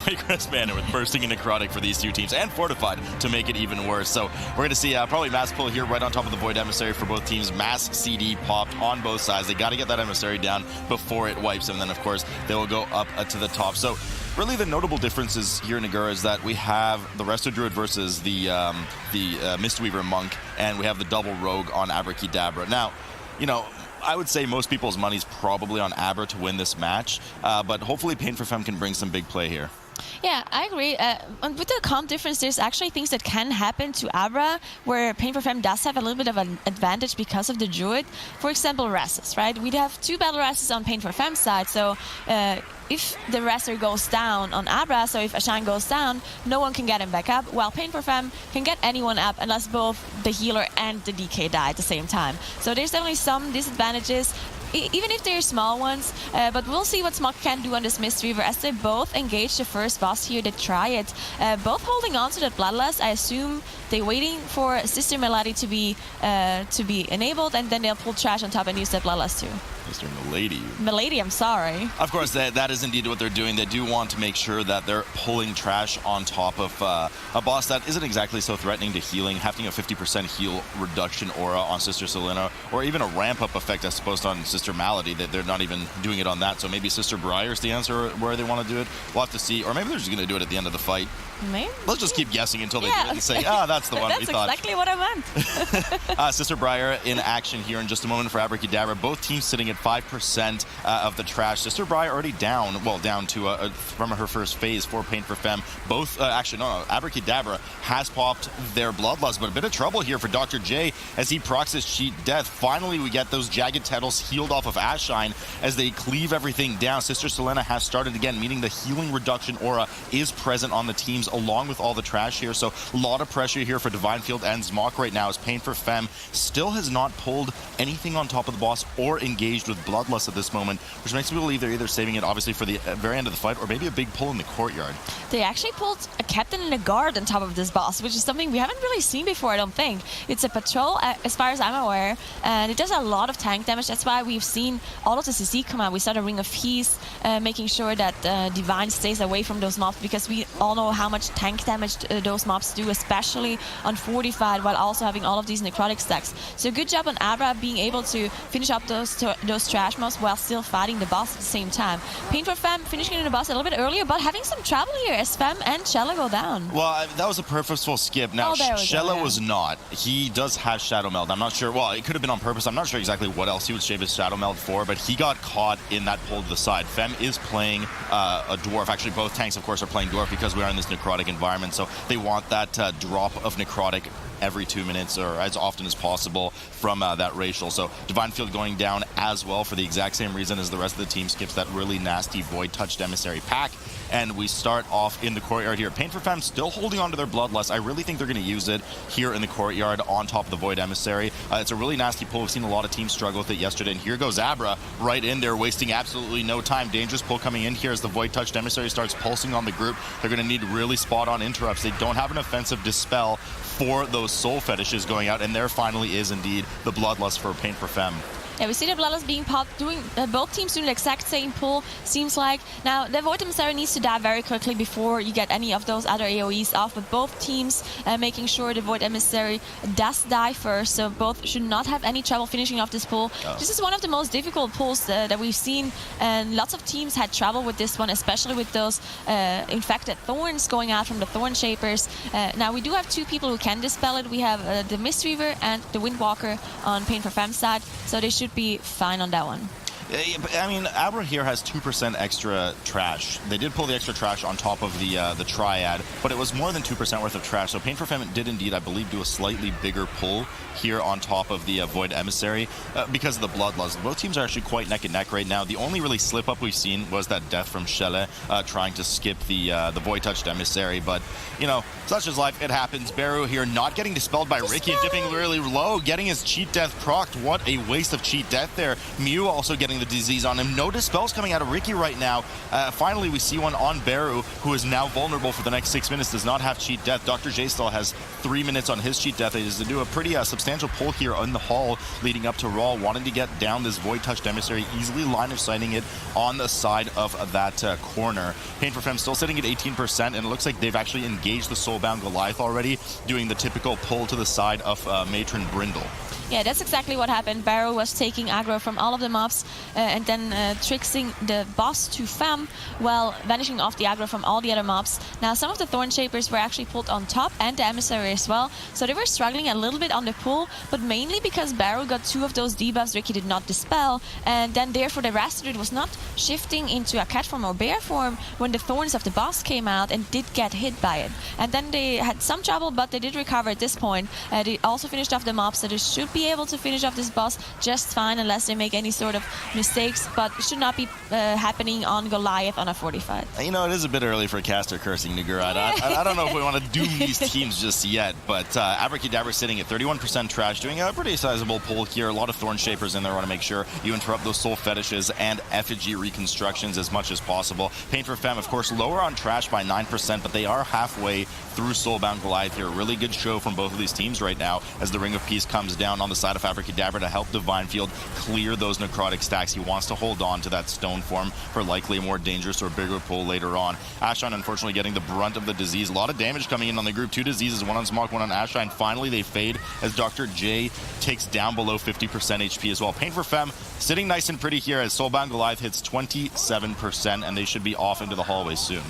Waycrest Manor with bursting and necrotic for these two teams, and fortified to make it even worse. So we're going to see probably mass pull here right on top of the Void Emissary for both teams. Mass CD popped on both sides. They got to get that Emissary down before it wipes them. And then, of course, they will go up to the top. So really the notable differences here in Nagura is that we have the Resto Druid versus the Mistweaver Monk, and we have the double Rogue on Abrakeydabra. Now, you know, I would say most people's money's probably on Abra to win this match, but hopefully Paint For Fem can bring some big play here. Yeah, I agree. And with the comp difference, there's actually things that can happen to Abra, where Paint For Fem does have a little bit of an advantage because of the Druid. For example, Resses, right? We'd have 2 Battle Resses on Paint For Fem's side, so if the Resser goes down on Abra, so if Ashan goes down, no one can get him back up, while Paint For Fem can get anyone up unless both the healer and the DK die at the same time. So there's definitely some disadvantages, even if they're small ones, but we'll see what Smok can do on this Mistweaver as they both engage the first boss here. They try it, both holding on to that Bloodlust. I assume they're waiting for Sister Melody to be enabled, and then they'll pull trash on top and use that Bloodlust too. Mr. Milady. Milady, I'm sorry. Of course, that is indeed what they're doing. They do want to make sure that they're pulling trash on top of a boss that isn't exactly so threatening to healing, having a 50% heal reduction aura on Sister Selena, or even a ramp-up effect, I suppose, on Sister Malady. That they're not even doing it on that. So maybe Sister Briar's the answer where they want to do it. We'll have to see. Or maybe they're just going to do it at the end of the fight. Maybe. Let's just keep guessing until they do it and say, that's the one we thought. That's exactly what I meant. Sister Briar in action here in just a moment for Abrakeydabra. Both teams sitting at 5% of the trash. Sister Briar already down to from her first phase for Paint For Fem. Both, Abrakeydabra has popped their Bloodlust, but a bit of trouble here for Dr. J as he procs his Cheat Death. Finally, we get those Jagged Titles healed off of Ashine as they cleave everything down. Sister Selena has started again, meaning the healing reduction aura is present on the teams along with all the trash here. So a lot of pressure here for Divine Field and Smok right now as Paint For Fem still has not pulled anything on top of the boss or engaged with Bloodlust at this moment, which makes me believe they're either saving it obviously for the very end of the fight or maybe a big pull in the courtyard. They actually pulled a captain and a guard on top of this boss, which is something we haven't really seen before, I don't think. It's a patrol, as far as I'm aware, and it does a lot of tank damage. That's why we've seen all of the CC come out. We saw the Ring of Peace, making sure that Divine stays away from those mobs, because we all know how much tank damage those mobs do, especially on Fortified, while also having all of these necrotic stacks. So good job on Abra being able to finish up those trash mobs while still fighting the boss at the same time. Paint For Fem finishing the boss a little bit earlier, but having some trouble here as Fem and Shella go down. Well, that was a purposeful skip. Now, Shella was not. He does have Shadow Meld. I'm not sure. Well, it could have been on purpose. I'm not sure exactly what else he would shave his Shadow Meld for, but he got caught in that pull to the side. Fem is playing a Dwarf. Actually, both tanks, of course, are playing Dwarf because we are in this necrotic environment, so they want that drop of necrotic every 2 minutes or as often as possible from that racial. So Divine Field going down as well for the exact same reason as the rest of the team skips that really nasty Void Touched Emissary pack. And we start off in the courtyard here. Paint For Fem still holding on to their Bloodlust. I really think they're going to use it here in the courtyard on top of the Void Emissary. It's a really nasty pull. We've seen a lot of teams struggle with it yesterday. And here goes Abra right in there, wasting absolutely no time. Dangerous pull coming in here as the Void Touched Emissary starts pulsing on the group. They're going to need really spot-on interrupts. They don't have an offensive Dispel for those Soul Fetishes going out. And there finally is indeed the Bloodlust for Paint For Fem. Yeah, we see the Bloodlust being popped, both teams doing the exact same pull, seems like. Now, the Void Emissary needs to die very quickly before you get any of those other AoEs off, but both teams making sure the Void Emissary does die first, so both should not have any trouble finishing off this pull. This is one of the most difficult pulls that we've seen, and lots of teams had trouble with this one, especially with those infected thorns going out from the Thorn Shapers. Now, we do have 2 people who can dispel it. We have the Mistweaver and the Windwalker on Paint For Fem's side, so they should be fine on that one. I mean, Abra here has 2% extra trash. They did pull the extra trash on top of the Triad, but it was more than 2% worth of trash. So Paint For Fem did indeed, I believe, do a slightly bigger pull here on top of the Void Emissary because of the Bloodlust. Both teams are actually quite neck and neck right now. The only really slip-up we've seen was that death from Shelle trying to skip the Void Touched Emissary. But, you know, such is life. It happens. Beru here not getting dispelled by Ricky and dipping really low, getting his Cheat Death procced. What a waste of Cheat Death there. Mew also getting getting the disease on him. No dispels coming out of Ricky right now. Finally, we see one on Baru, who is now vulnerable for the next 6 minutes, does not have cheat death. Dr. J still has 3 minutes on his cheat death. He is to do a pretty substantial pull here on the hall leading up to Raw, wanting to get down this Void Touched Emissary, easily line of sighting it on the side of that corner. Paint For Fem still sitting at 18%, and it looks like they've actually engaged the Soulbound Goliath already, doing the typical pull to the side of Matron Brindle. Yeah, that's exactly what happened. Baru was taking aggro from all of the mobs and then tricksing the boss to Fem while vanishing off the aggro from all the other mobs. Now, some of the Thorn Shapers were actually pulled on top and the Emissary as well, so they were struggling a little bit on the pull, but mainly because Baru got 2 of those debuffs Ricky did not dispel, and then therefore the rest of it was not shifting into a cat form or bear form when the Thorns of the boss came out and did get hit by it. And then they had some trouble, but they did recover at this point. They also finished off the mobs, so they should be able to finish off this boss just fine unless they make any sort of mistakes, but it should not be happening on Goliath on a 45. You know, it is a bit early for caster cursing Nugurad. I don't know if we want to doom these teams just yet, but Abrakeydabra sitting at 31% trash, doing a pretty sizable pull here. A lot of Thorn Shapers in there. Want to make sure you interrupt those Soul Fetishes and Effigy reconstructions as much as possible. Paint For Fem, of course, lower on trash by 9%, but they are halfway through Soulbound Goliath here. Really good show from both of these teams right now as the Ring of Peace comes down on the side of Abrakeydabra to help Divine Field clear those necrotic stacks. He wants to hold on to that stone form for likely a more dangerous or bigger pull later on. Ashine unfortunately getting the brunt of the disease. A lot of damage coming in on the group. 2 diseases, 1 on Smok, 1 on Ashine. Finally they fade as Dr. J takes down below 50% HP as well. Paint For Fem sitting nice and pretty here as Soulbound Goliath hits 27%, and they should be off into the hallway soon.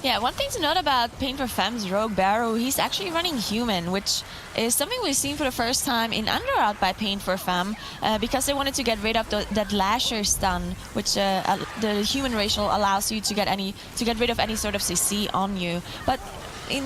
Yeah, one thing to note about Paint For Fem's Rogue Baru, he's actually running human, which is something we've seen for the first time in Underrot by Paint For Fem, because they wanted to get rid of that Lasher stun, which the human racial allows you to get rid of any sort of CC on you. But in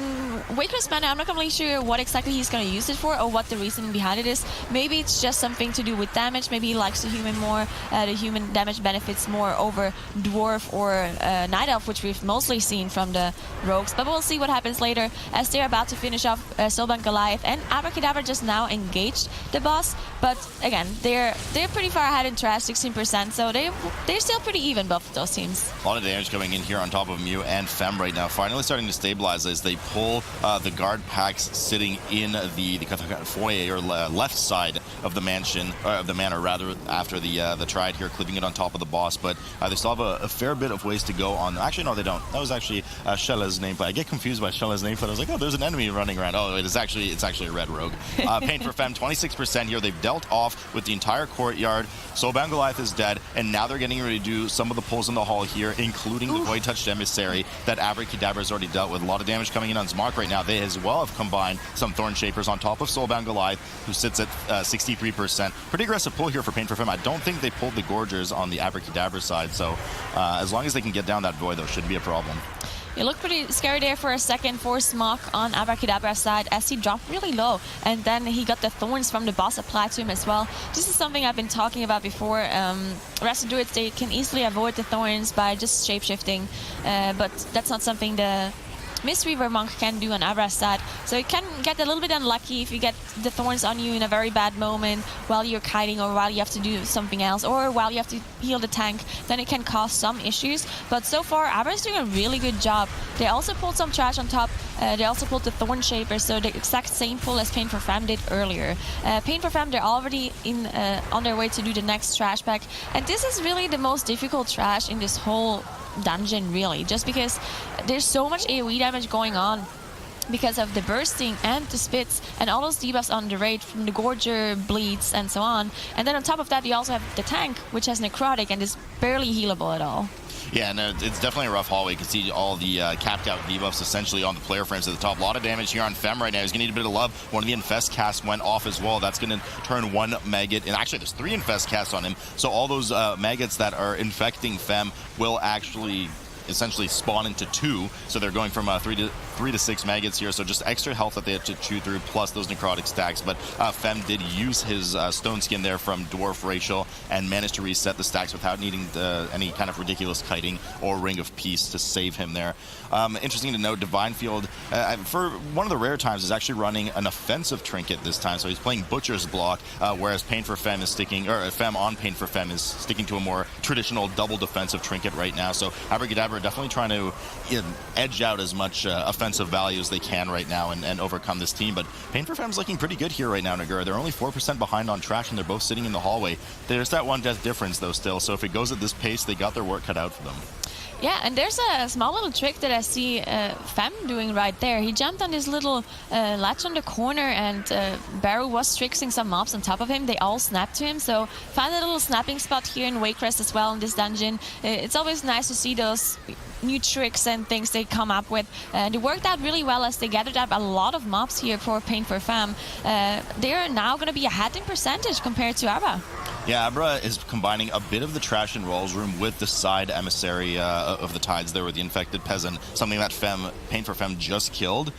Waycrest Manor, I'm not completely sure what exactly he's going to use it for or what the reasoning behind it is. Maybe it's just something to do with damage. Maybe he likes the human more. The human damage benefits more over Dwarf or Night Elf, which we've mostly seen from the Rogues. But we'll see what happens later as they're about to finish off Soulbound Goliath, and Abrakeydabra just now engaged the boss. But again, they're pretty far ahead in trash, 16%, so they're still pretty even, both of those teams. A lot of damage coming in here on top of Mew and Fem right now, finally starting to stabilize as they pull the guard packs sitting in the foyer or left side of the mansion, or of the manor rather, after the triad here, clipping it on top of the boss. But they still have a fair bit of ways to go on. Actually, no, they don't. That was actually Shella's nameplate. I get confused by Shella's nameplate. I was like, oh, there's an enemy running around. Oh, it's actually a red rogue. Paint For Fem, 26% here. They've dealt off with the entire courtyard. Soulbound Goliath is dead, and now they're getting ready to do some of the pulls in the hall here, including the Void Touched Emissary that Abrakeydabra has already dealt with. A lot of damage coming in on Smok right now. They as well have combined some Thorn Shapers on top of Soulbound Goliath, who sits at 63%. Pretty aggressive pull here for Paint For Fem. I don't think they pulled the Gorgers on the Abrakeydabra side, so as long as they can get down that Void, though, shouldn't be a problem. It looked pretty scary there for a second for Smok on Abrakeedabra's side as he dropped really low, and then he got the thorns from the boss applied to him as well. This is something I've been talking about before. Rest of Druids, they can easily avoid the thorns by just shapeshifting, but that's not something the Mistweaver Monk can do on Abra's side. So you can get a little bit unlucky if you get the thorns on you in a very bad moment while you're kiting or while you have to do something else or while you have to heal the tank. Then it can cause some issues. But so far, Abra's doing a really good job. They also pulled some trash on top. They also pulled the Thorn Shaper, so the exact same pull as Paint For Fem did earlier. Paint For Fem, they're already on their way to do the next trash pack. And this is really the most difficult trash in this whole dungeon, really, just because there's so much AoE damage going on because of the bursting and the spits and all those debuffs on the raid from the Gorger, bleeds, and so on. And then on top of that, you also have the tank, which has necrotic and is barely healable at all. Yeah, and it's definitely a rough hallway. You can see all the capped out debuffs essentially on the player frames at the top. A lot of damage here on Fem right now. He's going to need a bit of love. One of the Infest casts went off as well. That's going to turn one maggot. And actually, there's 3 Infest casts on him. So all those maggots that are infecting Fem will actually essentially spawn into 2, so they're going from 3 to 6 maggots here, so just extra health that they have to chew through, plus those necrotic stacks. But Fem did use his stone skin there from Dwarf Rachel and managed to reset the stacks without needing any kind of ridiculous kiting or Ring of Peace to save him there. Interesting to note, Divine Field, for one of the rare times, is actually running an offensive trinket this time, so he's playing Butcher's Block, whereas Paint For Fem is sticking, or Fem on Paint For Fem is sticking to a more traditional double defensive trinket right now. So Abrakeydabra definitely trying to edge out as much offensive value as they can right now and overcome this team. But Paint For Fem's looking pretty good here right now, Nagura. They're only 4% behind on trash, and they're both sitting in the hallway. There's that 1 death difference, though, still. So if it goes at this pace, they got their work cut out for them. Yeah, and there's a small little trick that I see Fem doing right there. He jumped on this little latch on the corner, and Baru was tricksing some mobs on top of him. They all snapped to him, so found a little snapping spot here in Waycrest as well in this dungeon. It's always nice to see those new tricks and things they come up with. And it worked out really well as they gathered up a lot of mobs here for Paint For Fem. They're now going to be ahead in percentage compared to Abra. Yeah, Abra is combining a bit of the trash and rolls room with the side emissary of the tides there with the infected peasant, something that Paint For Fem just killed.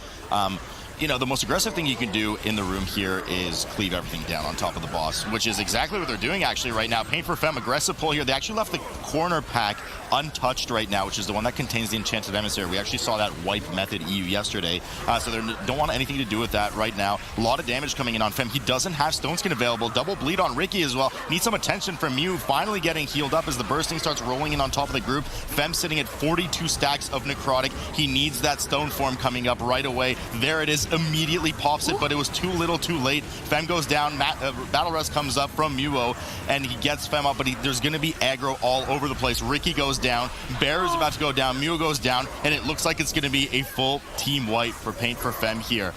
You know, the most aggressive thing you can do in the room here is cleave everything down on top of the boss, which is exactly what they're doing actually right now. Paint For Fem, aggressive pull here. They actually left the corner pack untouched right now, which is the one that contains the enchanted emissary. We actually saw that wipe method EU yesterday, so they don't want anything to do with that right now. A lot of damage coming in on Fem. He doesn't have Stone Skin available. Double bleed on Ricky as well. Needs some attention from Mew, finally getting healed up as the bursting starts rolling in on top of the group. Fem sitting at 42 stacks of necrotic. He needs that stone form coming up right away. There it is, immediately pops it, but it was too little too late. Fem goes down, Battle Rest comes up from Muo, and he gets Fem up, but there's going to be aggro all over the place. Ricky goes down, Bear is about to go down, Muo goes down, and it looks like it's going to be a full team wipe for Paint For Fem here.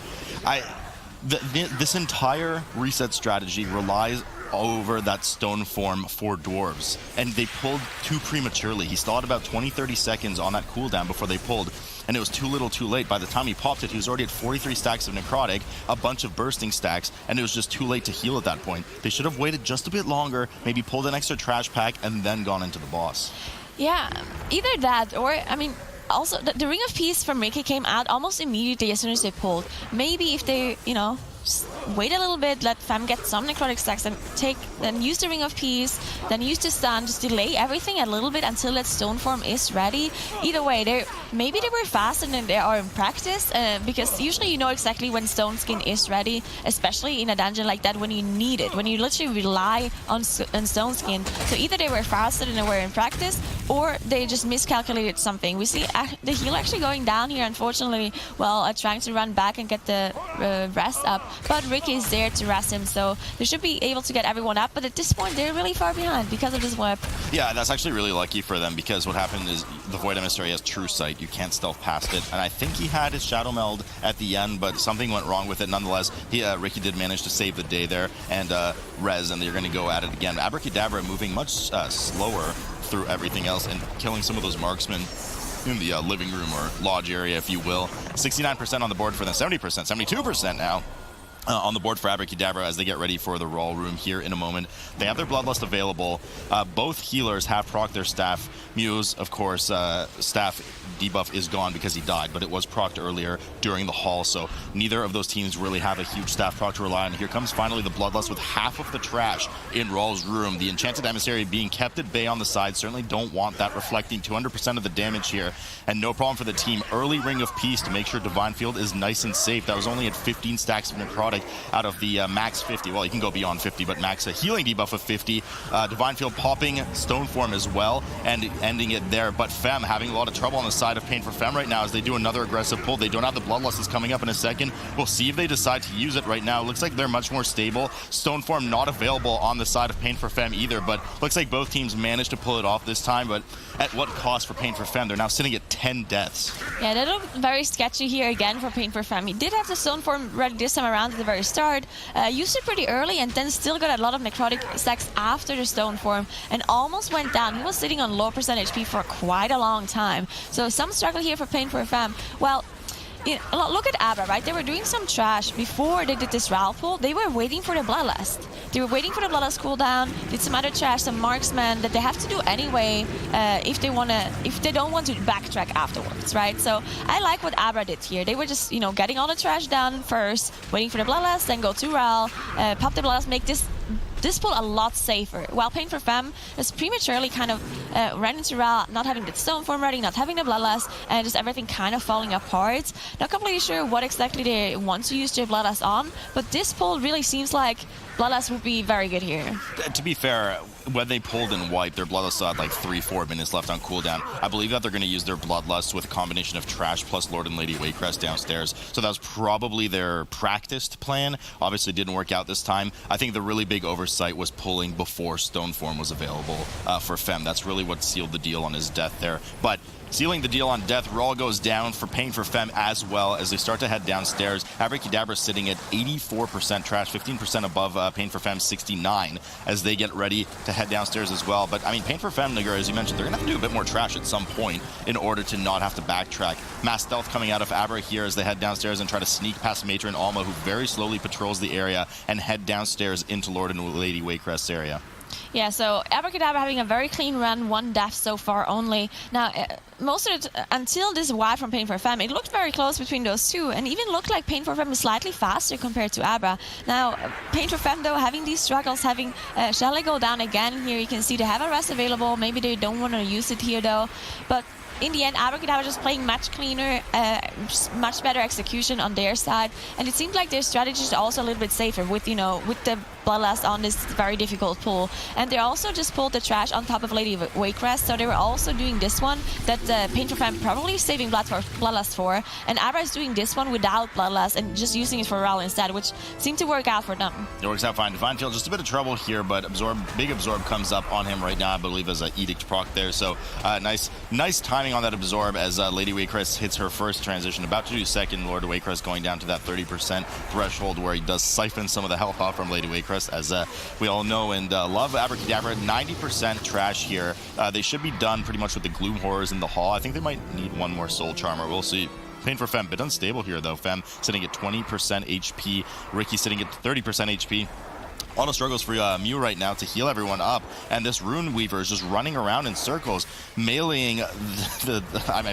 This entire reset strategy relies over that stone form for dwarves, and they pulled too prematurely. He still had about 20-30 seconds on that cooldown before they pulled, and it was too little too late. By the time he popped it, he was already at 43 stacks of necrotic, a bunch of bursting stacks, and it was just too late to heal at that point. They should have waited just a bit longer, maybe pulled an extra trash pack, and then gone into the boss. Yeah, either that or, I mean, also the Ring of Peace from Ricky came out almost immediately as soon as they pulled. Maybe if they, you know, wait a little bit, let Fem get some necrotic stacks, and then use the Ring of Peace, then use the stun, just delay everything a little bit until that stone form is ready. Either way, maybe they were faster than they are in practice, because usually you know exactly when stone skin is ready, especially in a dungeon like that when you need it, when you literally rely on stone skin. So either they were faster than they were in practice, or they just miscalculated something. We see the healer actually going down here, unfortunately, while trying to run back and get the rest up. But Ricky is there to rest him, so they should be able to get everyone up. But at this point, they're really far behind because of this whip. Yeah, that's actually really lucky for them, because what happened is the Void Emissary has True Sight. You can't stealth past it. And I think he had his Shadow Meld at the end, but something went wrong with it. Nonetheless, Ricky did manage to save the day there and res, and they're going to go at it again. Abrakeydabra moving much slower through everything else and killing some of those marksmen in the living room or lodge area, if you will. 69% on the board for them, 70%, 72% now. On the board for Abrakeydabra as they get ready for the Raw Room here in a moment. They have their Bloodlust available. Both healers have procced their staff. Muse, of course, staff debuff is gone because he died, but it was procced earlier during the haul, so neither of those teams really have a huge staff proc to rely on. Here comes finally the Bloodlust with half of the trash in Raw's room. The Enchanted Emissary being kept at bay on the side. Certainly don't want that, reflecting 200% of the damage here, and no problem for the team. Early Ring of Peace to make sure Divine Field is nice and safe. That was only at 15 stacks of necrotic out of the max 50. Well, you can go beyond 50, but max a healing debuff of 50. Divine Field popping Stone Form as well and ending it there. But Fem having a lot of trouble on the side of Paint For Fem right now as they do another aggressive pull. They don't have the Bloodlust is coming up in a second. We'll see if they decide to use it right now. Looks like they're much more stable. Stone Form not available on the side of Paint For Fem either, but looks like both teams managed to pull it off this time. But at what cost for Paint For Fem? They're now sitting at 10 deaths. Yeah, that looked very sketchy here again for Paint For Fem. He did have the Stone Form ready this time around at the very start. Used it pretty early and then still got a lot of necrotic stacks after the Stone Form and almost went down. He was sitting on low percent HP for quite a long time. So some struggle here for Paint For Fem. Well, look at Abra, right? They were doing some trash before they did this Ral pull. They were waiting for the Bloodlust. They were waiting for the Bloodlust cooldown, did some other trash, some marksman that they have to do anyway if they don't want to backtrack afterwards, right? So I like what Abra did here. They were just, getting all the trash done first, waiting for the Bloodlust, then go to Ral, pop the Bloodlust, make this pull a lot safer. While Paint For Fem is prematurely kind of ran into Ral, not having the stone form ready, not having the Bloodlust, and just everything kind of falling apart. Not completely sure what exactly they want to use their Bloodlust on, but this pull really seems like Bloodlust would be very good here. To be fair, when they pulled and wiped, their Bloodlust had like 3-4 minutes left on cooldown. I believe that they're going to use their Bloodlust with a combination of trash plus Lord and Lady Waycrest downstairs. So that was probably their practiced plan. Obviously didn't work out this time. I think the really big oversight was pulling before stone form was available for Fem. That's really what sealed the deal on his death there. But sealing the deal on death, Raw goes down for Paint For Fem as well as they start to head downstairs. Abrakeydabra sitting at 84% trash, 15% above Paint For Fem 69 as they get ready to head downstairs as well. But I mean, Paint For Fem, Nagura, as you mentioned, they're going to have to do a bit more trash at some point in order to not have to backtrack. Mass stealth coming out of Abra here as they head downstairs and try to sneak past Matron Alma, who very slowly patrols the area and head downstairs into Lord and Lady Waycrest's area. Yeah, so Abrakeydabra having a very clean run, 1 death so far only. Now, most of it, until this wipe from Paint For Fem, it looked very close between those two, and even looked like Paint For Fem is slightly faster compared to Abra. Now, Paint For Fem, though, having these struggles, having Shelley go down again here, you can see they have a rest available. Maybe they don't want to use it here, though. But in the end, Abrakeydabra just playing much cleaner, much better execution on their side, and it seemed like their strategy is also a little bit safer with, with the Bloodlust on this very difficult pull. And they also just pulled the trash on top of Lady Waycrest, so they were also doing this one that Paint For Fem probably saving Bloodlust for, and Abra is doing this one without Bloodlust and just using it for Ral instead, which seemed to work out for them. It works out fine. Divine Field, just a bit of trouble here, but big Absorb comes up on him right now, I believe, as an Edict proc there. So nice timing on that Absorb as Lady Waycrest hits her first transition, about to do second. Lord Waycrest going down to that 30% threshold where he does siphon some of the health off from Lady Waycrest, as we all know and love. Abrakeydabra, 90% trash here. They should be done pretty much with the Gloom Horrors in the hall. I think they might need one more Soul Charmer. We'll see. Paint For Fem, bit unstable here though. Fem sitting at 20% HP. Ricky sitting at 30% HP. A lot of struggles for Mew right now to heal everyone up, and this Rune Weaver is just running around in circles, meleeing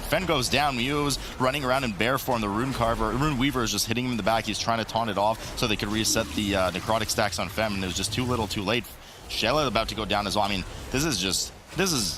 Fen goes down, Mew's running around in bear form, the Rune Weaver is just hitting him in the back, he's trying to taunt it off so they could reset the necrotic stacks on Fem, and it was just too little too late. Shella about to go down as well. I mean,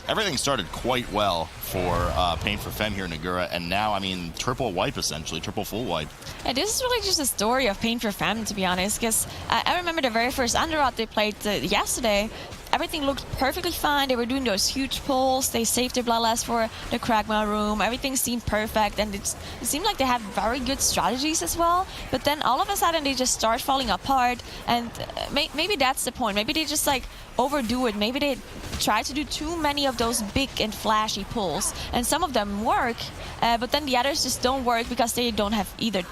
everything started quite well for Paint For Fem here in Nagura, and now, I mean, triple wipe essentially, triple full wipe. Yeah, this is really just a story of Paint For Fem, to be honest, because I remember the very first Underrot they played yesterday. Everything looked perfectly fine. They were doing those huge pulls. They saved their Bloodlust for the Kragma room. Everything seemed perfect, and it seemed like they had very good strategies as well. But then all of a sudden, they just start falling apart, and maybe that's the point. Maybe they just overdo it. Maybe they try to do too many of those big and flashy pulls, and some of them work, but then the others just don't work because they don't have the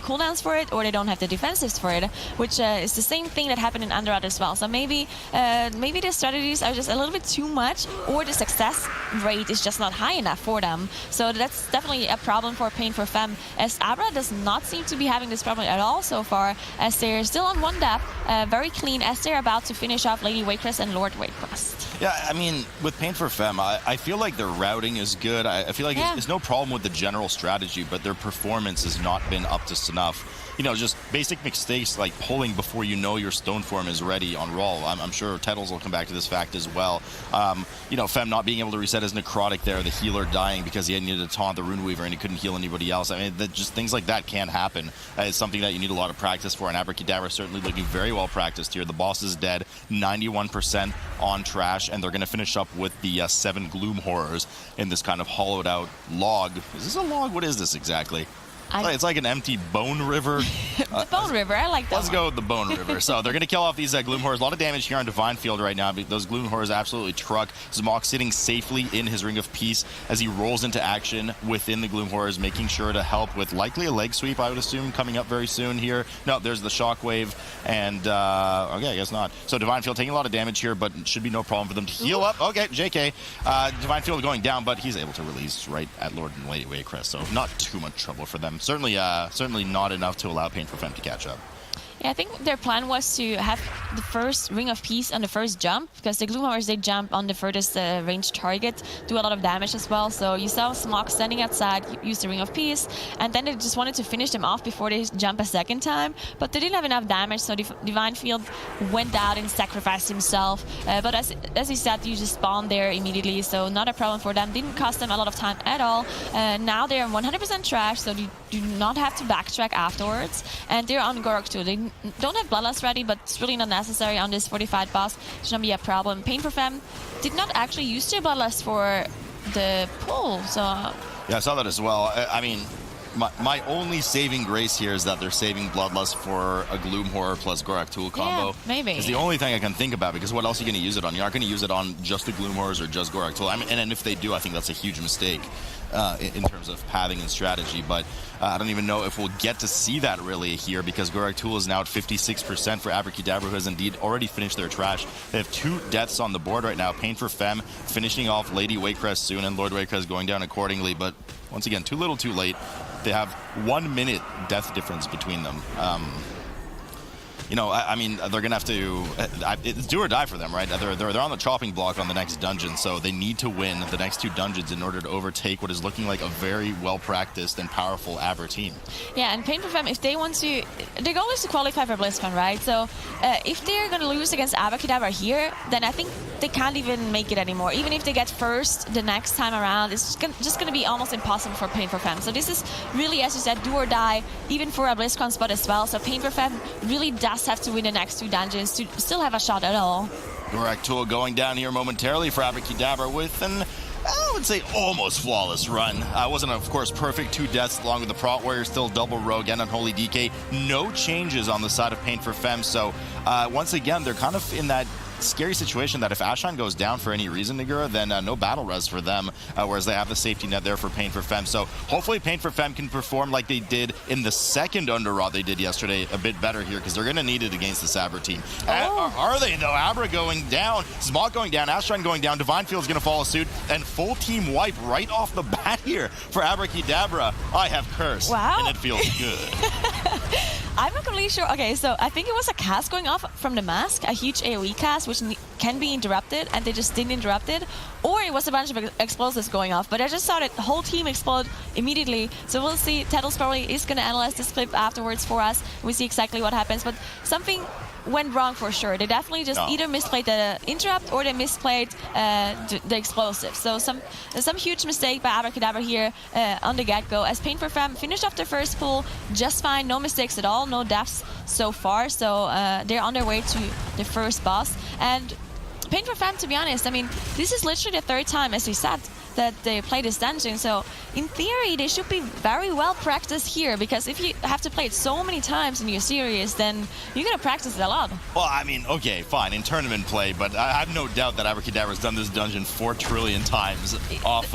cooldowns for it, or they don't have the defensives for it, which is the same thing that happened in Underrot as well. So maybe the strategies are just a little bit too much, or the success rate is just not high enough for them. So that's definitely a problem for Paint For Fem, as Abra does not seem to be having this problem at all so far, as they're still on 1 death, very clean, as they're about to finish off Lady Waycrest and Lord Waycrest. Yeah, I mean, with Paint For Fem, I feel like their routing is good. I feel like it's no problem with the general strategy, but their performance has not been up to snuff. Just basic mistakes like pulling before you know your stone form is ready on roll. I'm sure Titles will come back to this fact as well. Fem not being able to reset his necrotic there, the healer dying because he needed to taunt the Rune Weaver and he couldn't heal anybody else. I mean, just things like that can happen. It's something that you need a lot of practice for, and Abrakeydabra certainly looking very well practiced here. The boss is dead, 91% on trash, and they're going to finish up with the 7 Gloom Horrors in this kind of hollowed out log. Is this a log? What is this exactly? It's like an empty bone river. The bone river, I like that. Let's go with the bone river. So they're going to kill off these Gloom Horrors. A lot of damage here on Divine Field right now. But those Gloom Horrors absolutely truck. Zamok sitting safely in his Ring of Peace as he rolls into action within the Gloom Horrors, making sure to help with likely a leg sweep, I would assume, coming up very soon here. No, there's the Shockwave, and okay, I guess not. So Divine Field taking a lot of damage here, but should be no problem for them to heal up. Okay, JK. Divine Field going down, but he's able to release right at Lord and Lady Waycrest, so not too much trouble for them. certainly not enough to allow Paint For Fem to catch up. Yeah, I think their plan was to have the first Ring of Peace on the first jump, because the Gloomhammers, they jump on the furthest range target, do a lot of damage as well. So you saw Smog standing outside, use the Ring of Peace, and then they just wanted to finish them off before they jump a second time. But they didn't have enough damage, so Divine Field went out and sacrificed himself. But as he said, you just spawn there immediately, so not a problem for them. Didn't cost them a lot of time at all. Now they're 100% trash, so they do not have to backtrack afterwards. And they're on Gorok too. They don't have Bloodlust ready, but it's really not necessary on this fortified boss. Should not be a problem. Paint For Fem did not actually use their Bloodlust for the pull, so... Yeah, I saw that as well. I mean, my only saving grace here is that they're saving Bloodlust for a Gloom Horror plus Gorak Tool combo. Yeah, maybe. It's the only thing I can think about, because what else are you going to use it on? You're not going to use it on just the Gloom Horrors or just Gorak Tool. I mean, and if they do, I think that's a huge mistake in terms of pathing and strategy. But I don't even know if we'll get to see that really here, because Gorak Tool is now at 56% for Abrakeydabra, who has indeed already finished their trash. They have 2 deaths on the board right now. Paint For Fem finishing off Lady Waycrest soon, and Lord Waycrest going down accordingly. But once again, too little, too late. They have 1 minute death difference between them. You know, I mean, they're going to have to... it's do or die for them, right? They're on the chopping block on the next dungeon, so they need to win the next 2 dungeons in order to overtake what is looking like a very well-practiced and powerful Abra team. Yeah, and Paint For Fem, if they want to... Their goal is to qualify for BlizzCon, right? So if they're going to lose against Abrakeydabra here, then I think they can't even make it anymore. Even if they get first the next time around, it's just going to be almost impossible for Paint For Fem. So this is really, as you said, do or die, even for a BlizzCon spot as well. So Paint For Fem really does have to win the next 2 dungeons to still have a shot at all. Gorak Tool going down here momentarily for Abrakeydabra with an, I would say, almost flawless run. Wasn't, of course, perfect. 2 deaths along with the Prot Warrior, still double rogue and Unholy DK. No changes on the side of Paint For Fem, so once again, they're kind of in that scary situation that if Ashan goes down for any reason, Nagura, then no battle res for them, whereas they have the safety net there for Paint For Fem. So hopefully Paint For Fem can perform like they did in the second Underrot they did yesterday a bit better here, because they're going to need it against this Abra team. Are they, though? Abra going down, Smog going down, Ashan going down, Divine Field's going to follow suit, and full team wipe right off the bat here for Abrakeydabra. I have cursed, and it feels good. I'm not completely sure. Okay, so I think it was a cast going off from the mask, a huge AoE cast, which can be interrupted, and they just didn't interrupt it. Or it was a bunch of explosives going off, but I just saw that the whole team explode immediately. So we'll see. Tettles probably is going to analyze this clip afterwards for us. We see exactly what happens, but something went wrong for sure. They definitely just either misplayed the interrupt or they misplayed the explosive. So some huge mistake by Abrakeydabra here on the get-go, as Paint For Fem finished off their first pull just fine, no mistakes at all, no deaths so far. So they're on their way to the first boss. And Paint For Fem, to be honest, I mean, this is literally the 3rd time, as we said, that they play this dungeon. So in theory, they should be very well practiced here, because if you have to play it so many times in your series, then you're going to practice it a lot. Well, I mean, okay, fine, in tournament play, but I have no doubt that Abrakeydabra done this dungeon 4 trillion times off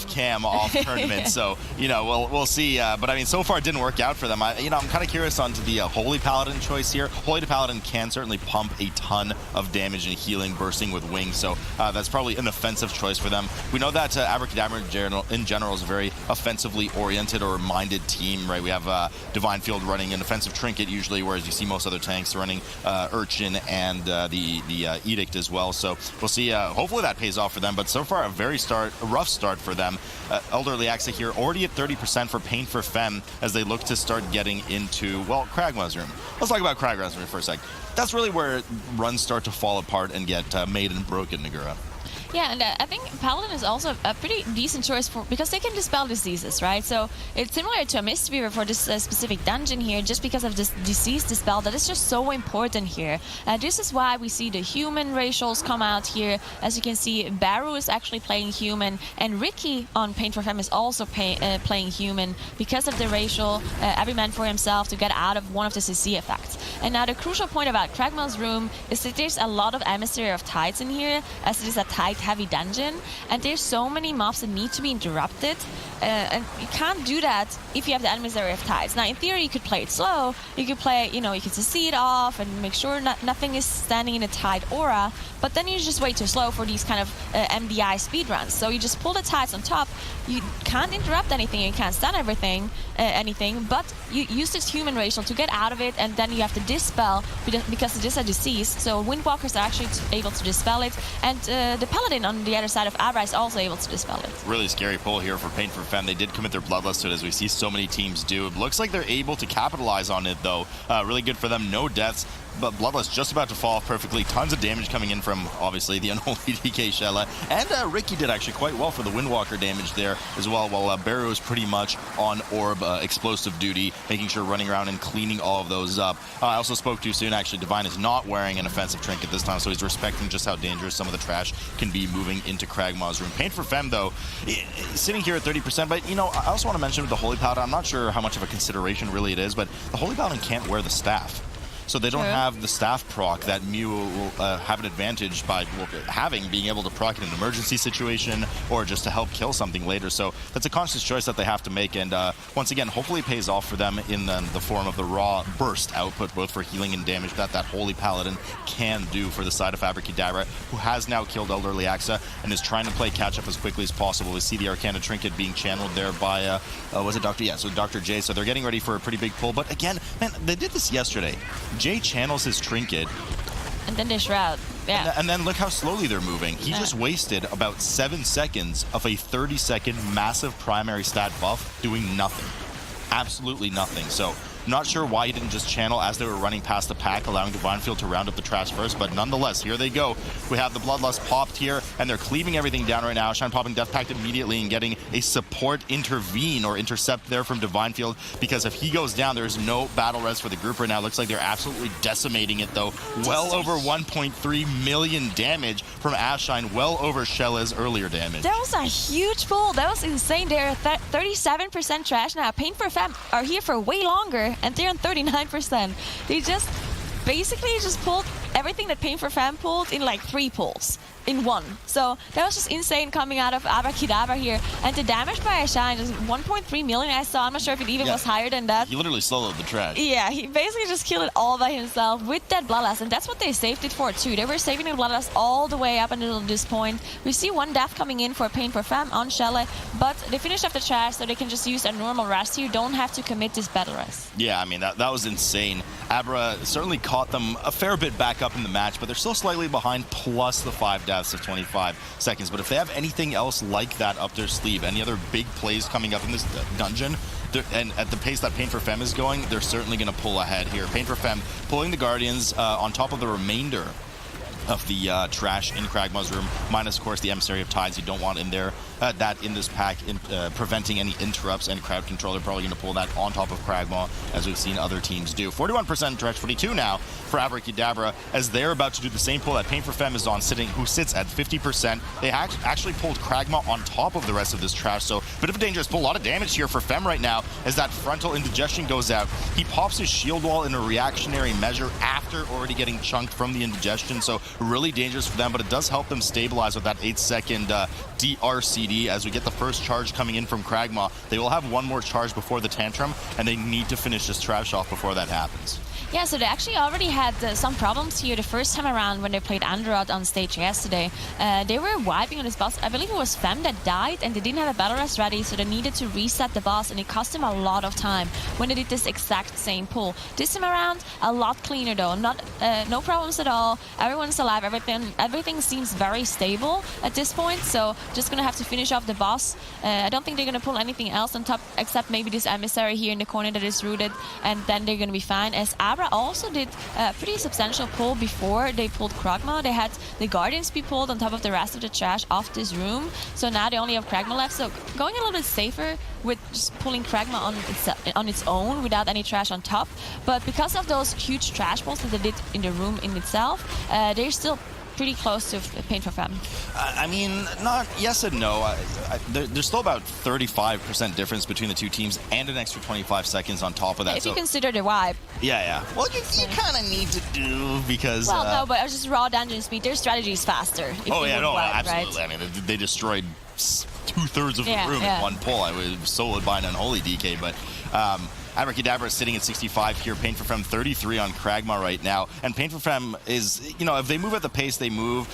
cam, off tournament. So, you know, we'll see. But I mean, so far it didn't work out for them. I'm kind of curious onto the Holy Paladin choice here. Holy Paladin can certainly pump a ton of damage and healing, bursting with wings. So that's probably an offensive choice for them. We know that Abrakeydabra in general is a very offensively oriented or minded team, right? We have Divine Field running an offensive trinket usually, whereas you see most other tanks running Urchin and the Edict as well. So we'll see. Hopefully that pays off for them. But so far, a rough start for them. Elderly Axa here already at 30% for Paint For Fem as they look to start getting into, well, Kragma's room. Let's talk about Kragma's room for a sec. That's really where runs start to fall apart and get made and broken, Nagura. Yeah, and I think Paladin is also a pretty decent choice because they can dispel diseases, right? So it's similar to a Mistweaver for this specific dungeon here, just because of this disease dispel that is just so important here. This is why we see the human racials come out here. As you can see, Baru is actually playing human, and Ricky on Paint For Fem is also playing human because of the racial, every man for himself, to get out of one of the CC effects. And now the crucial point about Kragma's room is that there's a lot of Emissary of Tides in here, as it is a Titan heavy dungeon, and there's so many mobs that need to be interrupted, and you can't do that if you have the emissary of tides. Now, in theory, you could play it slow. You could play, you could see it off and make sure nothing is standing in a tide aura, but then you're just way too slow for these kind of MDI speedruns. So you just pull the tides on top. You can't interrupt anything. You can't stun anything, but you use this human racial to get out of it, and then you have to dispel because it is a disease. So Windwalkers are actually able to dispel it, and the Paladin on the other side of Abra is also able to dispel it. Really scary pull here for Paint For Fem. They did commit their Bloodlust to it, as we see so many teams do. It looks like they're able to capitalize on it, though. Really good for them. No deaths, but Bloodlust just about to fall off perfectly. Tons of damage coming in from, obviously, the unholy DK Shella. And Ricky did actually quite well for the Windwalker damage there as well, while Barrow is pretty much on Orb explosive duty, making sure running around and cleaning all of those up. I also spoke too soon, actually. Divine is not wearing an offensive trinket this time, so he's respecting just how dangerous some of the trash can be moving into Kragmaw's room. Paint For Fem, though, sitting here at 30%, but, I also want to mention with the Holy Paladin, I'm not sure how much of a consideration really it is, but the Holy Paladin can't wear the staff. So they don't have the staff proc that Mew will have an advantage by being able to proc in an emergency situation or just to help kill something later. So that's a conscious choice that they have to make. And once again, hopefully it pays off for them in the form of the raw burst output, both for healing and damage that Holy Paladin can do for the side of Abrakeydabra, who has now killed Elderly Axa and is trying to play catch up as quickly as possible. We see the Arcana Trinket being channeled there by, was it Dr. Yeah, so Dr. J. So they're getting ready for a pretty big pull. But again, man, they did this yesterday. Jay channels his trinket. And then they shroud. Yeah. And then look how slowly they're moving. He just wasted about 7 seconds of a 30-second massive primary stat buff doing nothing. Absolutely nothing. So not sure why he didn't just channel as they were running past the pack, allowing Divine Field to round up the trash first, but nonetheless, here they go. We have the Bloodlust popped here, and they're cleaving everything down right now. Shine popping Death Pact immediately and getting a support intervene or intercept there from Divine Field, because if he goes down, there's no battle res for the group right now. Looks like they're absolutely decimating it, though. Well over 1.3 million damage from Ashine, well over Shella's earlier damage. That was a huge pull. That was insane. They're 37% trash now. Paint For Fem are here for way longer, and they're on 39%. They just basically pulled everything that Paint For Fem pulled in like 3 pulls in one. So that was just insane coming out of Abrakeydabra here. And the damage by Ashine is 1.3 million. I saw, I'm not sure if it even was higher than that. He literally soloed the trash. Yeah, he basically just killed it all by himself with that Bloodlust, and that's what they saved it for too. They were saving the Bloodlust all the way up until this point. We see one death coming in for Paint For Fem on Shella, but they finished off the trash so they can just use a normal rest here. You don't have to commit this battle rest. Yeah, I mean, that was insane. Abra certainly caught them a fair bit back up in the match, but they're still slightly behind, plus the 5 deaths of 25 seconds. But if they have anything else like that up their sleeve, any other big plays coming up in this dungeon, and at the pace that Paint For Fem is going, they're certainly going to pull ahead here. Paint For Fem pulling the Guardians on top of the remainder of the trash in Kragmaw's room, minus, of course, the Emissary of Tides. You don't want in there that in this pack, preventing any interrupts and crowd control. They're probably going to pull that on top of Kragmaw, as we've seen other teams do. 41% trash, 22 now for Abrakeydabra, as they're about to do the same pull that Paint For Fem is on, who sits at 50%. They actually pulled Kragmaw on top of the rest of this trash, so bit of a dangerous pull. A lot of damage here for Fem right now as that frontal indigestion goes out. He pops his shield wall in a reactionary measure after already getting chunked from the indigestion, so really dangerous for them, but it does help them stabilize with that 8-second DRCD as we get the first charge coming in from Kragmaw. They will have one more charge before the tantrum, and they need to finish this trash off before that happens. Yeah, so they actually already had some problems here the first time around when they played Underrot on stage yesterday. They were wiping on this boss. I believe it was Fem that died, and they didn't have a battle rest ready, so they needed to reset the boss, and it cost them a lot of time when they did this exact same pull. This time around, a lot cleaner though. No problems at all. Everyone's alive. Everything seems very stable at this point, so just gonna have to finish off the boss. I don't think they're gonna pull anything else on top except maybe this emissary here in the corner that is rooted, and then they're gonna be fine. As Abra also did a pretty substantial pull before they pulled Kragmaw. They had the Guardians be pulled on top of the rest of the trash off this room, so now they only have Kragmaw left, so going a little bit safer with just pulling Kragmaw on its own without any trash on top. But because of those huge trash pulls that they did in the room in itself, they're still pretty close to Paint For Fem. I mean, not yes and no. There's still about 35% difference between the two teams and an extra 25 seconds on top of that. If you consider the wipe. Yeah. Well, you kind of need to do because... Well, no, but just raw dungeon speed. Their strategy is faster. Oh, yeah, no, wipe, absolutely. Right? I mean, they destroyed 2/3 of the room in one pull. I was soloed by an unholy DK, but... Abrakeydabra is sitting at 65 here. Paint For Fem 33 on Kragma right now. And Paint For Fem is, if they move at the pace they move,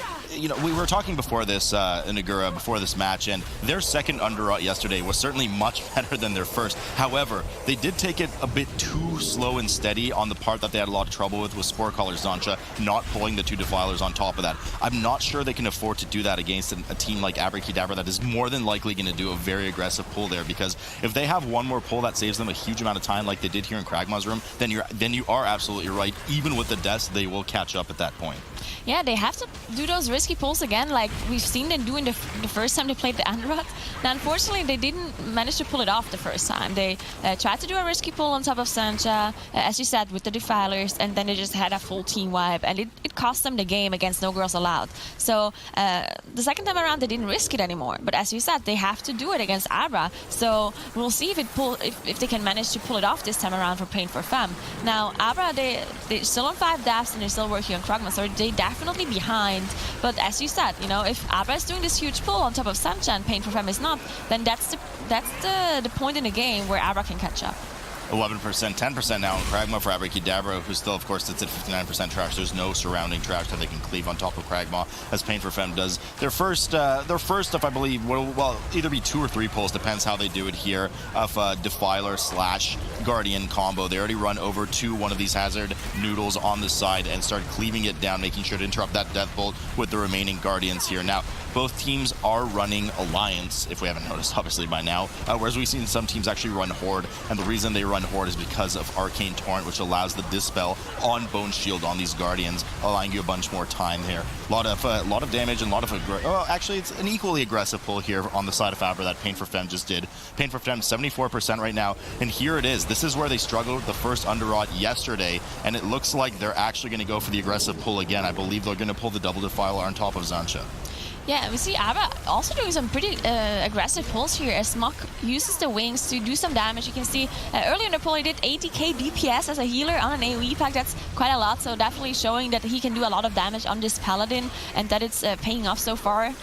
we were talking before this, Nagura, before this match, and their second Underrot yesterday was certainly much better than their first. However, they did take it a bit too slow and steady on the part that they had a lot of trouble with Spore Caller Zancha not pulling the 2 Defilers on top of that. I'm not sure they can afford to do that against a team like Abrakeydabra that is more than likely going to do a very aggressive pull there, because if they have one more pull that saves them a huge amount of time like they did here in Kragma's room, then you are absolutely right. Even with the deaths, they will catch up at that point. Yeah, they have to do those risky pulls again, like we've seen them doing the first time they played the Underrot. Now, unfortunately, they didn't manage to pull it off the first time. They tried to do a risky pull on top of Sancha, as you said, with the Defilers, and then they just had a full team wipe, and it cost them the game against No Girls Allowed. So the second time around, they didn't risk it anymore. But as you said, they have to do it against Abra. So we'll see if they can manage to pull it off this time around for Paint For Fem. Now, Abra, they're still on 5 deaths, and they're still working on Kragma, so they definitely behind. But as you said, if Abra is doing this huge pull on top of Sancha and Paint For Fem is not, then that's the point in the game where Abra can catch up. 11%, 10% now on Kragma for Abrakeydabra, who still, of course, sits at 59% trash. There's no surrounding trash that they can cleave on top of Kragma, as Paint For Fem does. Their first, if I believe, will either be 2 or 3 pulls, depends how they do it here, of Defiler/Guardian combo. They already run over to one of these Hazard Noodles on the side and start cleaving it down, making sure to interrupt that Death Bolt with the remaining Guardians here. Now, both teams are running Alliance, if we haven't noticed, obviously, by now, whereas we've seen some teams actually run Horde, and the reason they run Horde is because of Arcane Torrent, which allows the Dispel on Bone Shield on these Guardians, allowing you a bunch more time here. A lot of damage and a lot of... actually, it's an equally aggressive pull here on the side of Abra that Paint For Fem just did. Paint For Fem, 74% right now, and here it is. This is where they struggled with the first Underrot yesterday, and it looks like they're actually going to go for the aggressive pull again. I believe they're going to pull the double Defiler on top of Zancha. Yeah, we see Abra also doing some pretty aggressive pulls here as Mok uses the wings to do some damage. You can see earlier in the pull he did 80k DPS as a healer on an AoE pack. That's quite a lot, so definitely showing that he can do a lot of damage on this Paladin and that it's paying off so far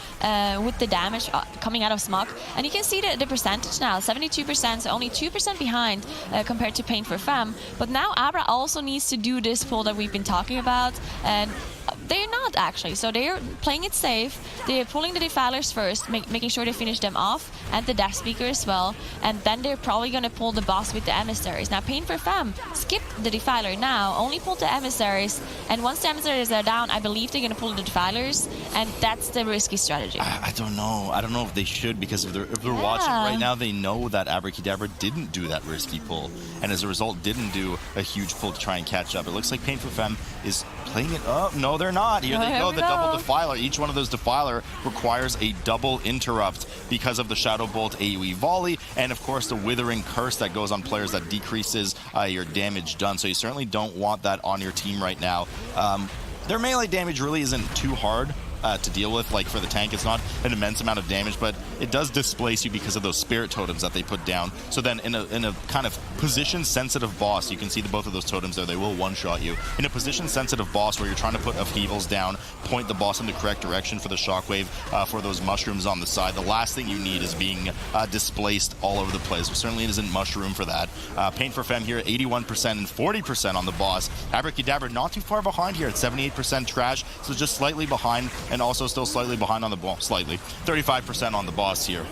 with the damage coming out of Smok. And you can see the percentage now, 72%, so only 2% behind compared to Paint For Fem. But now Abra also needs to do this pull that we've been talking about, and they're not actually, so they're playing it safe. They're pulling the Defilers first, making sure they finish them off, and the Death Speaker as well, and then they're probably going to pull the boss with the Emissaries. Now, Paint For Fem skipped the Defiler now, only pulled the Emissaries, and once the Emissaries are down, I believe they're going to pull the Defilers, and that's the risky strategy. I don't know if they should, because if they're watching right now, they know that Abrakeydabra didn't do that risky pull, and as a result, didn't do a huge pull to try and catch up. It looks like Paint For Fem is playing it up. No, they're not. Here they go, the double Defiler. Each one of those Defiler requires a double interrupt because of the Shadow Bolt AoE volley, and of course the Withering Curse that goes on players that decreases your damage done. So you certainly don't want that on your team right now. Their melee damage really isn't too hard to deal with. Like for the tank, it's not an immense amount of damage, but it does displace you because of those spirit totems that they put down. So then in a kind of position sensitive boss, you can see both of those totems there, they will one-shot you. In a position sensitive boss where you're trying to put upheavals down, point the boss in the correct direction for the shockwave, for those mushrooms on the side, the last thing you need is being displaced all over the place. There certainly isn't much room for that. Paint For Fem here, 81% and 40% on the boss. Abrakeydabra not too far behind here at 78% trash, so just slightly behind, and also still slightly behind on the ball, slightly. 35% on the boss here.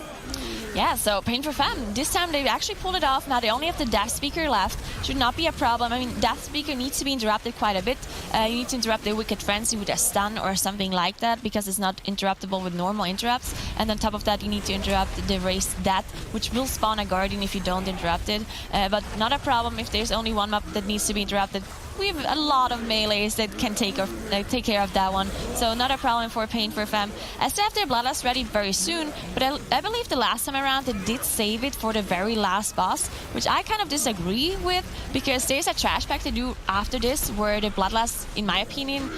Yeah, so Paint For Fem, this time they actually pulled it off. Now they only have the Death Speaker left. Should not be a problem. I mean, Death Speaker needs to be interrupted quite a bit. You need to interrupt the Wicked Frenzy with a stun or something like that, because it's not interruptible with normal interrupts. And on top of that, you need to interrupt the Raised Death, which will spawn a Guardian if you don't interrupt it. But not a problem if there's only one map that needs to be interrupted. we have a lot of melees that can take care of that one. So not a problem for Paint For Fem. As they have their Bloodlust ready very soon, but I believe the last time around they did save it for the very last boss, which I kind of disagree with, because there's a trash pack to do after this where the Bloodlust, in my opinion,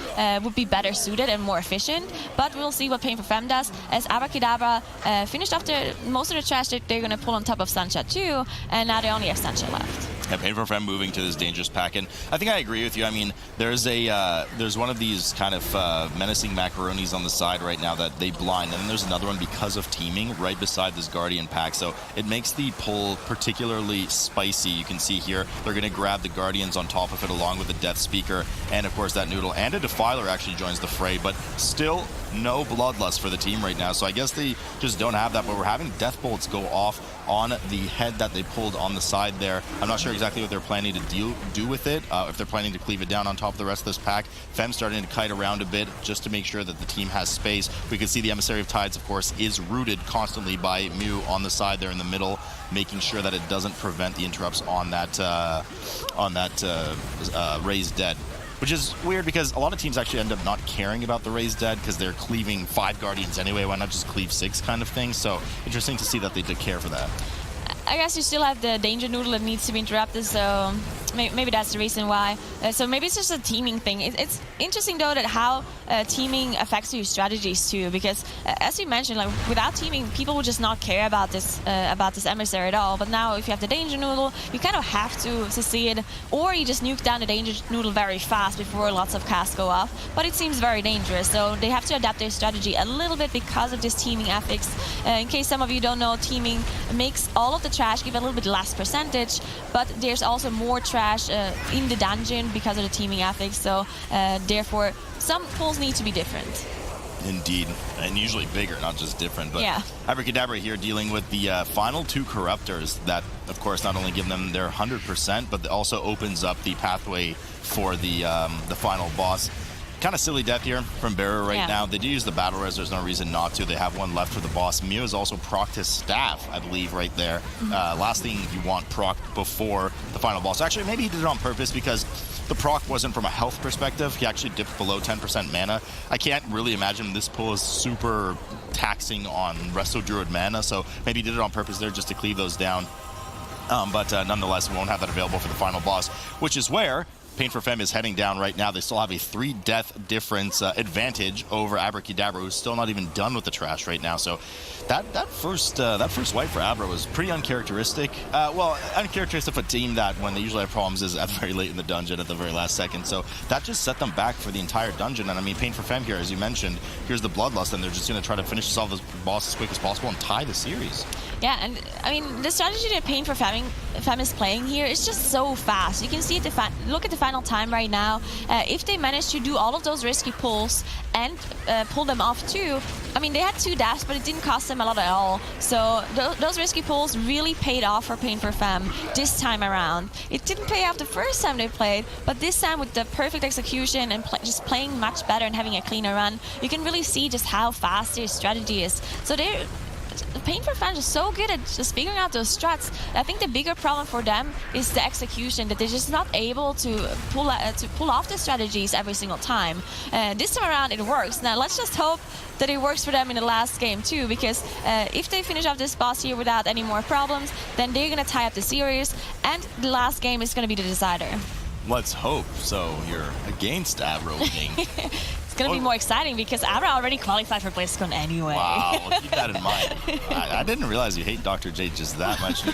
would be better suited and more efficient. But we'll see what Paint For Fem does, as Abrakeydabra finished off most of the trash that they're going to pull on top of Sunshot too, and now they only have Sunshot left. Yeah, Paint For Fem moving to this dangerous pack, and I think I agree with you. I mean, there's one of these kind of menacing macaronis on the side right now that they blind, and then there's another one because of teaming right beside this Guardian pack, so it makes the pull particularly spicy. You can see here they're going to grab the Guardians on top of it along with the Death Speaker, and of course that Noodle and a Defiler actually joins the fray, but still no Bloodlust for the team right now, so I guess they just don't have that. But we're having Death Bolts go off on the head that they pulled on the side there. I'm not sure exactly what they're planning to do with it, if they're planning to cleave it down on top of the rest of this pack. Fem's starting to kite around a bit just to make sure that the team has space. We can see the Emissary of Tides, of course, is rooted constantly by Mew on the side there in the middle, making sure that it doesn't prevent the interrupts on that Raised Dead. Which is weird because a lot of teams actually end up not caring about the Raised Dead because they're cleaving 5 Guardians anyway. Why not just cleave 6 kind of thing? So interesting to see that they did care for that. I guess you still have the Danger Noodle that needs to be interrupted, so maybe that's the reason why. So maybe it's just a teaming thing. It's interesting though that how teaming affects your strategies too, because as you mentioned, like without teaming, people would just not care about this emissary at all. But now if you have the Danger Noodle, you kind of have to succeed, or you just nuke down the Danger Noodle very fast before lots of casts go off. But it seems very dangerous, so they have to adapt their strategy a little bit because of this teaming ethics. In case some of you don't know, teaming makes all of the trash give a little bit less percentage, but there's also more trash in the dungeon because of the teaming ethics, so therefore some pulls need to be different. Indeed, and usually bigger, not just different. But yeah. Abrakeydabra here dealing with the final 2 Corruptors that, of course, not only give them their 100%, but also opens up the pathway for the final boss. Kind of silly death here from Bearer right now. They do use the Battle Res. There's no reason not to. They have one left for the boss. Mew has also procced his staff, I believe, right there. Last thing you want procced before the final boss. Actually, maybe he did it on purpose because the proc wasn't from a health perspective. He actually dipped below 10% mana. I can't really imagine this pull is super taxing on Resto Druid mana, so maybe he did it on purpose there just to cleave those down. But nonetheless, we won't have that available for the final boss, which is where Paint For Fem is heading down right now. They still have a 3-death difference advantage over Abrakeydabra, who's still not even done with the trash right now. So that first wipe for Abra was pretty uncharacteristic. Well, uncharacteristic of a team that when they usually have problems is at very late in the dungeon at the very last second. So that just set them back for the entire dungeon. And I mean, Paint For Fem here, as you mentioned, here's the Bloodlust, and they're just going to try to finish solve this boss as quick as possible and tie the series. Yeah, and I mean, the strategy that Paint For Fem is playing here is just so fast. You can see it, look at the final time right now. If they manage to do all of those risky pulls and pull them off too, I mean, they had 2 deaths, but it didn't cost them a lot at all. So those risky pulls really paid off for Paint For Fem this time around. It didn't pay off the first time they played, but this time with the perfect execution and just playing much better and having a cleaner run, you can really see just how fast their strategy is. So Paint For Fem is so good at just figuring out those struts. I think the bigger problem for them is the execution, that they're just not able to pull off the strategies every single time. This time around it works. Now let's just hope that it works for them in the last game too, because if they finish off this boss here without any more problems, then they're going to tie up the series, and the last game is going to be the decider. Let's hope. So you're against Abra winning. It's going to be more exciting because Abra already qualified for BlizzCon anyway. Wow, well, keep that in mind. I didn't realize you hate Dr. J just that much.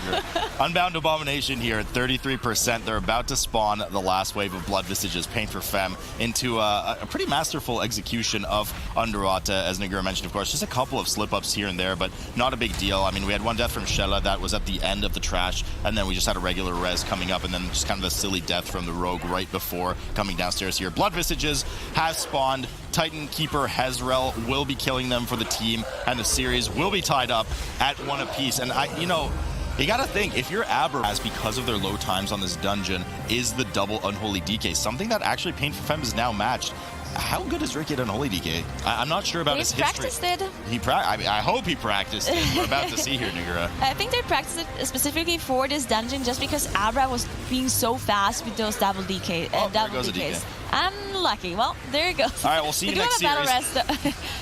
Unbound Abomination here at 33%. They're about to spawn the last wave of Blood Visages, Paint For Fem, into a pretty masterful execution of Underrot, as Nagura mentioned, of course. Just a couple of slip-ups here and there, but not a big deal. I mean, we had one death from Shella that was at the end of the trash, and then we just had a regular res coming up, and then just kind of a silly death from the Rogue right before coming downstairs here. Blood Visages have spawned. Titan Keeper Hezrel will be killing them for the team, and the series will be tied up at 1 apiece. And you gotta think, if your Abra, because of their low times on this dungeon, is the double Unholy DK, something that actually Paint For Fem is now matched. How good is Ricky at Unholy DK? I'm not sure about his history. He's practiced it. I hope he practiced it. We're about to see here, Nagura. I think they practiced it specifically for this dungeon just because Abra was being so fast with those double DK. Oh, there double goes a DKs. DK. Unlucky. Well, there it goes. All right, we'll see you next series.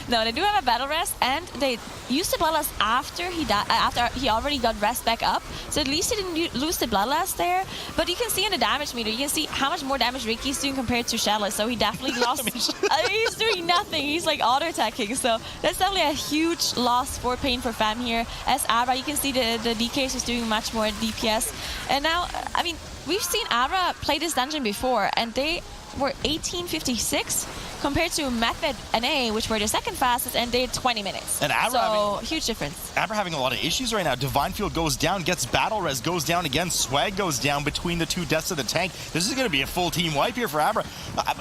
No, they do have a battle rest, and they used the bloodlust after he already got rest back up. So at least he didn't lose the bloodlust there. But you can see in the damage meter, you can see how much more damage Ricky's doing compared to Shella. So he definitely lost. He's doing nothing. He's like auto attacking. So that's definitely a huge loss for Paint For Fem here. As Abra, you can see the DKs is doing much more DPS. And now, I mean, we've seen Abra play this dungeon before, and they were 1856 compared to Method and A, which were the second fastest, and they had 20 minutes. And Abra so huge difference. Abra having a lot of issues right now. Divine Field goes down, gets Battle Res, goes down again. Swag goes down between the two deaths of the tank. This is going to be a full team wipe here for Abra.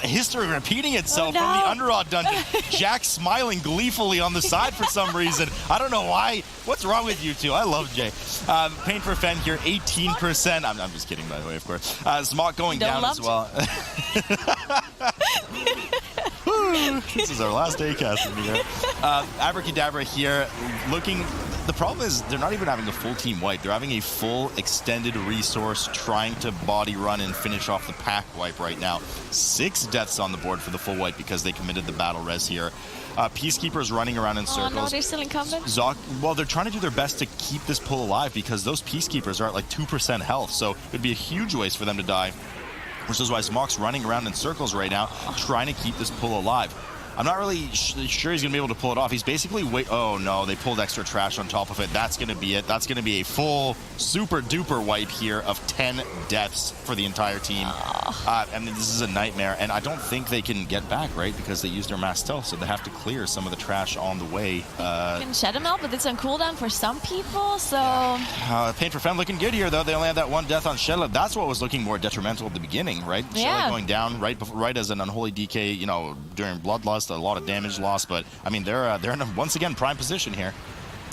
History repeating itself from the Underrot dungeon. Jack smiling gleefully on the side for some reason. I don't know why. What's wrong with you two? I love Jay. Paint For Fem here, 18%. I'm just kidding, by the way, of course. Smock going down as well. This is our last day casting here. Abrakeydabra here looking. The problem is they're not even having a full team wipe. They're having a full extended resource trying to body run and finish off the pack wipe right now. 6 deaths on the board for the full wipe because they committed the battle res here. Peacekeepers running around in circles. Oh no, they're still incumbent? Well, they're trying to do their best to keep this pull alive because those Peacekeepers are at like 2% health. So it'd be a huge waste for them to die. Which is why Smock's running around in circles right now, trying to keep this pull alive. I'm not really sure he's going to be able to pull it off. He's basically oh no, they pulled extra trash on top of it. That's going to be it. That's going to be a full super duper wipe here of 10 deaths for the entire team. I mean, this is a nightmare, and I don't think they can get back, right? Because they used their mass stealth, so they have to clear some of the trash on the way. Can Shadow Melt, but it's on cooldown for some people, so... Paint For Fem looking good here, though. They only had that one death on Shella. That's what was looking more detrimental at the beginning, right? Yeah. Shella going down right as an unholy DK, you know, during Bloodlust, a lot of damage loss, but I mean, they're in a, once again, prime position here.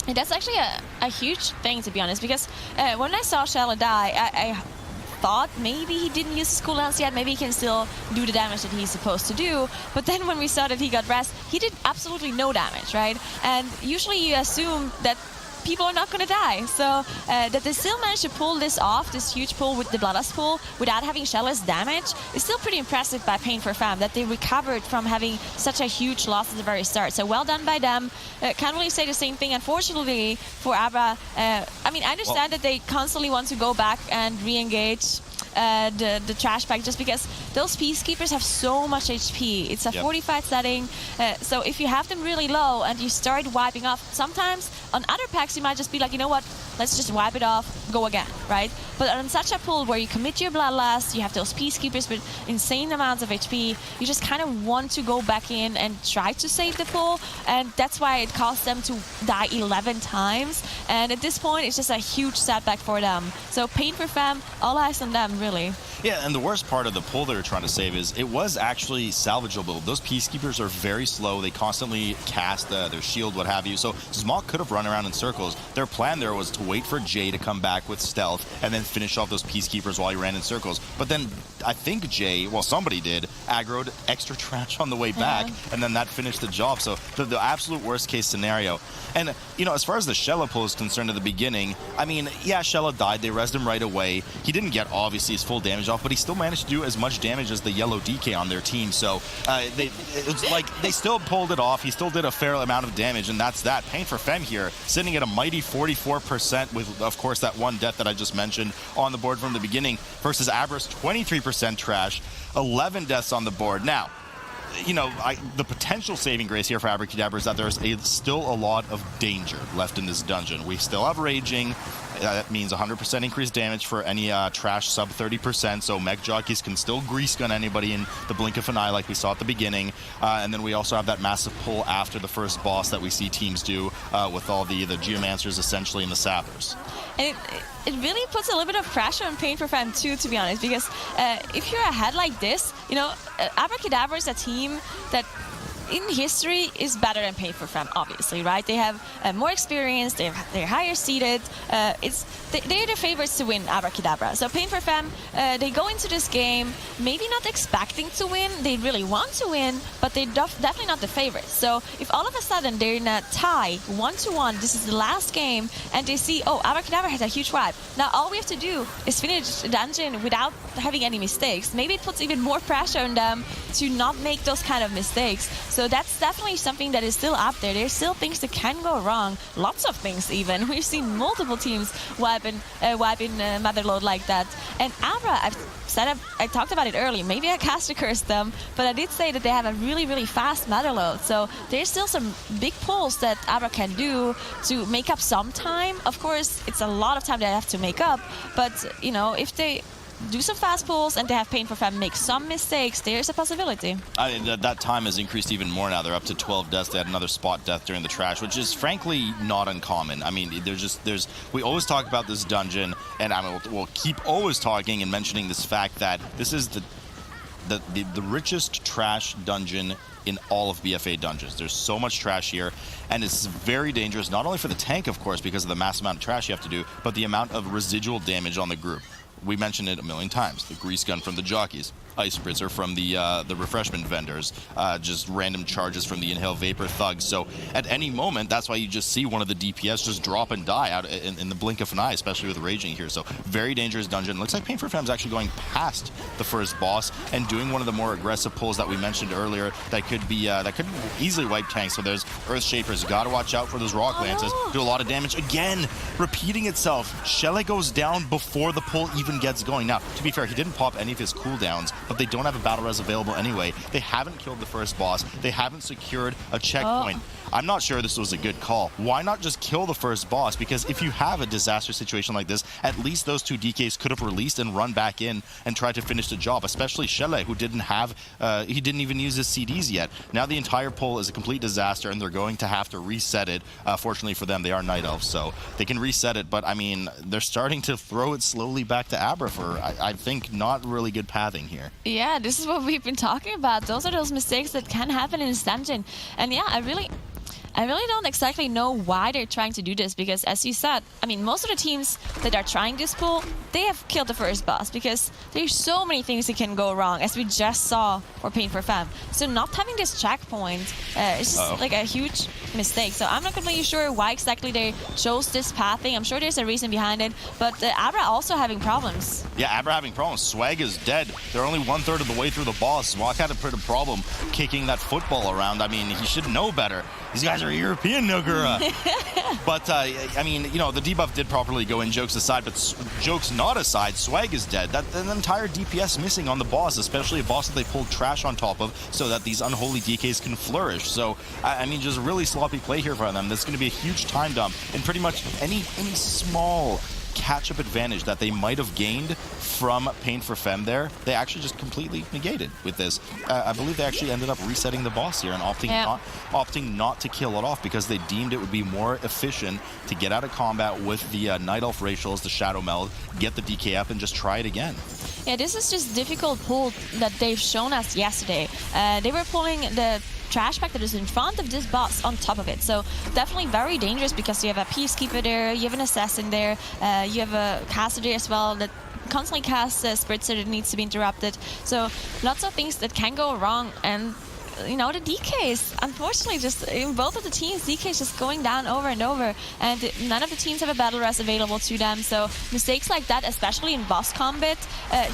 And that's actually a huge thing, to be honest, because when I saw Shella die, I thought maybe he didn't use his cooldowns yet, maybe he can still do the damage that he's supposed to do, but then when we saw that he got rest, he did absolutely no damage, right? And usually you assume that people are not going to die. So that they still managed to pull this off, this huge pull with the Bloodlust pull, without having Shella's damage, is still pretty impressive by Paint For Fem, that they recovered from having such a huge loss at the very start. So well done by them. Can't really say the same thing, unfortunately, for Abra. I mean, I understand that they constantly want to go back and re-engage the trash pack, just because those Peacekeepers have so much HP. It's a 45 setting, so if you have them really low and you start wiping off, sometimes on other packs you might just be like, you know what, let's just wipe it off, go again, right? But on such a pull where you commit your Bloodlust, you have those Peacekeepers with insane amounts of HP, you just kind of want to go back in and try to save the pull, and that's why it cost them to die 11 times, and at this point it's just a huge setback for them. So Paint For Fem, all eyes on them, really. Yeah, and the worst part of the pull they're trying to save is it was actually salvageable. Those Peacekeepers are very slow. They constantly cast their shield, what have you. So Smock could have run around in circles. Their plan there was to wait for Jay to come back with stealth and then finish off those Peacekeepers while he ran in circles. But then I think Jay, well, somebody did, aggroed extra trash on the way back, and then that finished the job. So the absolute worst case scenario. And, you know, as far as the Shella pull is concerned at the beginning, I mean, yeah, Shella died. They rezzed him right away. He didn't get, obviously, his full damage off, but he still managed to do as much damage as the yellow DK on their team. So it's like they still pulled it off. He still did a fair amount of damage, and that's that. Paint For Fem here, sitting at a mighty 44% with, of course, that one death that I just mentioned on the board from the beginning, versus Abra's 23% trash, 11 deaths on the board. Now, you know, the potential saving grace here for Abrakeydabra is that there's still a lot of danger left in this dungeon. We still have Raging. That means 100% increased damage for any trash sub 30%, so mech jockeys can still grease gun anybody in the blink of an eye like we saw at the beginning. And then we also have that massive pull after the first boss that we see teams do with all the Geomancers essentially and the Sappers. And it really puts a little bit of pressure on Paint For Fem too, to be honest, because if you're ahead like this, you know, Abrakeydabra is a team that in history is better than Paint For Fem, obviously, right? They have more experience, they're higher seeded. They're the favorites to win Abrakeydabra. So Paint For Fem, they go into this game maybe not expecting to win. They really want to win, but they're definitely not the favorites. So if all of a sudden they're in a tie, 1-1, this is the last game, and they see, oh, Abrakeydabra has a huge wipe. Now all we have to do is finish the dungeon without having any mistakes. Maybe it puts even more pressure on them to not make those kind of mistakes. So that's definitely something that is still up there. There's still things that can go wrong. Lots of things even. We've seen multiple teams wipe in Motherlode like that. And Abra, I talked about it earlier. Maybe I caster cursed them, but I did say that they have a really, really fast Motherlode. So there's still some big pulls that Abra can do to make up some time. Of course, it's a lot of time they have to make up, but you know, if they do some fast pulls and they have Paint For Fem make some mistakes, there's a possibility. I mean, that time has increased even more now. They're up to 12 deaths. They had another spot death during the trash, which is frankly not uncommon. I mean, we always talk about this dungeon, and I mean, we'll keep always talking and mentioning this fact that this is the richest trash dungeon in all of BFA dungeons. There's so much trash here, and it's very dangerous, not only for the tank, of course, because of the mass amount of trash you have to do, but the amount of residual damage on the group. We mentioned it a million times. The grease gun from the jockeys, ice spritzer from the refreshment vendors, just random charges from the inhale vapor thugs. So at any moment, that's why you just see one of the DPS just drop and die out in the blink of an eye, especially with raging here. So very dangerous dungeon. Looks like Paint For Fem's actually going past the first boss and doing one of the more aggressive pulls that we mentioned earlier that could easily wipe tanks. So there's Earth Shapers. Got to watch out for those rock lances. Do a lot of damage. Again, repeating itself. Shelle goes down before the pull even gets going. Now, to be fair, he didn't pop any of his cooldowns, but they don't have a battle res available anyway. They haven't killed the first boss. They haven't secured a checkpoint. I'm not sure this was a good call. Why not just kill the first boss? Because if you have a disaster situation like this, at least those two DKs could have released and run back in and tried to finish the job, especially Shelle, who he didn't even use his CDs yet. Now the entire pull is a complete disaster, and they're going to have to reset it. Fortunately for them, they are Night Elves, so they can reset it, but I mean, they're starting to throw it slowly back to Abra for, I think, not really good pathing here. Yeah, this is what we've been talking about. Those are those mistakes that can happen in this dungeon. And yeah, I really don't exactly know why they're trying to do this, because as you said, I mean, most of the teams that are trying this pull, they have killed the first boss, because there's so many things that can go wrong, as we just saw for Paint For Fem. So not having this checkpoint is just like a huge mistake. So I'm not completely sure why exactly they chose this pathing. I'm sure there's a reason behind it, but Abra also having problems. Yeah, Abra having problems. Swag is dead. They're only 1/3 of the way through the boss. Walk had a pretty problem kicking that football around. I mean, he should know better. These guys are European, Nogura. But, I mean, you know, the debuff did properly go in, jokes aside, but jokes not aside, Swag is dead. That's an entire DPS missing on the boss, especially a boss that they pulled trash on top of so that these unholy DKs can flourish. So, I mean, just really sloppy play here for them. That's going to be a huge time dump, and pretty much any small catch-up advantage that they might have gained from Paint For Fem there, they actually just completely negated with this. I believe they actually ended up resetting the boss here and opting not to kill it off, because they deemed it would be more efficient to get out of combat with the Night Elf racials, the Shadow Meld, get the DK up, and just try it again. Yeah, this is just difficult pull that they've shown us yesterday. They were pulling the trash pack that is in front of this boss on top of it. So definitely very dangerous, because you have a Peacekeeper there, you have an Assassin there, you have a caster there as well that constantly casts a Spritzer that needs to be interrupted. So lots of things that can go wrong, and you know, the DKs, unfortunately, just in both of the teams, DKs just going down over and over, and none of the teams have a battle res available to them. So mistakes like that, especially in boss combat,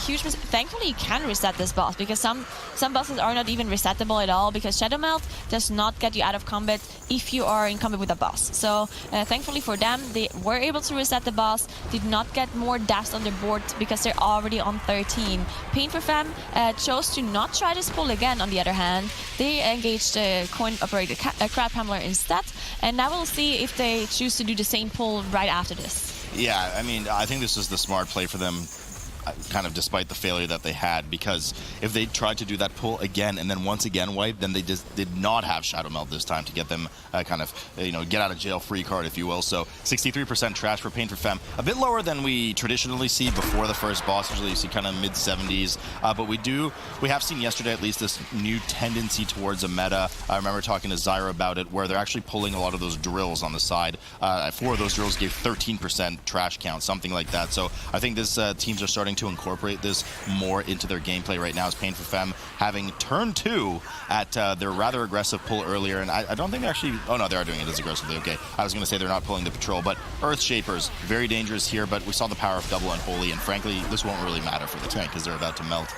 huge mistake. Thankfully, you can reset this boss, because some bosses are not even resettable at all, because Shadow Melt does not get you out of combat if you are in combat with a boss. So thankfully for them, they were able to reset the boss, did not get more deaths on their board, because they're already on 13. Paint For Fem chose to not try this pull again, on the other hand. They engaged a coin-operated crab handler instead, and now we'll see if they choose to do the same pull right after this. Yeah, I mean, I think this is the smart play for them. kind of despite the failure that they had, because if they tried to do that pull again and then once again wipe, then they just did not have Shadow Meld this time to get them kind of, get out of jail free card, if you will. So 63% trash for Paint For Fem, a bit lower than we traditionally see before the first boss. Usually you see kind of mid-70s, but we have seen yesterday at least this new tendency towards a meta. I remember talking to Zyra about it, where they're actually pulling a lot of those drills on the side. 4 of those drills gave 13% trash count, something like that. So I think this teams are starting to incorporate this more into their gameplay right now, as Paint For Fem having turn 2 at their rather aggressive pull earlier, and I don't think they're actually, oh no, they are doing it as aggressively, okay. I was going to say they're not pulling the patrol, but Earth Shapers, very dangerous here, but we saw the power of double Unholy, and frankly, this won't really matter for the tank because they're about to melt.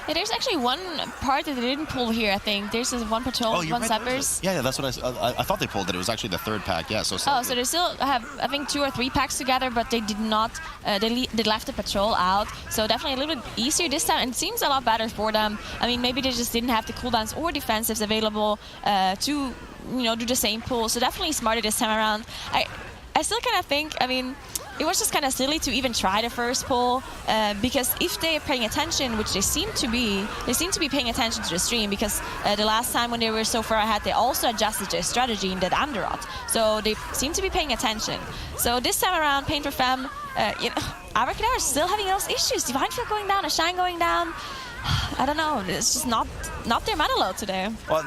Yeah, there's actually one part that they didn't pull here, I think. There's this one patrol, one Sappers. Yeah, that's what I thought they pulled it. It was actually the 3rd pack, yeah. So they still have, I think, 2 or 3 packs together, but they did not, they left the patrol out. So definitely a little bit easier this time, and it seems a lot better for them. I mean, maybe they just didn't have the cooldowns or defensives available to, do the same pull. So definitely smarter this time around. I still kind of think, I mean, it was just kind of silly to even try the first pull, because if they're paying attention, which they seem to be paying attention to the stream, because the last time when they were so far ahead, they also adjusted their strategy in that Underrot. So they seem to be paying attention. So this time around, Paint For Fem, Abrakeydabra is still having those issues. Divine Field going down, a Shine going down. I don't know. It's just not their MOTHERLODE today. Well,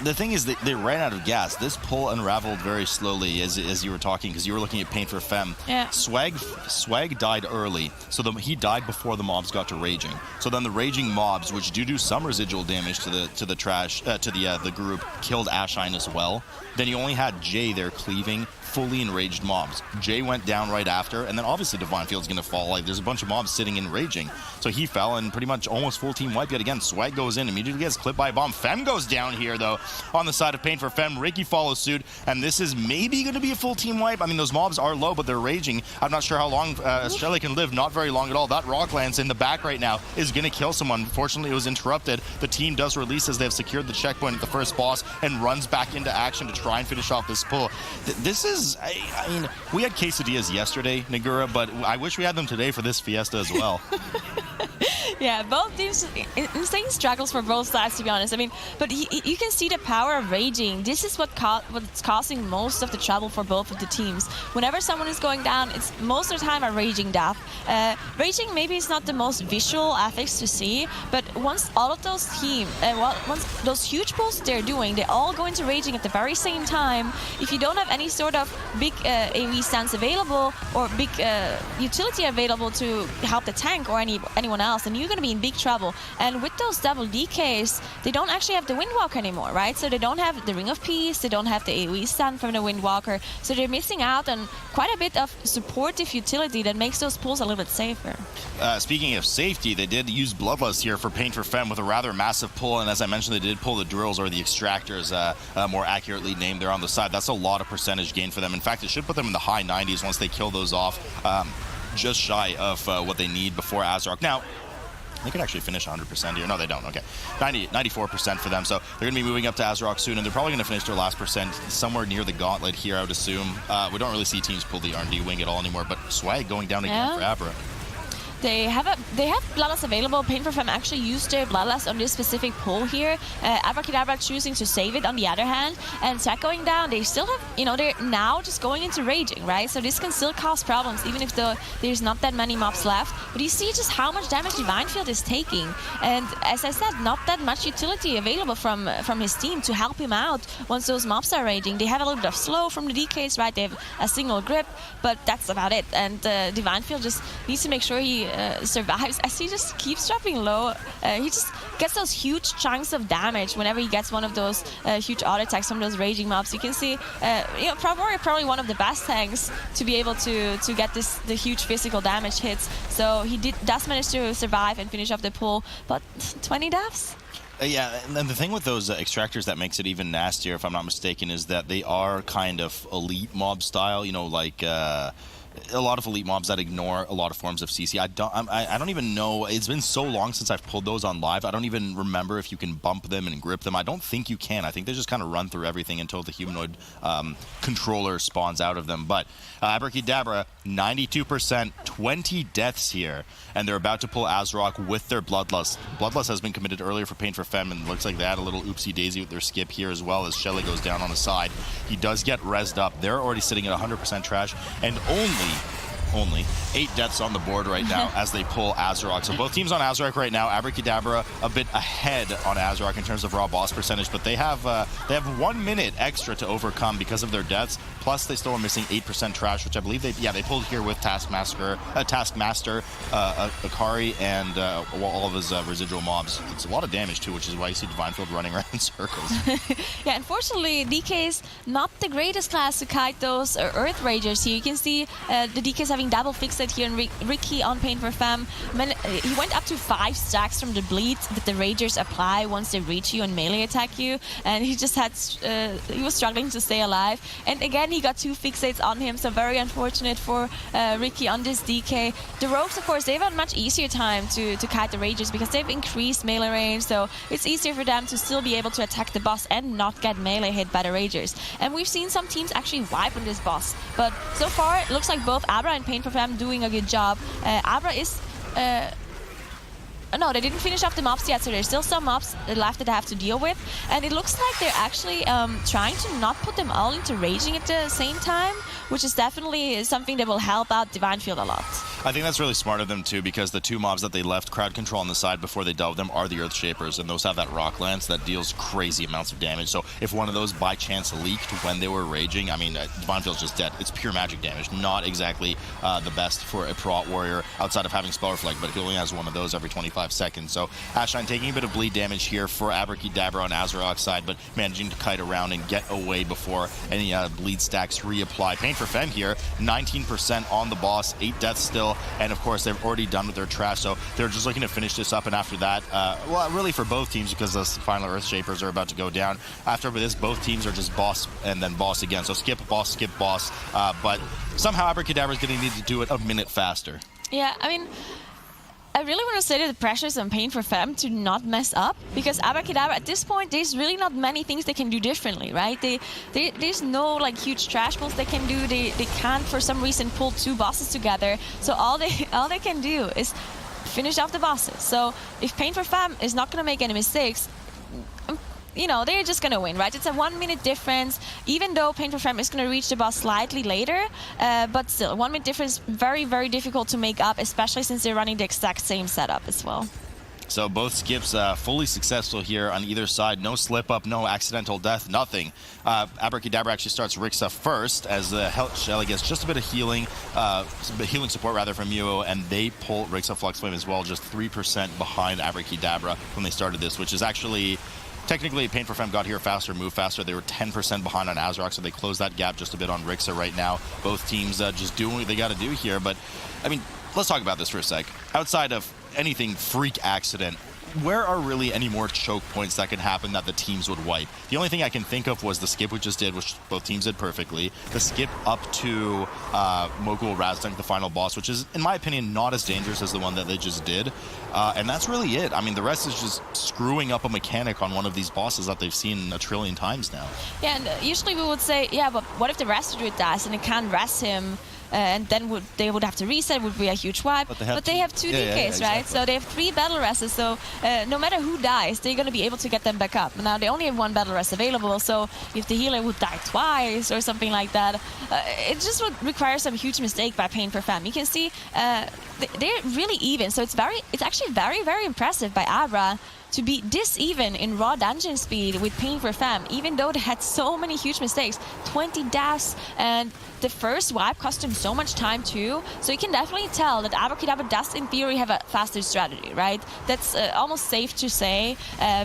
the thing is that they ran out of gas. This pull unraveled very slowly as you were talking, because you were looking at Paint For Fem. Yeah. Swag died early, so he died before the mobs got to raging. So then the raging mobs, which do some residual damage to the group, killed Ashine as well. Then you only had Jay there cleaving fully enraged mobs. Jay went down right after, and then obviously Divine Field's going to fall. Like, there's a bunch of mobs sitting in raging. So he fell, and pretty much almost full team wipe yet again. Swag goes in, immediately gets clipped by a bomb. Fem goes down here, though, on the side of Paint For Fem. Ricky follows suit, and this is maybe going to be a full team wipe. I mean, those mobs are low, but they're raging. I'm not sure how long Shelly can live. Not very long at all. That Rock Lance in the back right now is going to kill someone. Fortunately, it was interrupted. The team does release as they have secured the checkpoint at the first boss and runs back into action to try and finish off this pull. This is, I mean, we had quesadillas yesterday, Nagura, but I wish we had them today for this fiesta as well. Yeah, both teams, insane struggles for both sides, to be honest. I mean, but you can see the power of raging. This is what's causing most of the trouble for both of the teams. Whenever someone is going down, it's most of the time a raging death. Raging maybe is not the most visual affix to see, but once all of those once those huge pulls they're doing, they all go into raging at the very same time. If you don't have any sort of big AoE stance available or big utility available to help the tank or anyone else, then you're going to be in big trouble. And with those double DKs, they don't actually have the Windwalker anymore, right? So they don't have the Ring of Peace, they don't have the AoE stun from the Windwalker, so they're missing out on quite a bit of supportive utility that makes those pulls a little bit safer. Speaking of safety, they did use Bloodlust here for Paint For Fem with a rather massive pull, and as I mentioned, they did pull the drills, or the extractors, more accurately named there on the side. That's a lot of percentage gain for them. In fact, it should put them in the high 90s once they kill those off, just shy of what they need before Azarok. Now, they could actually finish 100% here. No, they don't. Okay. 94% for them. So they're going to be moving up to Azarok soon, and they're probably going to finish their last percent somewhere near the gauntlet here, I would assume. We don't really see teams pull the R&D wing at all anymore, but Swag going down again for Abra. They have Bloodlust available. Paint For Fem actually used their Bloodlust on this specific pull here. Abrakeydabra choosing to save it on the other hand. And Swag going down, they still have, they're now just going into raging, right? So this can still cause problems, even if there's not that many mobs left. But you see just how much damage Divine Field is taking. And as I said, not that much utility available from his team to help him out once those mobs are raging. They have a little bit of slow from the DKs, right? They have a single grip, but that's about it. And Divine Field just needs to make sure he survives, as he just keeps dropping low. He just gets those huge chunks of damage whenever he gets one of those huge auto attacks from those raging mobs. You can see, probably one of the best tanks to be able to get the huge physical damage hits. So he does manage to survive and finish off the pull, but 20 deaths. Yeah, and the thing with those extractors that makes it even nastier, if I'm not mistaken, is that they are kind of elite mob style, like a lot of elite mobs that ignore a lot of forms of CC. I don't even know. It's been so long since I've pulled those on live. I don't even remember if you can bump them and grip them. I don't think you can. I think they just kind of run through everything until the humanoid controller spawns out of them. But Abrakeydabra, 92%, 20 deaths here, and they're about to pull Azrok with their Bloodlust. Bloodlust has been committed earlier for Paint For Fem, and it looks like they had a little oopsie daisy with their skip here as well as Shelly goes down on the side. He does get rezzed up. They're already sitting at 100% trash, and only 8 deaths on the board right now as they pull Azrok. So both teams on Azrok right now. Abrakeydabra a bit ahead on Azrok in terms of raw boss percentage, but they have 1 minute extra to overcome because of their deaths. Plus, they still are missing 8% trash, which I believe they pulled here with Taskmaster, Akari, and all of his residual mobs. It's a lot of damage too, which is why you see Divinefield running around in circles. Yeah, unfortunately, DK is not the greatest class to kite those Earth Ragers here. You can see the DK is having double fixed here, and Ricky on Paint For Fem. He went up to 5 stacks from the bleed that the Ragers apply once they reach you and melee attack you, and he just had he was struggling to stay alive. And again, he got 2 fixates on him, so very unfortunate for Ricky on this DK. The Rogues, of course, they've had much easier time to kite the Ragers because they've increased melee range, so it's easier for them to still be able to attack the boss and not get melee hit by the Ragers. And we've seen some teams actually wipe on this boss, but so far it looks like both Abra and Paint For Fem doing a good job. Abra is... no, they didn't finish off the mobs yet, so there's still some mobs left that they have to deal with. And it looks like they're actually trying to not put them all into raging at the same time, which is definitely something that will help out Divinefield a lot. I think that's really smart of them too, because the 2 mobs that they left crowd control on the side before they dealt with them are the Earth Shapers, and those have that Rock Lance that deals crazy amounts of damage. So if one of those by chance leaked when they were raging, I mean, Divinefield's just dead. It's pure magic damage, not exactly the best for a Prot Warrior outside of having Spell Reflect, but he only has one of those every 25 seconds. So Ashline taking a bit of bleed damage here for Abrakeydabra on Azarok's side, but managing to kite around and get away before any bleed stacks reapply. Paint For Fem here, 19% on the boss, 8 deaths still, and of course they've already done with their trash, so they're just looking to finish this up. And after that, well, really for both teams, because the final Earth Shapers are about to go down. After this, both teams are just boss and then boss again. So skip boss, but somehow Abrakeydabra is going to need to do it a minute faster. Yeah, I mean, I really want to say that the pressure is on Paint For Fem to not mess up, because Abrakeydabra at this point, there's really not many things they can do differently, right? There's no like huge trash pulls they can do. They can't for some reason pull 2 bosses together. So all they can do is finish off the bosses. So if Paint For Fem is not going to make any mistakes, you know, they're just going to win, right? It's a 1 minute difference, even though Paint For Fem is going to reach the boss slightly later, but still, 1 minute difference, very, very difficult to make up, especially since they're running the exact same setup as well. So both skips fully successful here on either side. No slip up, no accidental death, nothing. Abrakeydabra actually starts Rixa first as the Shelly gets just a bit of healing support rather from Muo, and they pull Rixa Flux Flame as well, just 3% behind Abrakeydabra when they started this, which is actually... Technically, Paint For Fem got here faster, moved faster. They were 10% behind on Azarok, so they closed that gap just a bit on Rixa right now. Both teams just doing what they got to do here. But, I mean, let's talk about this for a sec. Outside of anything freak accident, where are really any more choke points that can happen that the teams would wipe? The only thing I can think of was the skip we just did, which both teams did perfectly. The skip up to Mogul Razdunk, the final boss, which is, in my opinion, not as dangerous as the one that they just did. And that's really it. I mean, the rest is just screwing up a mechanic on one of these bosses that they've seen a trillion times now. Yeah, and usually we would say, yeah, but what if the Rest Druid dies and it can't rest him? And then they would have to reset, would be a huge wipe. But they have 2 DKs, right? So they have 3 battle rests, so no matter who dies, they're going to be able to get them back up. Now, they only have 1 battle rest available, so if the healer would die twice or something like that, it just would require some huge mistake by Paint For Fem. You can see they're really even, so it's actually very, very impressive by Abra to be this even in raw dungeon speed with Paint For Fem, even though they had so many huge mistakes. 20 deaths, and the first wipe cost them so much time too. So you can definitely tell that Abrakeydabra does in theory have a faster strategy, right? That's almost safe to say,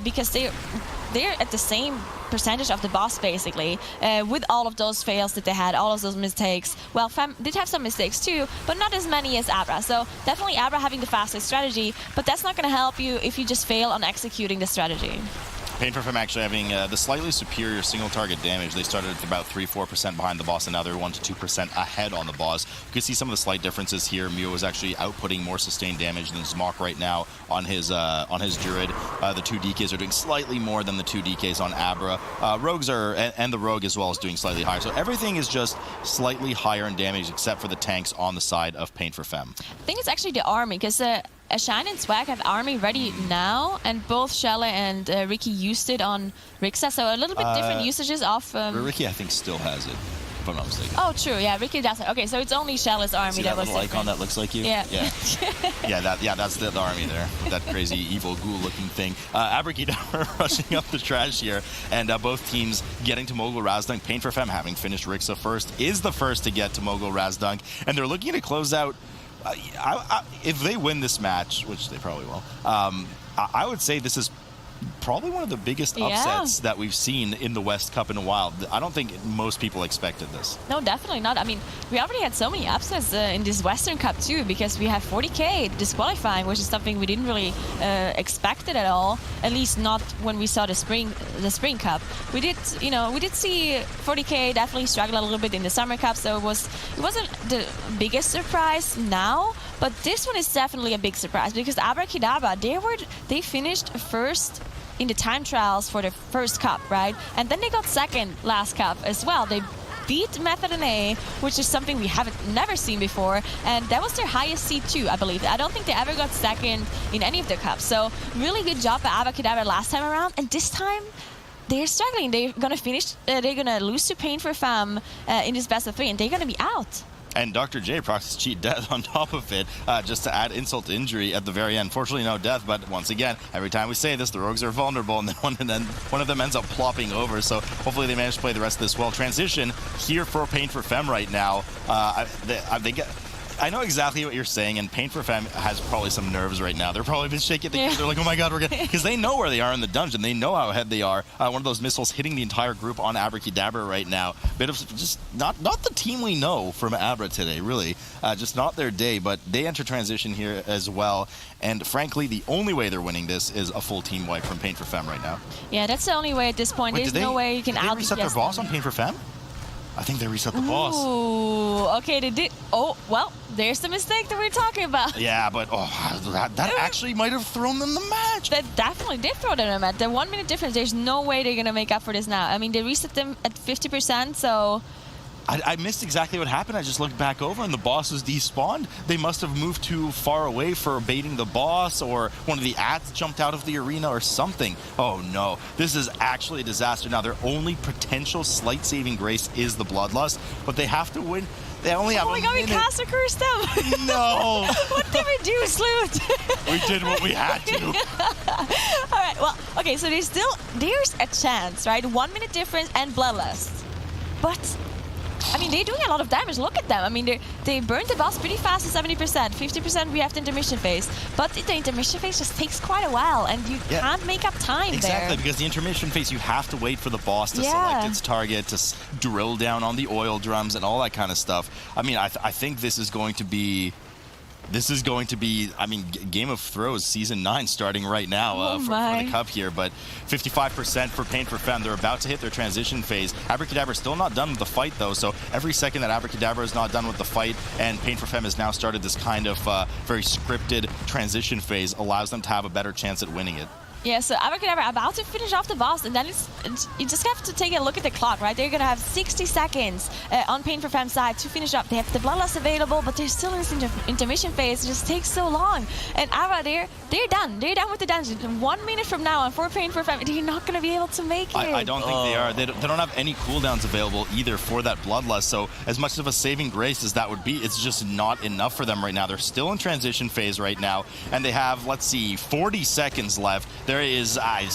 because they're at the same percentage of the boss basically, with all of those fails that they had, all of those mistakes. Well, Fem did have some mistakes too, but not as many as Abra. So definitely Abra having the fastest strategy, but that's not going to help you if you just fail on executing the strategy. Paint For Fem actually having the slightly superior single target damage. They started at about 3-4% behind the boss, and now they're 1-2% ahead on the boss. You can see some of the slight differences here. Mio is actually outputting more sustained damage than Zmok right now on his Druid. The 2 DKs are doing slightly more than the 2 DKs on Abra. Rogues are, and the Rogue as well, is doing slightly higher. So everything is just slightly higher in damage except for the tanks on the side of Paint For Fem. I think it's actually the army, because Shine and Swag have army ready now, and both Shelle and Ricky used it on Rixa, so a little bit different usages of... Ricky, I think, still has it, if I'm not mistaken. Oh, true, yeah, Ricky does it. Okay, so it's only Shelle's army that was little different. icon that looks like you? Yeah. Yeah, that's the army there, that crazy evil ghoul-looking thing. Abrakeydabra rushing up the trash here, and both teams getting to Mogul Razdunk. Paint For Fem, having finished Rixa first, is the first to get to Mogul Razdunk, and they're looking to close out. If they win this match, which they probably will, I would say this is probably one of the biggest upsets that we've seen in the West Cup in a while. I don't think most people expected this. No, definitely not. I mean, we already had so many upsets in this Western Cup too, because we have 40k disqualifying, which is something we didn't really expect it at all. At least not when we saw the Spring Cup. We did see 40k definitely struggle a little bit in the Summer Cup, so it wasn't the biggest surprise now. But this one is definitely a big surprise, because Abrakeydabra, they finished first in the time trials for the first cup, right? And then they got second last cup as well. They beat Method and A, which is something we never seen before, and that was their highest seed too, I believe. I don't think they ever got second in any of the cups. So really good job by Abrakeydabra last time around, and this time they're struggling. They're gonna finish. They're gonna lose to Paint For Fem in this best of 3, and they're gonna be out. And Dr. J proxies cheat death on top of it, just to add insult to injury at the very end. Fortunately, no death, but once again, every time we say this, the Rogues are vulnerable, and then one of them ends up plopping over. So hopefully they manage to play the rest of this well. Transition here for Paint For Fem right now. I know exactly what you're saying, and Paint For Fem has probably some nerves right now. They're probably been shaking. They're like, oh my god, we're gonna... Because they know where they are in the dungeon. They know how ahead they are. One of those missiles hitting the entire group on Abrakeydabra right now. Bit of just not the team we know from Abra today, really. Just not their day, but they enter transition here as well. And frankly, the only way they're winning this is a full team wipe from Paint For Fem right now. Yeah, that's the only way at this point. There's no way you can out. Did they reset their boss on Paint For Fem? I think they reset the boss. Ooh, okay, they did. Oh, well, there's the mistake that we're talking about. Yeah, but that actually might have thrown them the match. That definitely did throw them the match. The 1 minute difference, there's no way they're going to make up for this now. I mean, they reset them at 50%, so... I missed exactly what happened. I just looked back over and the boss was despawned. They must have moved too far away for baiting the boss, or one of the ads jumped out of the arena or something. Oh no, this is actually a disaster. Now their only potential slight saving grace is the Bloodlust, but they have to win. They only have a minute. Oh my god, we caster cursed them. No. What did we do, Sloot? We did what we had to. All right, well, okay, so there's a chance, right? 1 minute difference and Bloodlust. But... I mean, they're doing a lot of damage. Look at them. I mean, they burned the boss pretty fast at 70%. 50% we have the intermission phase. But the intermission phase just takes quite a while, and you can't make up time there. Exactly, because the intermission phase, you have to wait for the boss to select its target, to drill down on the oil drums and all that kind of stuff. I mean, I think this is going to be... I mean, Game of Thrones Season 9 starting right now for the Cup here, but 55% for Paint For Fem. They're about to hit their transition phase. Abrakeydabra still not done with the fight, though, so every second that Abrakeydabra is not done with the fight and Paint For Fem has now started this kind of very scripted transition phase, allows them to have a better chance at winning it. Yeah, so Abrakeydabra about to finish off the boss, and then you just have to take a look at the clock, right? They're going to have 60 seconds on Paint For Fem's side to finish up. They have the Bloodlust available, but they're still in this intermission phase. It just takes so long. And Abra, they're done. They're done with the dungeon. 1 minute from now on for Paint For Fem, they're not going to be able to make it. I don't think they are. They don't have any cooldowns available either for that Bloodlust, so as much of a saving grace as that would be, it's just not enough for them right now. They're still in transition phase right now, and they have, let's see, 40 seconds left. There is, I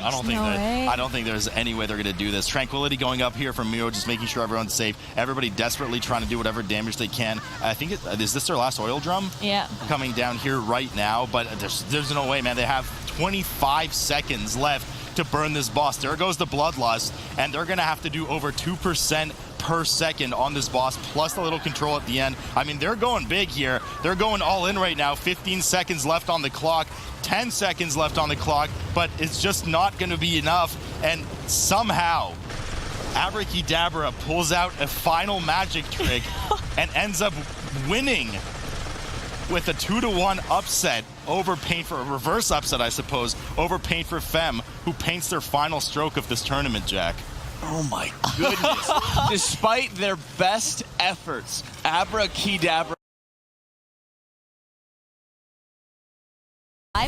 don't think there's any way they're going to do this. Tranquility going up here from Mio, just making sure everyone's safe. Everybody desperately trying to do whatever damage they can. I think, is this their last oil drum? Yeah. Coming down here right now, but there's no way, man. They have 25 seconds left to burn this boss. There goes the Bloodlust, and they're going to have to do over 2% per second on this boss, plus a little control at the end. I mean, they're going big here. They're going all in right now. 15 seconds left on the clock, 10 seconds left on the clock, but it's just not going to be enough. And somehow, Abrakeydabra pulls out a final magic trick and ends up winning with a 2-1 upset over Paint for, a reverse upset, I suppose, over Paint For Fem, who paints their final stroke of this tournament, Jack. Oh my goodness. Despite their best efforts, Abrakeydabra,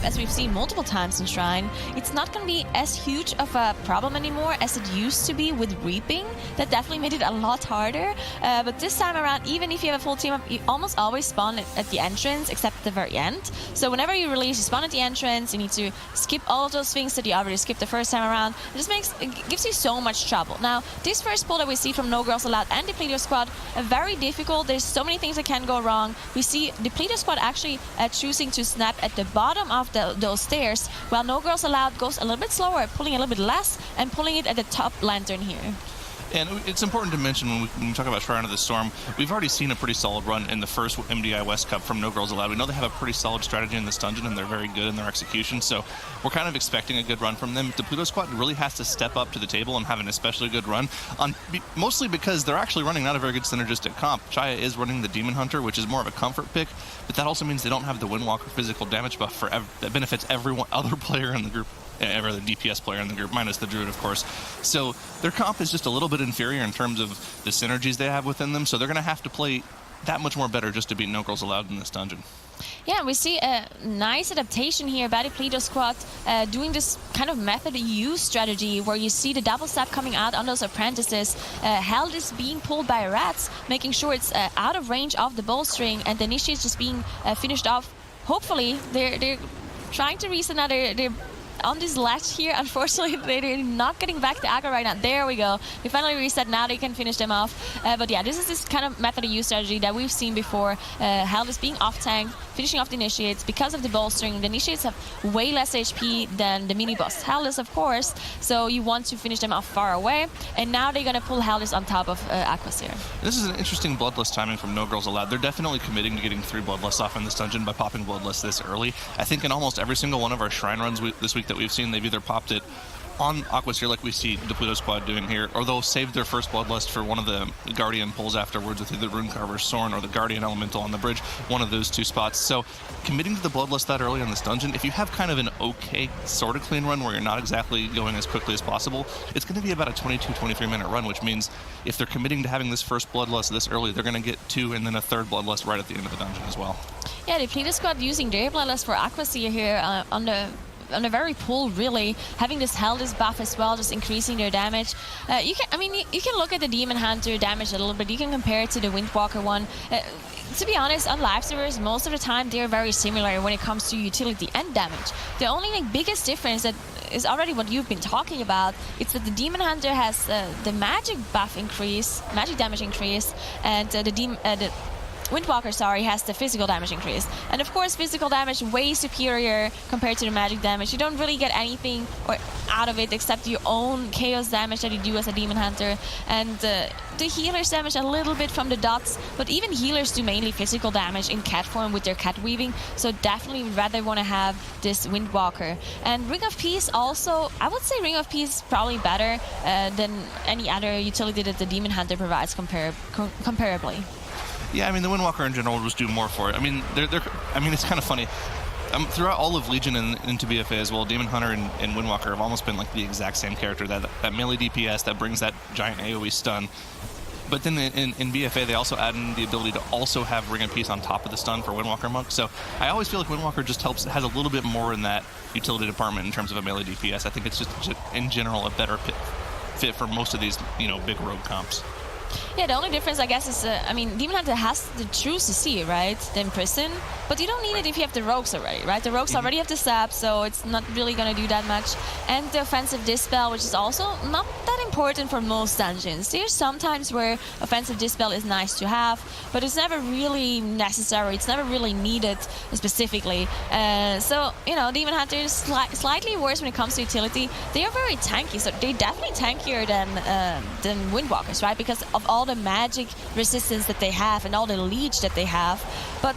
as we've seen multiple times in Shrine, it's not going to be as huge of a problem anymore as it used to be with Reaping. That definitely made it a lot harder. But this time around, even if you have a full team up, you almost always spawn at the entrance, except at the very end. So whenever you release, you spawn at the entrance, you need to skip all of those things that you already skipped the first time around. It gives you so much trouble. Now, this first pull that we see from No Girls Allowed and Depleto Squad, very difficult. There's so many things that can go wrong. We see Depleto Squad actually choosing to snap at the bottom of those stairs, while No Girls Allowed goes a little bit slower, pulling a little bit less, and pulling it at the top lantern here. And it's important to mention when we talk about Shrine of the Storm, we've already seen a pretty solid run in the first MDI West Cup from No Girls Allowed. We know they have a pretty solid strategy in this dungeon, and they're very good in their execution, so we're kind of expecting a good run from them. Depleto Squad really has to step up to the table and have an especially good run, mostly because they're actually running not a very good synergistic comp. Chaya is running the Demon Hunter, which is more of a comfort pick, but that also means they don't have the Windwalker physical damage buff that benefits every other player in the group. Every other DPS player in the group, minus the Druid, of course. So their comp is just a little bit inferior in terms of the synergies they have within them, so they're going to have to play that much more better just to beat No Girls Allowed in this dungeon. Yeah, we see a nice adaptation here by Depleto Squad, doing this kind of method use strategy where you see the double stab coming out on those apprentices. Held is being pulled by rats, making sure it's out of range of the bowstring, and the initiate's just being finished off. Hopefully, they're trying to reset now. They're on this latch here. Unfortunately, they're not getting back to aggro right now. There we go. We finally reset. Now they can finish them off. But yeah, this is this kind of method of use strategy that we've seen before. Held is being off-tanked, finishing off the initiates because of the bowstring. The initiates have way less HP than the mini-boss. Held, of course, so you want to finish them off far away. And now they're going to pull Held on top of Aquasir. This is an interesting Bloodlust timing from No Girls Allowed. They're definitely committing to getting 3 Bloodlusts off in this dungeon by popping Bloodlust this early. I think in almost every single one of our Shrine runs this week that we've seen, they've either popped it on Aquasir like we see Depleto Squad doing here, or they'll save their first Bloodlust for one of the Guardian pulls afterwards with either Runecarver's Sorn or the Guardian Elemental on the bridge, one of those two spots. So committing to the Bloodlust that early in this dungeon, if you have kind of an okay sort of clean run where you're not exactly going as quickly as possible, it's going to be about a 22-23 minute run, which means if they're committing to having this first Bloodlust this early, they're going to get 2 and then a third Bloodlust right at the end of the dungeon as well. Yeah, Depleto Squad using their Bloodlust for Aquasir here on the very pull, really having this Heldis buff as well, just increasing their damage. You can look at the Demon Hunter damage a little bit. You can compare it to the Windwalker one. To be honest, on live servers, most of the time they're very similar when it comes to utility and damage. The only biggest difference that is already what you've been talking about, it's that the Demon Hunter has the magic buff increase, magic damage increase, and the Windwalker, has the physical damage increase. And of course, physical damage way superior compared to the magic damage. You don't really get anything out of it except your own chaos damage that you do as a Demon Hunter. And the healers damage a little bit from the dots, but even healers do mainly physical damage in cat form with their cat weaving. So definitely would rather want to have this Windwalker. And Ring of Peace also, I would say Ring of Peace is probably better than any other utility that the Demon Hunter provides comparably. Yeah, I mean, the Windwalker in general will just do more for it. I mean, it's kind of funny. Throughout all of Legion and into BFA as well, Demon Hunter and Windwalker have almost been like the exact same character. That melee DPS that brings that giant AoE stun. But then in BFA, they also add in the ability to also have Ring of Peace on top of the stun for Windwalker Monk. So I always feel like Windwalker just has a little bit more in that utility department in terms of a melee DPS. I think it's just in general a better fit for most of these, big rogue comps. Yeah, the only difference, I guess, is, Demon Hunter has the True CC, right? The Imprison. But you don't need it if you have the Rogues already, right? The Rogues already have the Sap, so it's not really going to do that much. And the Offensive Dispel, which is also not that important for most dungeons. There's sometimes where Offensive Dispel is nice to have, but it's never really necessary. It's never really needed specifically. So, Demon Hunter is slightly worse when it comes to utility. They are very tanky, so they're definitely tankier than Windwalkers, right? Because of all the magic resistance that they have and all the leech that they have. But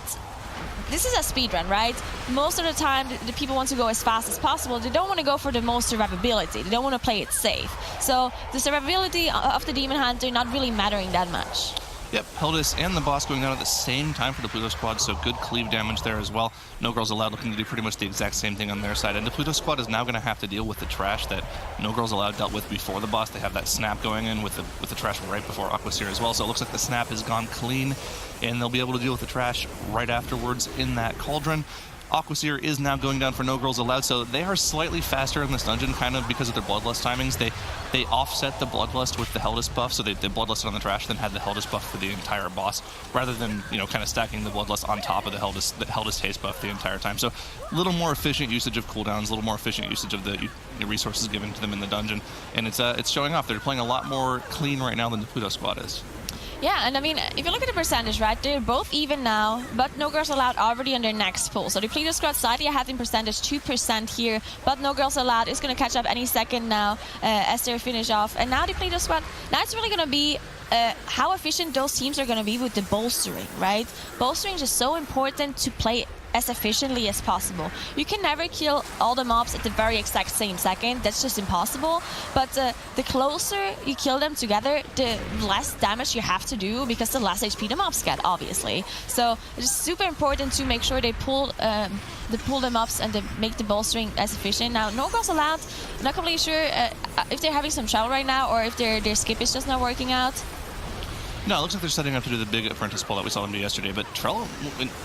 this is a speed run, right? Most of the time, the people want to go as fast as possible. They don't want to go for the most survivability. They don't want to play it safe. So the survivability of the Demon Hunter not really mattering that much. Yep, Heldis and the boss going down at the same time for the Depleto squad, so good cleave damage there as well. No Girls Allowed looking to do pretty much the exact same thing on their side. And the Depleto squad is now going to have to deal with the trash that No Girls Allowed dealt with before the boss. They have that snap going in with the trash right before Aquaseer as well. So it looks like the snap has gone clean, and they'll be able to deal with the trash right afterwards in that cauldron. Aquaseer is now going down for No Girls Allowed, so they are slightly faster in this dungeon, kind of because of their Bloodlust timings. They offset the Bloodlust with the Heldis buff, so they Bloodlusted on the trash, then had the Heldis buff for the entire boss, rather than, you know, kind of stacking the Bloodlust on top of the Heldis haste buff the entire time. So a little more efficient usage of cooldowns, a little more efficient usage of the resources given to them in the dungeon, and it's showing off. They're playing a lot more clean right now than the Depleto squad is. Yeah, and I mean, if you look at the percentage, right, they're both even now, but No Girls Allowed already on their next pull. So the Depleto squad slightly ahead in percentage, 2% here, but No Girls Allowed is going to catch up any second now as they finish off. And now the Depleto squad, now it's really going to be how efficient those teams are going to be with the bolstering, right? Bolstering is so important to play as efficiently as possible. You can never kill all the mobs at the very exact same second. That's just impossible. But the closer you kill them together, the less damage you have to do, because the less HP the mobs get, obviously. So it's super important to make sure they pull the mobs and they make the bolstering as efficient. Now, No Girls Allowed, I'm not completely sure if they're having some trouble right now or if their skip is just not working out. No, it looks like they're setting up to do the big apprentice pull that we saw them do yesterday, but Trello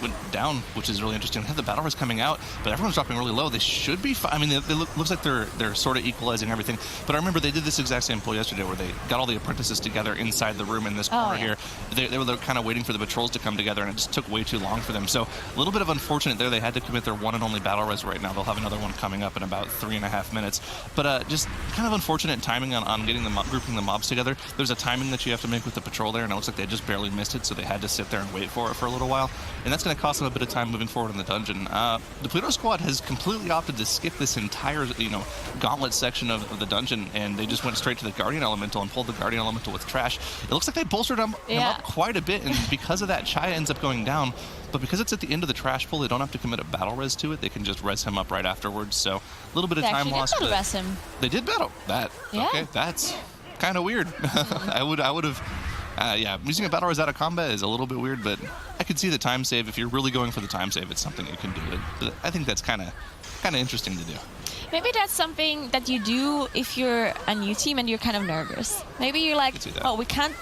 went down, which is really interesting. They have the battle res coming out, but everyone's dropping really low. They should be fine. I mean, looks like they're sort of equalizing everything. But I remember they did this exact same pull yesterday where they got all the apprentices together inside the room in this corner here. They were kind of waiting for the patrols to come together, and it just took way too long for them. So a little bit of unfortunate there. They had to commit their one and only battle res right now. They'll have another one coming up in about 3.5 minutes. But just kind of unfortunate timing on getting grouping the mobs together. There's a timing that you have to make with the patrol there, and it looks like they just barely missed it, so they had to sit there and wait for it for a little while, and that's going to cost them a bit of time moving forward in the dungeon. The Depleto squad has completely opted to skip this entire, gauntlet section of the dungeon, and they just went straight to the Guardian Elemental and pulled the Guardian Elemental with trash. It looks like they bolstered him up quite a bit, and because of that, Chaya ends up going down, but because it's at the end of the trash pull, they don't have to commit a battle res to it. They can just res him up right afterwards, so a little bit of time lost. They did battle res him. They did battle that. Yeah. Okay, that's kind of weird. I would have. Using a battle res out of combat is a little bit weird, but I could see the time save. If you're really going for the time save, it's something you can do. But I think that's kind of interesting to do. Maybe that's something that you do if you're a new team and you're kind of nervous. Maybe you're like, oh, we can't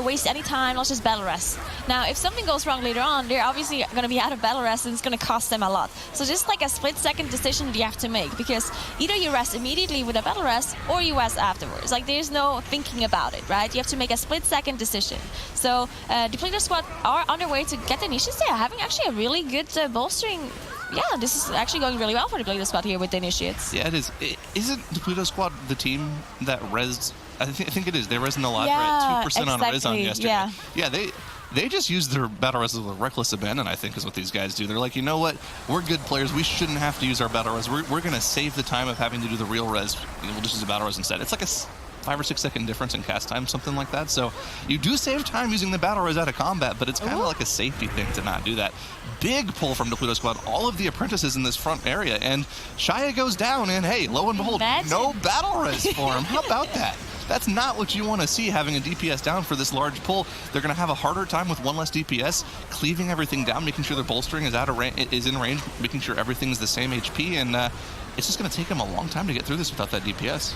waste any time, let's just battle rest. Now, if something goes wrong later on, they're obviously going to be out of battle rest, and it's going to cost them a lot. So just like a split-second decision that you have to make, because either you rest immediately with a battle rest or you rest afterwards. Like, there's no thinking about it, right? You have to make a split-second decision. So the Depleto squad are on their way to get the niches. They are having actually a really good bolstering. Yeah, this is actually going really well for the Depleto squad here with the initiates. Yeah, it is. Isn't Depleto squad the team that rezzed? I think it is. They rezzed in the lottery at 2% on res on yesterday. Yeah, they just used their battle res with a reckless abandon, I think, is what these guys do. They're like, you know what? We're good players. We shouldn't have to use our battle res. We're going to save the time of having to do the real res. We'll just use a battle res instead. It's like a 5 or 6 second difference in cast time, something like that. So you do save time using the battle res out of combat, but it's kind of like a safety thing to not do that. Big pull from Depleto squad, all of the apprentices in this front area, and Chaya goes down, and hey, lo and behold, no battle res for him. How about that? That's not what you want to see, having a DPS down for this large pull. They're going to have a harder time with one less DPS, cleaving everything down, making sure their bolstering is in range, making sure everything's the same HP, and it's just going to take them a long time to get through this without that DPS.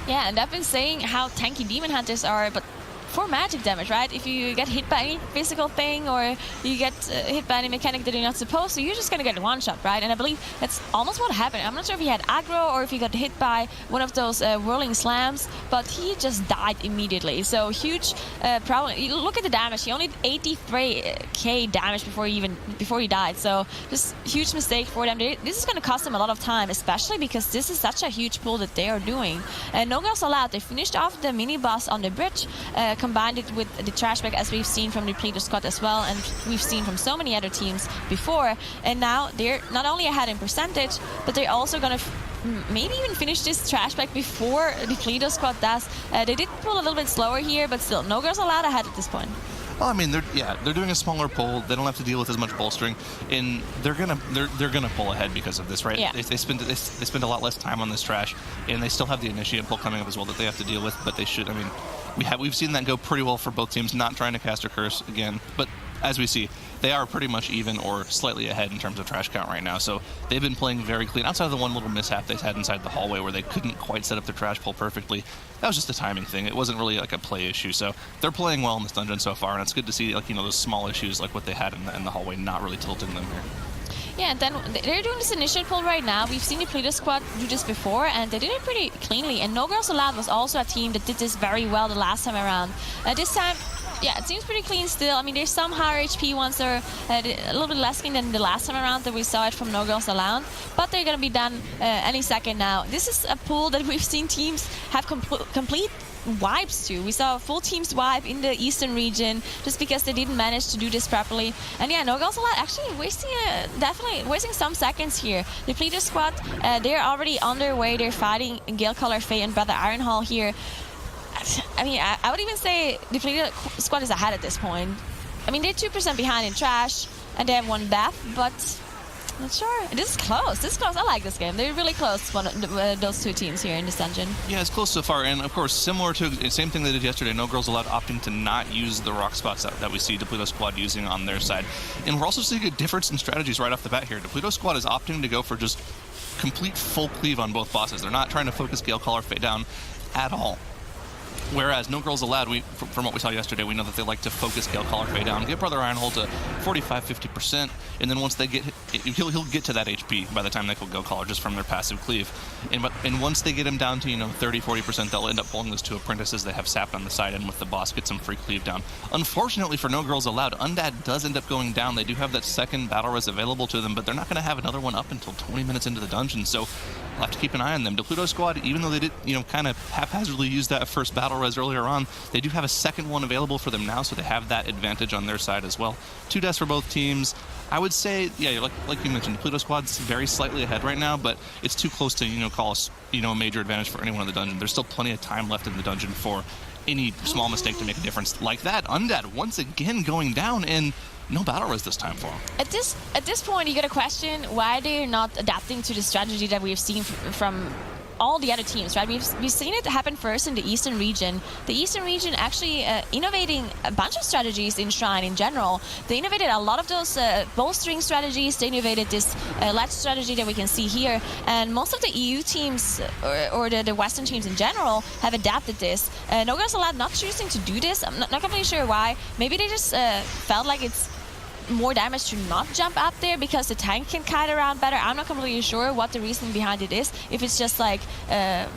Yeah, and I've been saying how tanky Demon Hunters are, but for magic damage, right? If you get hit by any physical thing or you get hit by any mechanic that you're not supposed to, you're just going to get one shot, right? And I believe that's almost what happened. I'm not sure if he had aggro or if he got hit by one of those whirling slams, but he just died immediately. So huge problem. Look at the damage. He only did 83k damage before he died. So just huge mistake for them. This is going to cost them a lot of time, especially because this is such a huge pull that they are doing. And No Girls Allowed, they finished off the mini boss on the bridge, combined it with the trash bag, as we've seen from the Depleto squad as well, and we've seen from so many other teams before. And now they're not only ahead in percentage, but they're also going to maybe even finish this trash bag before the Depleto squad does. They did pull a little bit slower here, but still, No Girls Allowed ahead at this point. Well, I mean, they're doing a smaller pull. They don't have to deal with as much bolstering, and they're gonna pull ahead because of this, right? Yeah. They spend a lot less time on this trash, and they still have the initiate pull coming up as well that they have to deal with. But they should. I mean, we've seen that go pretty well for both teams. Not trying to cast a curse again, but as we see, they are pretty much even or slightly ahead in terms of trash count right now. So they've been playing very clean. Outside of the one little missap they had inside the hallway where they couldn't quite set up their trash pull perfectly, that was just a timing thing. It wasn't really like a play issue. So they're playing well in this dungeon so far, and it's good to see, like, you know, those small issues like what they had in the hallway not really tilting them here. Yeah, and then they're doing this initial pull right now. We've seen the Depleto squad do this before, and they did it pretty cleanly. And No Girls Allowed was also a team that did this very well the last time around. This time, yeah, it seems pretty clean still. I mean, there's some higher HP ones that are a little bit less clean than the last time around that we saw it from No Girls Allowed, but they're going to be done any second now. This is a pool that we've seen teams have complete wipes to. We saw full teams wipe in the eastern region just because they didn't manage to do this properly. And yeah, No Girls Allowed actually definitely wasting some seconds here. The Depleto squad, they're already on their way. They're fighting Gale Color Faye and Brother Ironhall here. I mean, I would even say the Depleto squad is ahead at this point. I mean, they're 2% behind in trash, and they have one buff, but not sure. This is close. This is close. I like this game. They're really close, those two teams here in this dungeon. Yeah, it's close so far, and of course, similar to the same thing they did yesterday, No Girls Allowed opting to not use the rock spots that we see Depleto squad using on their side. And we're also seeing a difference in strategies right off the bat here. Depleto squad is opting to go for just complete full cleave on both bosses. They're not trying to focus Gale Color Faye down at all. Whereas No Girls Allowed, from what we saw yesterday, we know that they like to focus Gale Color Faye down, get Brother Ironhold to 45-50%, and then once they get he'll get to that HP by the time they kill Gale Color just from their passive cleave. And once they get him down to 30-40%, they'll end up pulling those two apprentices they have sapped on the side, and with the boss get some free cleave down. Unfortunately for No Girls Allowed, Undead does end up going down. They do have that second battle res available to them, but they're not going to have another one up until 20 minutes into the dungeon, so we'll have to keep an eye on them. Depleto squad, even though they did kind of haphazardly use that first battle res earlier on, they do have a second one available for them now, so they have that advantage on their side as well. 2 deaths for both teams. I would say, yeah, like you mentioned, Depleto squad's very slightly ahead right now, but it's too close to call a major advantage for anyone in the dungeon. There's still plenty of time left in the dungeon for any small mistake to make a difference like that. Undead once again going down, and no battle res this time for him. At this point, you got to question why they're not adapting to the strategy that we've seen from all the other teams, right? We've seen it happen first in the Eastern region. The Eastern region actually innovating a bunch of strategies in Shrine in general. They innovated a lot of those bolstering strategies. They innovated this ledge strategy that we can see here. And most of the EU teams, or the Western teams in general, have adapted this. No Girls Allowed not choosing to do this. I'm not completely sure why. Maybe they just felt like it's more damage to not jump up there because the tank can kite around better. I'm not completely sure what the reason behind it is, if it's just like a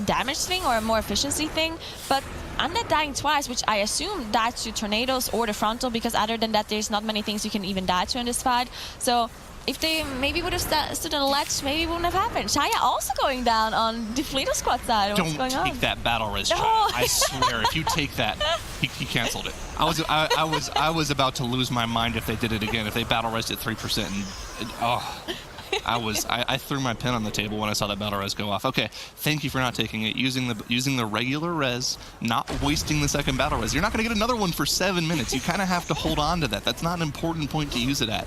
damage thing or a more efficiency thing, but Undead dying twice, which I assume died to tornadoes or the frontal, because other than that there's not many things you can even die to in this fight. So if they maybe would have stood on a ledge, maybe it wouldn't have happened. Shaya also going down on the Depleto squad side. What's going on? Don't take that battle res, Shaya. I swear, if you take that, he canceled it. I was about to lose my mind if they did it again. If they battle resed at 3%, I threw my pen on the table when I saw that battle res go off. Okay, thank you for not taking it. Using the regular res, not wasting the second battle res. You're not going to get another one for 7 minutes. You kind of have to hold on to that. That's not an important point to use it at.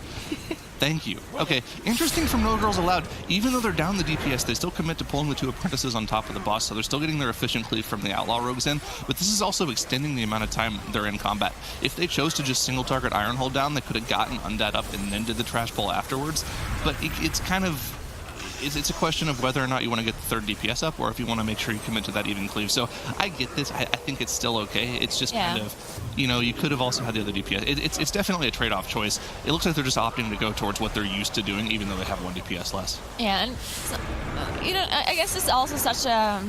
Thank you. Okay, interesting from No Girls Allowed. Even though they're down the DPS, they still commit to pulling the 2 apprentices on top of the boss, so they're still getting their efficient cleave from the Outlaw Rogues in, but this is also extending the amount of time they're in combat. If they chose to just single target Ironhold down, they could have gotten Undead up and then did the trash pull afterwards, but it's kind of... It's a question of whether or not you want to get the third DPS up, or if you want to make sure you commit to that even cleave. So I get this. I think it's still okay. It's just kind of, you could have also had the other DPS. It's definitely a trade-off choice. It looks like they're just opting to go towards what they're used to doing, even though they have 1 DPS less. Yeah, and I guess it's also such a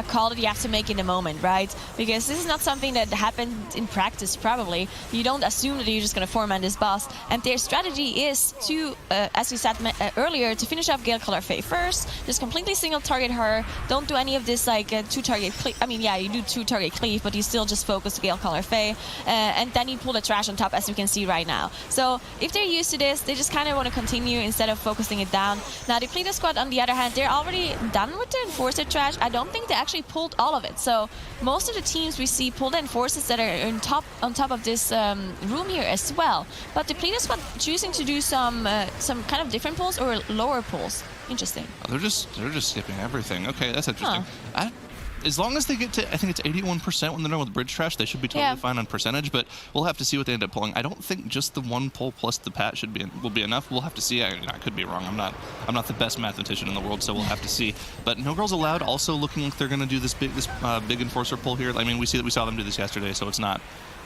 call that you have to make in the moment, right? Because this is not something that happened in practice, probably. You don't assume that you're just going to foreman this boss. And their strategy is to, as you said earlier, to finish off Gale Color Faye first, just completely single target her, don't do any of this like 2-target cleave. I mean, yeah, you do 2-target cleave, but you still just focus Gale Color Faye, and then you pull the trash on top, as you can see right now. So if they're used to this, they just kind of want to continue instead of focusing it down. Now, the Depleto squad, on the other hand, they're already done with the Enforcer trash. I don't think they actually pulled all of it. So most of the teams we see pull the enforcers that are on top of this room here as well. But Depleto Squad choosing to do some kind of different pulls or lower pulls. Interesting. Oh, they're just skipping everything. Okay, that's interesting. As long as they get to, I think it's 81% when they're done with bridge trash, they should be totally fine on percentage, but we'll have to see what they end up pulling. I don't think just the one pull plus the pat will be enough. We'll have to see. I could be wrong. I'm not the best mathematician in the world, so we'll have to see. But No Girls Allowed also looking like they're going to do this big enforcer pull here. I mean, we saw them do this yesterday, so it's not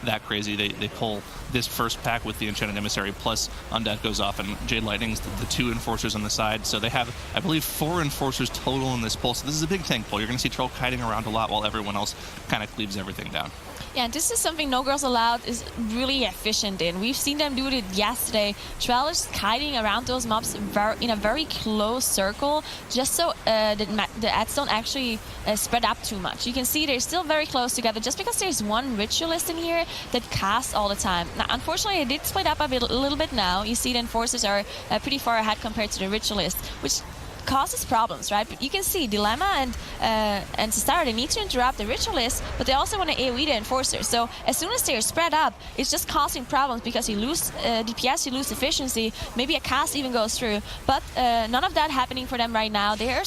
that crazy. They pull this first pack with the Enchanted Emissary plus Undead goes off, and Jade Lightning's the 2 enforcers on the side. So they have, I believe, 4 enforcers total in this pull. So this is a big tank pull. You're going to see Troll kiting around a lot while everyone else kind of cleaves everything down. Yeah, this is something No Girls Allowed is really efficient in. We've seen them do it yesterday. Trell is kiting around those mobs in a very close circle, just so the ads don't actually spread up too much. You can see they're still very close together, just because there's one Ritualist in here that casts all the time. Now, unfortunately, it did split up a little bit now. You see the Enforcers are pretty far ahead compared to the Ritualist, which causes problems, right? But you can see Dilemma and Sistara, they need to interrupt the Ritualist, but they also want to AoE the Enforcer. So as soon as they're spread up, it's just causing problems because you lose DPS, you lose efficiency, maybe a cast even goes through. But none of that happening for them right now. They are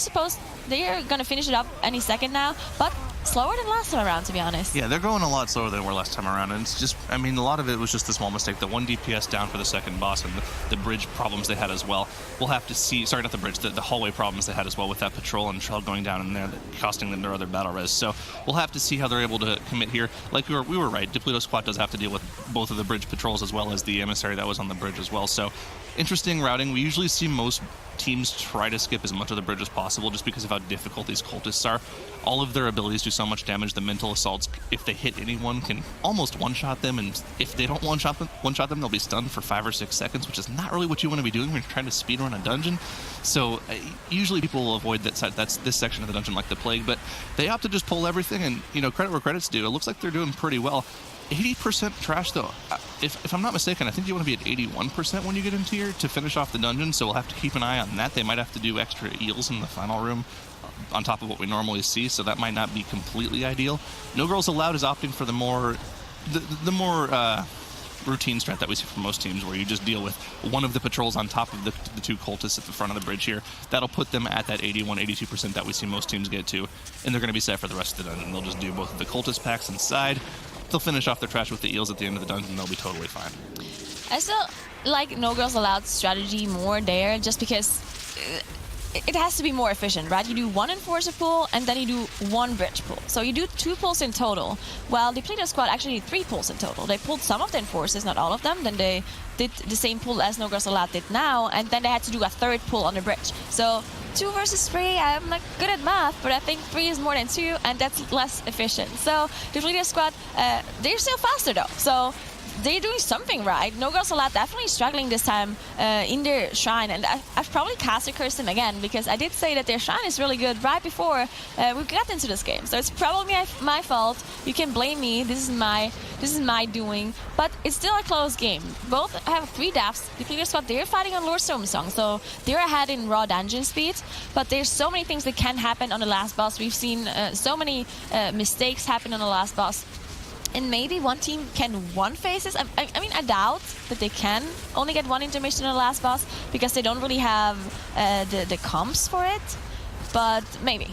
going to finish it up any second now, but slower than last time around, to be honest. Yeah, they're going a lot slower than they were last time around, and it's just, I mean, a lot of it was just a small mistake. The 1 DPS down for the second boss and the bridge problems they had as well. We'll have to see, sorry, not the bridge, the hallway problems they had as well with that patrol and Trell going down in there, costing them their other battle res. So we'll have to see how they're able to commit here. Like we were right, Depleto Squad does have to deal with both of the bridge patrols as well as the emissary that was on the bridge as well. So interesting routing. We usually see most teams try to skip as much of the bridge as possible just because of how difficult these cultists are. All of their abilities do so much damage. The mental assaults, if they hit anyone, can almost one-shot them, and if they don't one-shot them, they'll be stunned for 5 or 6 seconds, which is not really what you want to be doing when you're trying to speedrun a dungeon. So usually people will avoid that's this section of the dungeon like the plague, but they opt to just pull everything, and credit where credit's due. It looks like they're doing pretty well. 80% trash, though. If I'm not mistaken, I think you want to be at 81% when you get into here to finish off the dungeon, so we'll have to keep an eye on that. They might have to do extra eels in the final room on top of what we normally see, so that might not be completely ideal. No Girls Allowed is opting for the more routine strat that we see from most teams, where you just deal with one of the patrols on top of the 2 cultists at the front of the bridge here. That'll put them at that 82% that we see most teams get to, and they're going to be set for the rest of the dungeon. They'll just do both of the cultist packs inside. They'll finish off their trash with the eels at the end of the dungeon. They'll be totally fine. I still like No Girls Allowed strategy more there, just because it has to be more efficient, right? You do 1 enforcer pull and then you do 1 bridge pull. So you do 2 pulls in total, while the Depleto Squad actually did 3 pulls in total. They pulled some of the enforcers, not all of them. Then they did the same pull as No Girls Allowed did now, and then they had to do a 3rd pull on the bridge. So 2 versus 3, I'm not good at math, but I think 3 is more than 2, and that's less efficient. So the Depleto Squad, they're still faster though. So they're doing something right. No Girls Allowed definitely struggling this time in their shrine, and I've probably caster cursed them again, because I did say that their shrine is really good right before we got into this game. So it's probably my fault. You can blame me. This is my doing, but it's still a close game. Both have 3 deaths. The Depleto Squad, they're fighting on Lord Stormsong, so they're ahead in raw dungeon speed. But there's so many things that can happen on the last boss. We've seen so many mistakes happen on the last boss. And maybe one team can one-phase this. I mean, I doubt that they can only get 1 intermission on the last boss, because they don't really have the comps for it, but maybe.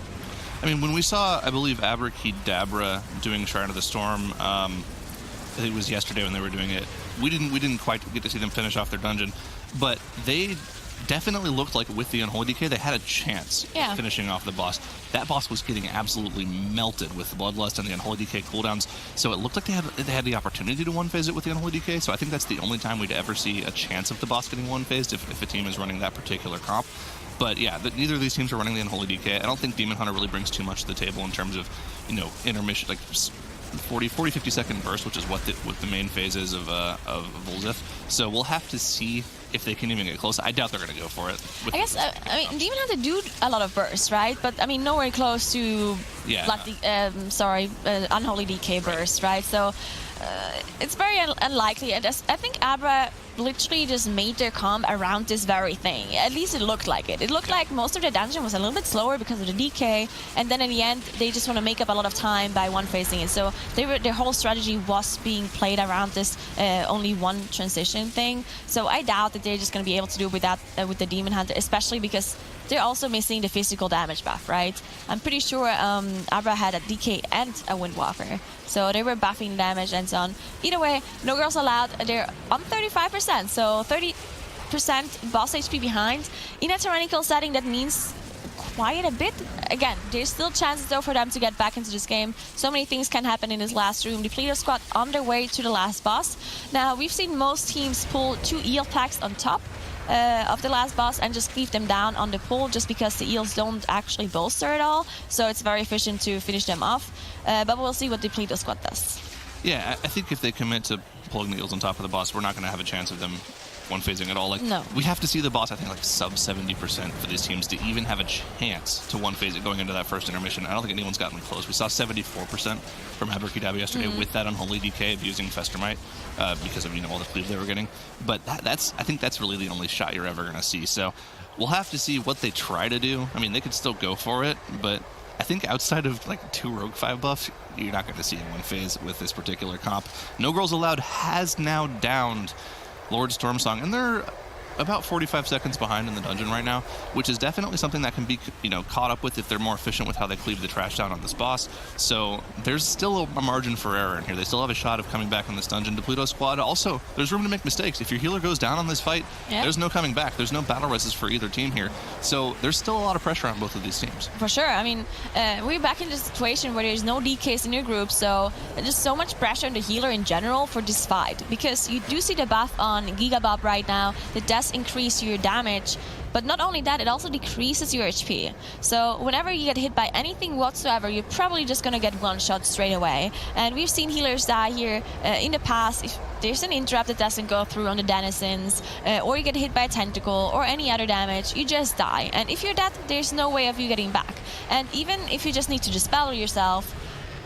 I mean, when we saw, I believe, Abrakeydabra doing Shrine of the Storm, I think it was yesterday when they were doing it, we didn't quite get to see them finish off their dungeon, but they definitely looked like with the Unholy Decay they had a chance of finishing off the boss. That boss was getting absolutely melted with the Bloodlust and the Unholy Decay cooldowns, so it looked like they had the opportunity to one-phase it with the Unholy Decay, so I think that's the only time we'd ever see a chance of the boss getting one-phased if a team is running that particular comp. But yeah, neither of these teams are running the Unholy Decay. I don't think Demon Hunter really brings too much to the table in terms of, intermission, like 40-50 second burst, which is what the main phase is of Volzith. So we'll have to see if they can even get close. I doubt they're going to go for it. I guess, I mean, Demon Hunter do a lot of bursts, right? But, I mean, nowhere close to Unholy DK burst, right? So it's very unlikely. And I think Abra literally just made their comp around this very thing. At least it looked like it. It looked like most of the dungeon was a little bit slower because of the DK, and then in the end, they just want to make up a lot of time by one-phasing it. So their whole strategy was being played around this only one transition thing. So I doubt that they're just going to be able to do it without with the Demon Hunter, especially because they're also missing the physical damage buff, right? I'm pretty sure Abra had a DK and a Windwalker. So they were buffing damage and so on. Either way, no girls allowed. They're on 35%, so 30% boss HP behind. In a tyrannical setting, that means quite a bit. Again, there's still chances though for them to get back into this game. So many things can happen in this last room. Depleto squad on their way to the last boss. Now, we've seen most teams pull 2 eel packs on top of the last boss and just leave them down on the pull just because the eels don't actually bolster at all. So it's very efficient to finish them off. But we'll see what Depleto squad does. Yeah, I think if they commit to pulling the eels on top of the boss, we're not going to have a chance of them one-phasing at all. Like, no. We have to see the boss, I think, like sub 70% for these teams to even have a chance to one-phase it going into that first intermission. I don't think anyone's gotten close. We saw 74% from Abrakeydabra yesterday with that Unholy DK of using Festermite because of, all the cleave they were getting. But I think that's really the only shot you're ever going to see. So we'll have to see what they try to do. I mean, they could still go for it, but I think outside of like 2 Rogue 5 buffs, you're not going to see one phase with this particular comp. No Girls Allowed has now downed Lord Stormsong, and they're about 45 seconds behind in the dungeon right now, which is definitely something that can be, caught up with if they're more efficient with how they cleave the trash down on this boss. So there's still a margin for error in here. They still have a shot of coming back in this dungeon. Depleto squad also, there's room to make mistakes. If your healer goes down on this fight, there's no coming back. There's no battle reses for either team here. So there's still a lot of pressure on both of these teams. For sure. I mean, we're back in the situation where there's no DKs in your group, so there's so much pressure on the healer in general for this fight, because you do see the buff on Gigabob right now that does increase your damage, but not only that, it also decreases your HP. So whenever you get hit by anything whatsoever, you're probably just gonna get one shot straight away. And we've seen healers die here in the past. If there's an interrupt that doesn't go through on the denizens, or you get hit by a tentacle or any other damage, you just die. And if you're dead, there's no way of you getting back. And even if you just need to dispel yourself,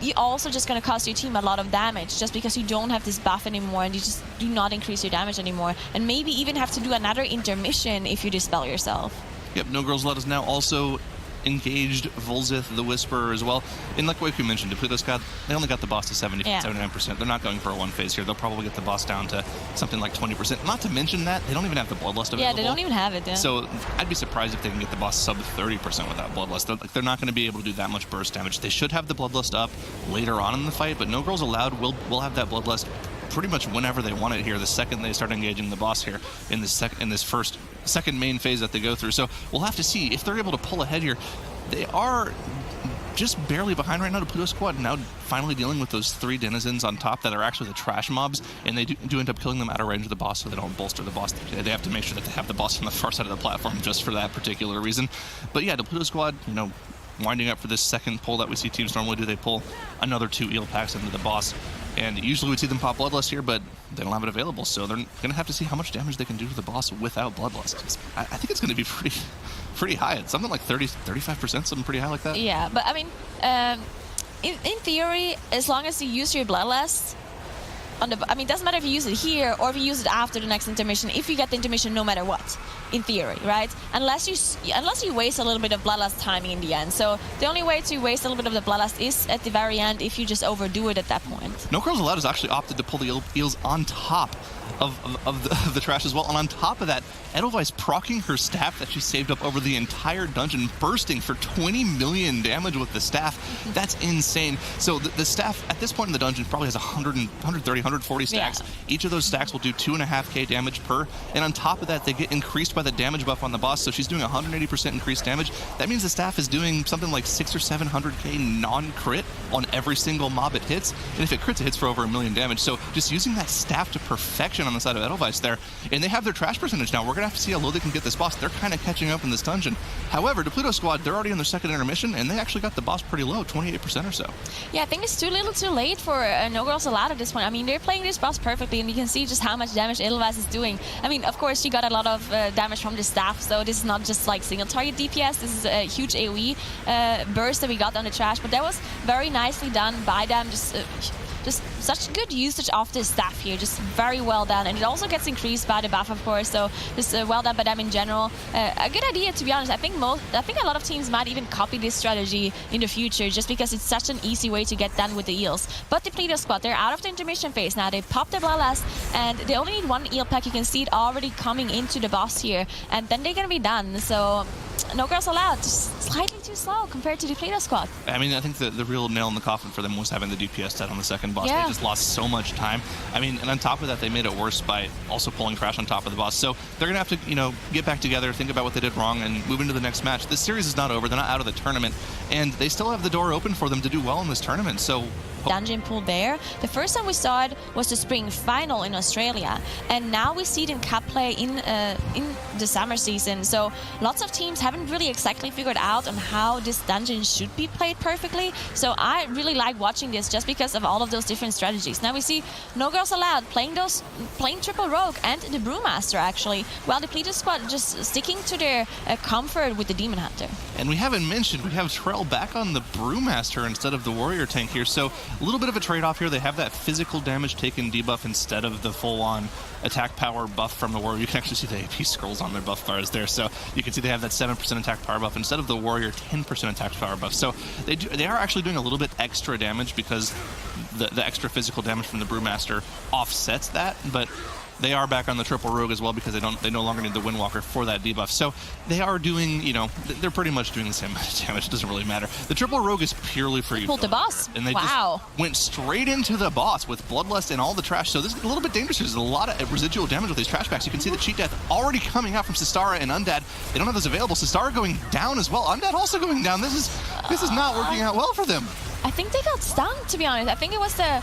you also just going to cost your team a lot of damage just because you don't have this buff anymore and you just do not increase your damage anymore. And maybe even have to do another intermission if you dispel yourself. Yep, No Girls Allowed is now also engaged Volzith the Whisperer as well. And like what you mentioned, Depleto squad, they only got the boss to 79%. They're not going for a one phase here. They'll probably get the boss down to something like 20%. Not to mention that they don't even have the Bloodlust available. Yeah, they don't even have it. Yeah. So I'd be surprised if they can get the boss sub 30% without Bloodlust. They're not going to be able to do that much burst damage. They should have the Bloodlust up later on in the fight, but No Girls Allowed will have that Bloodlust pretty much whenever they want it here, the second they start engaging the boss here in this second main phase that they go through. So we'll have to see if they're able to pull ahead here. They are just barely behind right now. Depleto squad now finally dealing with those 3 denizens on top that are actually the trash mobs, and they do end up killing them out of range of the boss, so they don't bolster the boss. They have to make sure that they have the boss on the far side of the platform just for that particular reason. But yeah, Depleto squad, winding up for this second pull that we see teams normally do. They pull another 2 eel packs into the boss, and usually we'd see them pop Bloodlust here, but they don't have it available, so they're going to have to see how much damage they can do to the boss without Bloodlust. I think it's going to be pretty high. It's something like 30-35%, something pretty high like that. Yeah, but I mean, in theory, as long as you use your Bloodlust, it doesn't matter if you use it here or if you use it after the next intermission, if you get the intermission no matter what, in theory, right? Unless you waste a little bit of Bloodlust timing in the end. So the only way to waste a little bit of the Bloodlust is at the very end if you just overdo it at that point. No Girls Allowed has actually opted to pull the eels on top of the trash as well. And on top of that, Edelweiss proccing her staff that she saved up over the entire dungeon, bursting for 20 million damage with the staff. That's insane. So the staff at this point in the dungeon probably has 130, 140 stacks. Yeah. Each of those stacks will do 2.5k damage per. And on top of that, they get increased by by the damage buff on the boss, so she's doing 180% increased damage. That means the staff is doing something like 600 or 700k non-crit on every single mob it hits, and if it crits, it hits for over 1 million damage. So just using that staff to perfection on the side of Edelweiss there, and they have their trash percentage now. We're gonna have to see how low they can get this boss. They're kind of catching up in this dungeon. However, Depleto squad, they're already in their second intermission, and they actually got the boss pretty low, 28% or so. Yeah, I think it's too little too late for No Girls Allowed at this point. I mean, they're playing this boss perfectly, and you can see just how much damage Edelweiss is doing. I mean, of course, she got a lot of damage from the staff, so this is not just like single target DPS. This is a huge AoE burst that we got on the trash, but that was very nicely done by them. Just such good usage of this staff here, just very well done, and it also gets increased by the buff, of course. So just well done by them in general. A good idea, to be honest. I think a lot of teams might even copy this strategy in the future, just because it's such an easy way to get done with the eels. But the Depleto squad, they're out of the intermission phase now. They popped their Boralus, and they only need 1 eel pack. You can see it already coming into the boss here, and then they're gonna be done. So No Girls Allowed, just slightly too slow compared to the Depleto squad. I mean, I think the real nail in the coffin for them was having the DPS dead on the second boss. Yeah. They just lost so much time. I mean, and on top of that, they made it worse by also pulling trash on top of the boss. So they're going to have to, you know, get back together, think about what they did wrong, and move into the next match. This series is not over. They're not out of the tournament, and they still have the door open for them to do well in this tournament. So dungeon pool there. The first time we saw it was the spring final in Australia, and now we see it in cup play in the summer season. So lots of teams haven't really exactly figured out on how this dungeon should be played perfectly. So I really like watching this just because of all of those different strategies. Now we see No Girls Allowed playing triple rogue and the brewmaster actually, while the Depleto squad just sticking to their comfort with the demon hunter. And we haven't mentioned, we have Trell back on the brewmaster instead of the warrior tank here. So a little bit of a trade-off here. They have that physical damage taken debuff instead of the full-on attack power buff from the warrior. You can actually see the AP scrolls on their buff bars there. So you can see they have that 7% attack power buff instead of the warrior 10% attack power buff. So they are actually doing a little bit extra damage because the extra physical damage from the brewmaster offsets that. But they are back on the triple rogue as well because they no longer need the Windwalker for that debuff. So they are doing, you know, they're pretty much doing the same amount of damage. It doesn't really matter. The triple rogue is purely for you. Pulled the boss. And they just went straight into the boss with Bloodlust and all the trash. So this is a little bit dangerous. There's a lot of residual damage with these trash packs. You can see the cheat death already coming out from Sistara and Undead. They don't have those available. Sistara going down as well. Undead also going down. This is not working out well for them. I think they got stunned, to be honest. I think it was the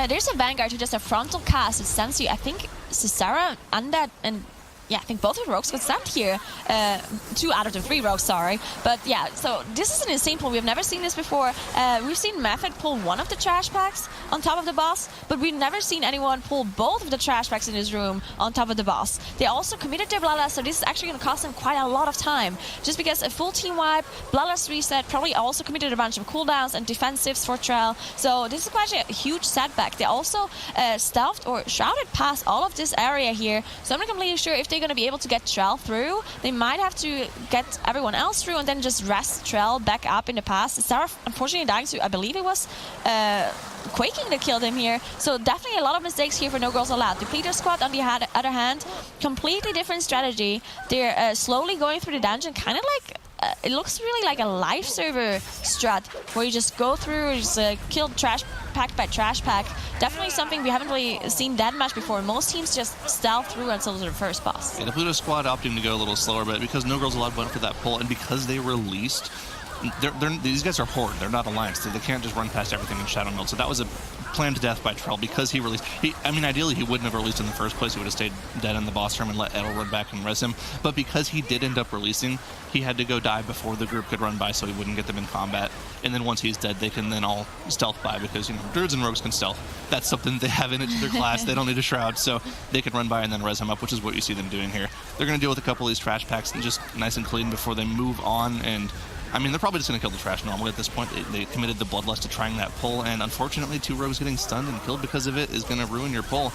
there's a Vanguard who just a frontal cast. It stuns you. I think Sistara, Undead, and yeah, I think both of the rogues got stunned here. 2 out of the 3 rogues, sorry. But yeah, so this is an insane pull. We've never seen this before. We've seen Method pull one of the trash packs on top of the boss, but we've never seen anyone pull both of the trash packs in this room on top of the boss. They also committed their Bloodlust, so this is actually going to cost them quite a lot of time. Just because a full team wipe, Bloodlust reset, probably also committed a bunch of cooldowns and defensives for Trell. So this is quite a huge setback. They also stealthed or shrouded past all of this area here. So I'm not completely sure if they're going to be able to get Trell through. They might have to get everyone else through and then just rest Trell back up in the pass. Sarah unfortunately dying to, I believe it was Quaking that killed him here. So definitely a lot of mistakes here for No Girls Allowed. The Depleto squad, on the other hand, completely different strategy. They're slowly going through the dungeon, kind of like it looks really like a life server strat, where you just go through, just kill trash pack by trash pack. Definitely something we haven't really seen that much before. Most teams just stealth through until their first boss. Yeah, the Depleto squad opting to go a little slower, but because No Girls Allowed went for that pull, and because they released, these guys are Horde. They're not Alliance. They can't just run past everything in Shadow Meld. So that was a planned death by Trell because he released. I mean, ideally, he wouldn't have released in the first place. He would have stayed dead in the boss room and let Edel run back and res him. But because he did end up releasing, he had to go die before the group could run by so he wouldn't get them in combat. And then once he's dead, they can then all stealth by because, you know, Druids and Rogues can stealth. That's something they have in it to their class. They don't need a Shroud, so they can run by and then res him up, which is what you see them doing here. They're going to deal with a couple of these trash packs and just nice and clean before they move on. And I mean, they're probably just going to kill the trash normally at this point. They committed the Bloodlust to trying that pull, and unfortunately, 2 rogues getting stunned and killed because of it is going to ruin your pull.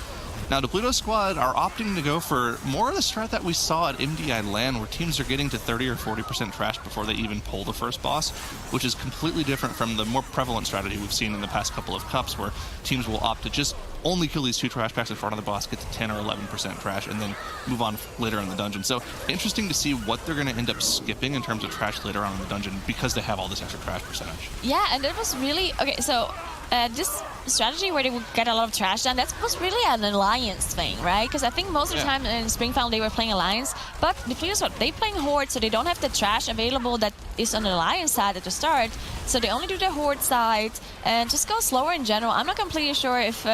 Now, Depleto squad are opting to go for more of the strat that we saw at MDI LAN, where teams are getting to 30 or 40% trash before they even pull the first boss, which is completely different from the more prevalent strategy we've seen in the past couple of cups, where teams will opt to just only kill these 2 trash packs in front of the boss, get to 10 or 11% trash, and then move on later in the dungeon. So interesting to see what they're going to end up skipping in terms of trash later on in the dungeon because they have all this extra trash percentage. Yeah, and it was really... Okay, so this strategy where they would get a lot of trash done, that was really an alliance thing, right? Because I think most of the time in Spring Final they were playing alliance, but Depleto Squad, they playing horde, so they don't have the trash available that is on the alliance side at the start, so they only do the horde side and just go slower in general. I'm not completely sure if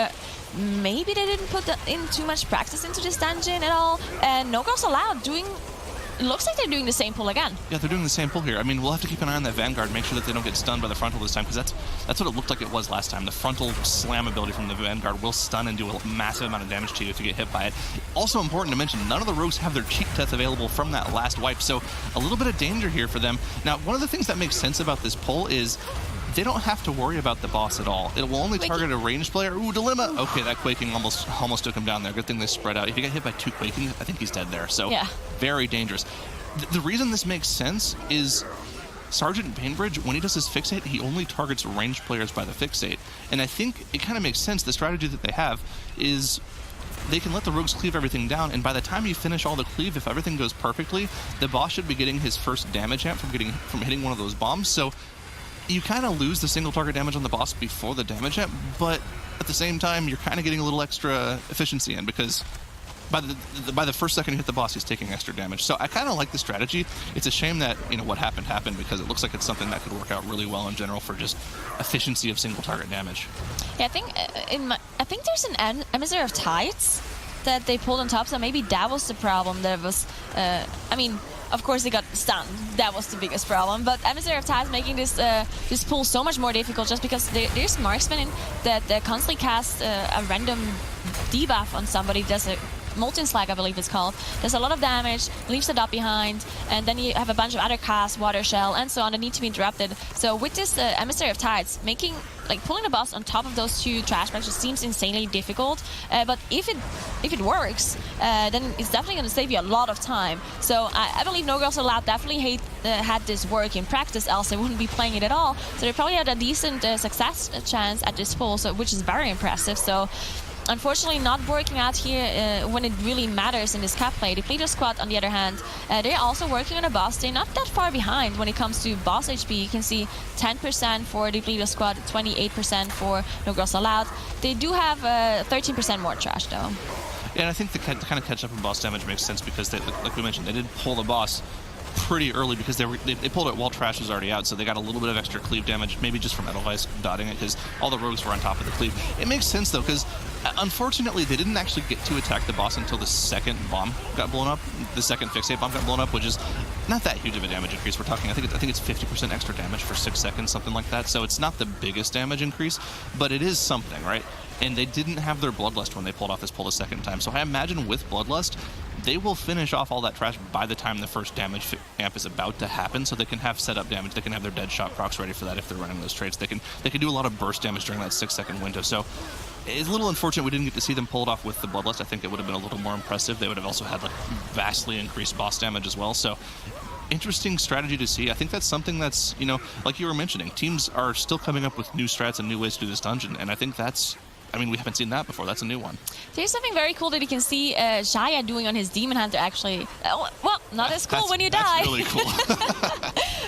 maybe they didn't put in too much practice into this dungeon at all, and No Girls Allowed doing... It looks like they're doing the same pull again. Yeah, they're doing the same pull here. I mean, we'll have to keep an eye on that Vanguard, make sure that they don't get stunned by the frontal this time, because that's what it looked like it was last time. The frontal slam ability from the Vanguard will stun and do a massive amount of damage to you if you get hit by it. Also important to mention, none of the rogues have their cheek death available from that last wipe, so a little bit of danger here for them. Now, one of the things that makes sense about this pull is they don't have to worry about the boss at all. It will only target a ranged player. Ooh, Dilemma! Okay, that Quaking almost took him down there. Good thing they spread out. If you get hit by 2 Quaking, I think he's dead there. So very dangerous. The reason this makes sense is Sergeant Bainbridge, when he does his fixate, he only targets ranged players by the fixate. And I think it kind of makes sense. The strategy that they have is they can let the rogues cleave everything down, and by the time you finish all the cleave, if everything goes perfectly, the boss should be getting his first damage amp from hitting one of those bombs. So you kind of lose the single target damage on the boss before the damage amp, but at the same time, you're kind of getting a little extra efficiency in, because by the first second you hit the boss, he's taking extra damage. So I kind of like the strategy. It's a shame that, you know, what happened, because it looks like it's something that could work out really well in general for just efficiency of single target damage. Yeah, I think there's an Emissary of Tides that they pulled on top, so maybe that was the problem. There was, I mean, of course they got stunned. That was the biggest problem. But Emissary of Tides making this this pull so much more difficult, just because there's marksmen that constantly cast a random debuff on somebody. Does a Molten Slag, I believe it's called. Does a lot of damage, leaves the dot behind, and then you have a bunch of other casts, Water Shell, and so on that need to be interrupted. So with this Emissary of Tides, pulling the boss on top of those 2 trash bags just seems insanely difficult. But if it works, then it's definitely going to save you a lot of time. So I believe No Girls Allowed definitely had this work in practice, else they wouldn't be playing it at all. So they probably had a decent success chance at this pull, which is very impressive. So unfortunately not working out here when it really matters in this cap play. Depleto Squad, on the other hand, they're also working on a boss. They're not that far behind when it comes to boss HP. You can see 10% for Depleto Squad, 28% for No Girls Allowed. They do have 13% more trash, though. Yeah, and I think the kind of catch up in boss damage makes sense, because they, like we mentioned, they did pull the boss pretty early, because they pulled it while trash was already out, so they got a little bit of extra cleave damage, maybe just from Edelweiss dotting it, because all the rogues were on top of the cleave. It makes sense, though, because unfortunately they didn't actually get to attack the boss until the second bomb got blown up. The second fixate bomb got blown up, which is not that huge of a damage increase. We're talking, I think it's 50% extra damage for 6 seconds, something like that. So it's not the biggest damage increase, but it is something, right? And they didn't have their Bloodlust when they pulled off this pull the second time. So I imagine with Bloodlust, they will finish off all that trash by the time the first damage amp is about to happen, so they can have setup damage. They can have their dead shot procs ready for that if they're running those traits. They can do a lot of burst damage during that 6-second window. So it's a little unfortunate we didn't get to see them pull it off with the Bloodlust. I think it would have been a little more impressive. They would have also had vastly increased boss damage as well. So interesting strategy to see. I think that's something that's, you know, like you were mentioning, teams are still coming up with new strats and new ways to do this dungeon, and I think that's, I mean, we haven't seen that before. That's a new one. There's something very cool that you can see Shaya doing on his Demon Hunter, actually. Well, not as cool when you die. That's really cool.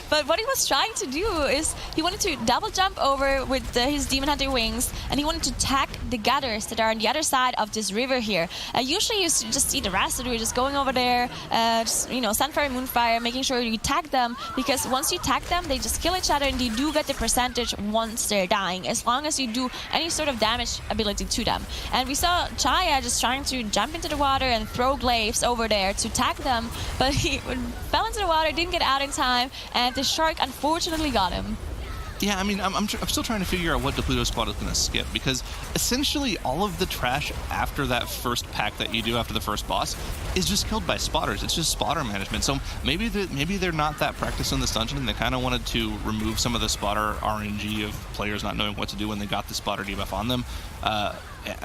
But what he was trying to do is he wanted to double jump over with his Demon Hunter wings, and he wanted to tag the gutters that are on the other side of this river here. Usually you just see the rest of it just going over there, just, you know, Sunfire, Moonfire, making sure you tag them, because once you tag them, they just kill each other, and you do get the percentage once they're dying, as long as you do any sort of damage ability to them. And we saw Chaya just trying to jump into the water and throw glaives over there to tag them, but he fell into the water, didn't get out in time, and the shark unfortunately got him. Yeah, I mean, I'm still trying to figure out what Depleto Squad is going to skip, because essentially all of the trash after that first pack that you do after the first boss is just killed by spotters. It's just spotter management. So maybe they're not that practiced in this dungeon, and they kind of wanted to remove some of the spotter RNG of players not knowing what to do when they got the spotter debuff on them.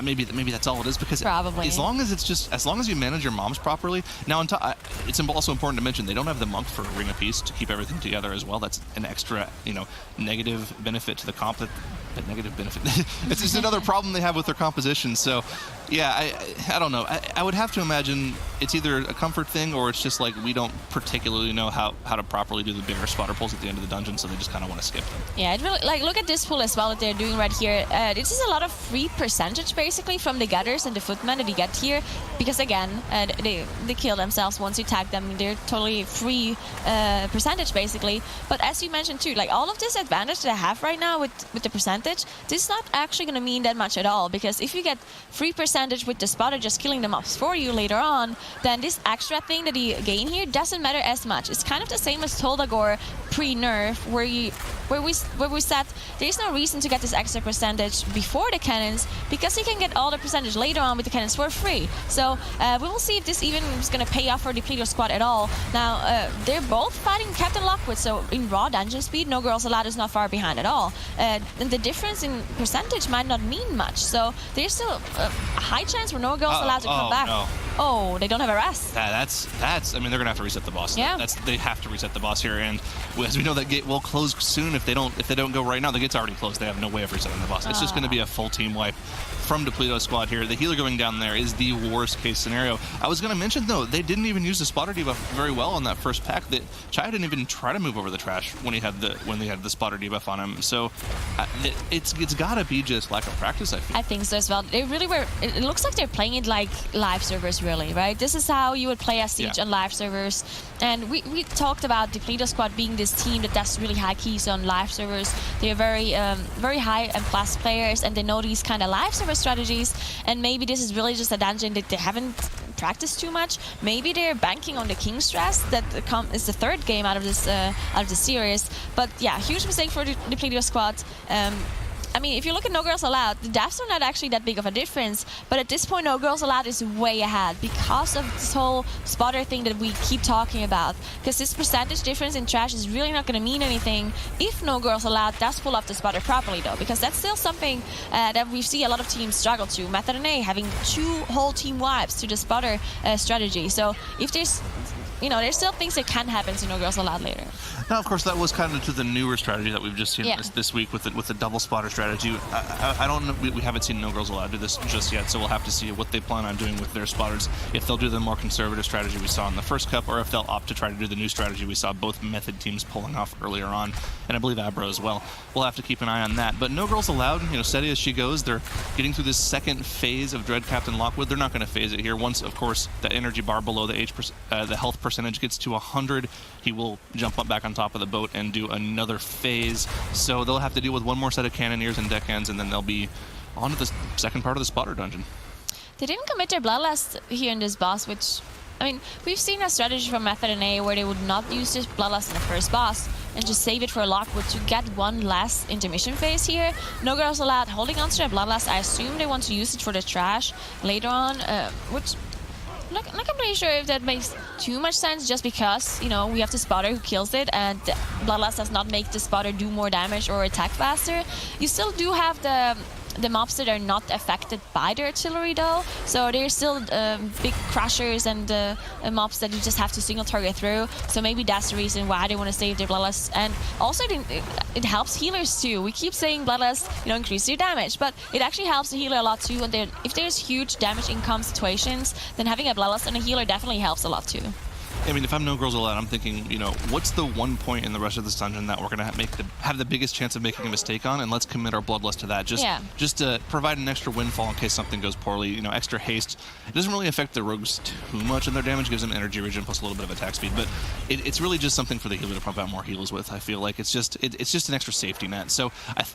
Maybe that's all it is, because probably, as long as you manage your moms properly. Now, it's also important to mention they don't have the monk for a ring apiece to keep everything together as well. That's an extra, you know, negative benefit to the comp. Negative benefit. It's just another problem they have with their composition. So Yeah, I don't know. I would have to imagine it's either a comfort thing or it's just like we don't particularly know how to properly do the bigger spotter pulls at the end of the dungeon, so they just kind of want to skip them. Yeah, it really, like, look at this pull as well that they're doing right here. This is a lot of free percentage basically from the gutters and the footmen that you get here, because again, they kill themselves once you tag them. They're totally free percentage basically. But as you mentioned too, like all of this advantage that I have right now with the percentage, this is not actually going to mean that much at all, because if you get free percentage with the spotter just killing the mobs for you later on, then this extra thing that you gain here doesn't matter as much. It's kind of the same as Atal'Dazar pre-nerf, where we said there's no reason to get this extra percentage before the cannons, because you can get all the percentage later on with the cannons for free. So we will see if this even is going to pay off for Depleto squad at all. Now they're both fighting Captain Lockwood, so in raw dungeon speed, No Girls Allowed is not far behind at all. And the difference in percentage might not mean much. So there's still a high chance for No Girls Allowed to come back. No. Oh, they don't have a rest. That's. I mean, they're gonna have to reset the boss. Yeah. They have to reset the boss here, and as we know, that gate will close soon. If they don't go right now, the gate's already closed. They have no way of resetting the boss. It's just going to be a full team wipe from Depleto squad here. The healer going down there is the worst case scenario. I was going to mention though, they didn't even use the spotter debuff very well on that first pack. That Chai didn't even try to move over the trash when they had the spotter debuff on him. So it's got to be just lack of practice, I feel. I think so as well. They really were. It looks like they're playing it like live servers, really, right? This is how you would play a Siege on live servers. And we talked about Depleto squad being this team that does really high keys on live servers. They're very high and plus players, and they know these kind of live server strategies. And maybe this is really just a dungeon that they haven't practiced too much. Maybe they're banking on the King stress that is the third game out of this series. But yeah, huge mistake for the Depleto squad. I mean, if you look at No Girls Allowed, the deaths are not actually that big of a difference, but at this point, No Girls Allowed is way ahead because of this whole spotter thing that we keep talking about. Because this percentage difference in trash is really not going to mean anything if No Girls Allowed does pull off the spotter properly, though, because that's still something that we see a lot of teams struggle to. Method and A having 2 whole team wipes to the spotter strategy. So if there's still things that can happen to No Girls Allowed later. Now, of course, that was kind of to the newer strategy that we've just seen this week with the double spotter strategy. I don't know. We haven't seen No Girls Allowed do this just yet, so we'll have to see what they plan on doing with their spotters. If they'll do the more conservative strategy we saw in the first cup, or if they'll opt to try to do the new strategy we saw both Method teams pulling off earlier on, and I believe Abra as well. We'll have to keep an eye on that. But No Girls Allowed, steady as she goes. They're getting through this second phase of Dread Captain Lockwood. They're not going to phase it here. Once, of course, the energy bar below the health percentage gets to 100, he will jump up back on top of the boat and do another phase. So they'll have to deal with one more set of cannoneers and deckhands, and then they'll be on to the second part of the spotter dungeon. They didn't commit their Bloodlust here in this boss, which, I mean, we've seen a strategy from Method and A where they would not use this Bloodlust in the first boss and just save it for Lockwood to get one last intermission phase here. No Girls Allowed holding on to their Bloodlust. I assume they want to use it for the trash later on, which... Not completely sure if that makes too much sense, just because, we have the spotter who kills it, and Bloodlust does not make the spotter do more damage or attack faster. You still do have the mobs that are not affected by the artillery, though. So there's still big crushers and mobs that you just have to single target through. So maybe that's the reason why they want to save their Bloodlust. And also it helps healers too. We keep saying Bloodlust, increase your damage, but it actually helps the healer a lot too. And if there's huge damage income situations, then having a Bloodlust and a healer definitely helps a lot too. I mean, if I'm No Girls Allowed, I'm thinking, what's the one point in the rest of this dungeon that we're going to have the biggest chance of making a mistake on, and let's commit our Bloodlust to that. Just to provide an extra windfall in case something goes poorly, extra haste. It doesn't really affect the rogues too much in their damage, gives them energy regen plus a little bit of attack speed, but it's really just something for the healer to pump out more heals with. I feel like it's just an extra safety net. So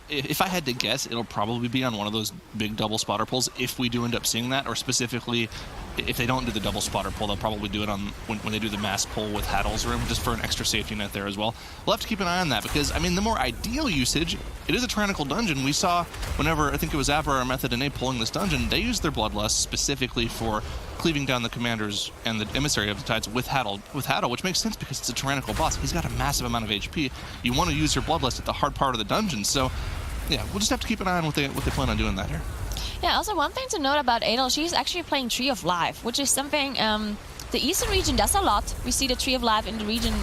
if I had to guess, it'll probably be on one of those big double spotter pulls if we do end up seeing that, or specifically if they don't do the double spotter pull, they'll probably do it on when they do the mass pull with Haddle's room, just for an extra safety net there as well. We'll have to keep an eye on that, because, I mean, the more ideal usage, it is a tyrannical dungeon. We saw whenever, I think it was Abra or Method and A pulling this dungeon, they used their Bloodlust specifically for cleaving down the commanders and the emissary of the tides with Haddle, which makes sense because it's a tyrannical boss. He's got a massive amount of HP. You want to use your Bloodlust at the hard part of the dungeon. So, yeah, we'll just have to keep an eye on what they plan on doing that here. Yeah, also one thing to note about Adel, she's actually playing Tree of Life, which is something the Eastern region does a lot. We see the Tree of Life in the region,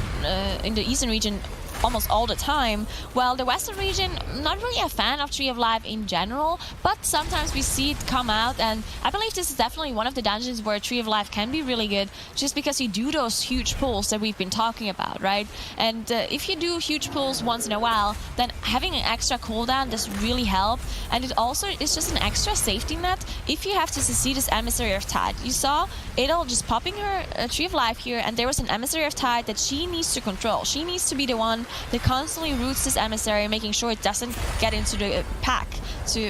in the Eastern region almost all the time. Well, the Western region, not really a fan of Tree of Life in general, but sometimes we see it come out, and I believe this is definitely one of the dungeons where Tree of Life can be really good, just because you do those huge pulls that we've been talking about, right? And if you do huge pulls once in a while, then having an extra cooldown does really help, and it also is just an extra safety net if you have to succeed this Emissary of Tide. You saw Adel just popping her Tree of Life here, and there was an Emissary of Tide that she needs to control. She needs to be the one that constantly roots this Emissary, making sure it doesn't get into the pack,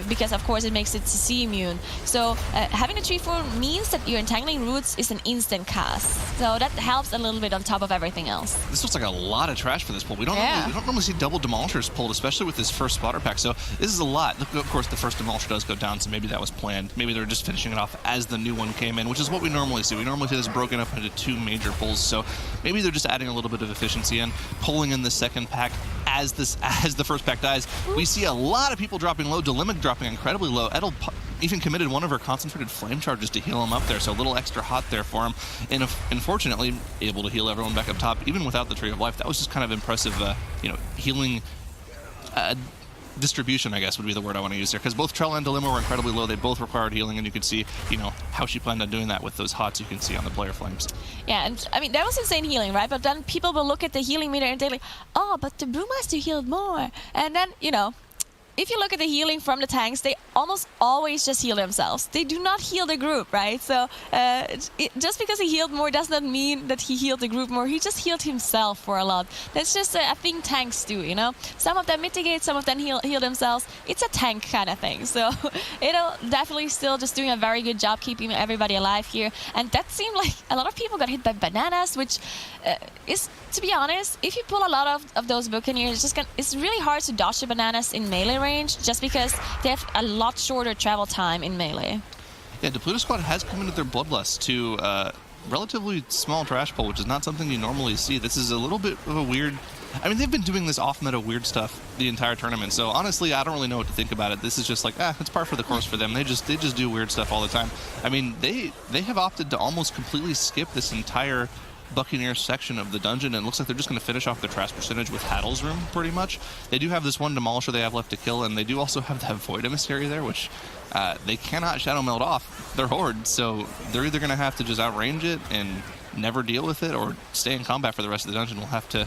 because of course it makes it CC immune. So having a tree form means that your Entangling Roots is an instant cast. So that helps a little bit on top of everything else. This looks like a lot of trash for this pull. We don't normally see double Demolishers pulled, especially with this first spotter pack. So this is a lot. Of course, the first Demolisher does go down, so maybe that was planned. Maybe they're just finishing it off as the new one came in, which is what we normally see. We normally see this broken up into 2 major pulls. So maybe they're just adding a little bit of efficiency in, pulling in the second pack as the first pack dies. We see a lot of people dropping low. Dilemma dropping incredibly low. Edel even committed one of her concentrated flame charges to heal him up there, so a little extra hot there for him. And unfortunately, able to heal everyone back up top, even without the Tree of Life. That was just kind of impressive, healing distribution, I guess, would be the word I want to use there, because both Trella and Dilemma were incredibly low. They both required healing, and you could see, how she planned on doing that with those hots you can see on the player flames. Yeah, and I mean, that was insane healing, right? But then people will look at the healing meter and they're like, oh, but the Brewmaster healed more. And then, if you look at the healing from the tanks, they almost always just heal themselves. They do not heal the group, right? So just because he healed more does not mean that he healed the group more. He just healed himself for a lot. That's just a thing tanks do, Some of them mitigate, some of them heal themselves. It's a tank kind of thing. So it'll definitely still just doing a very good job keeping everybody alive here. And that seemed like a lot of people got hit by bananas, which is, to be honest, if you pull a lot of those Buccaneers, it's really hard to dodge the bananas in melee range, just because they have a lot shorter travel time in melee. Yeah, Depleto Squad has committed their Bloodlust to relatively small trash pull, which is not something you normally see. This is a little bit of a weird... I mean, they've been doing this off-meta weird stuff the entire tournament, so honestly, I don't really know what to think about it. This is just like, it's par for the course for them. They just do weird stuff all the time. I mean, they have opted to almost completely skip this entire Buccaneer section of the dungeon, and it looks like they're just going to finish off their trash percentage with Haddle's Room, pretty much. They do have this one Demolisher they have left to kill, and they do also have that Void Emissary there, which they cannot Shadow Meld off their Horde, so they're either going to have to just outrange it and never deal with it, or stay in combat for the rest of the dungeon. We'll have to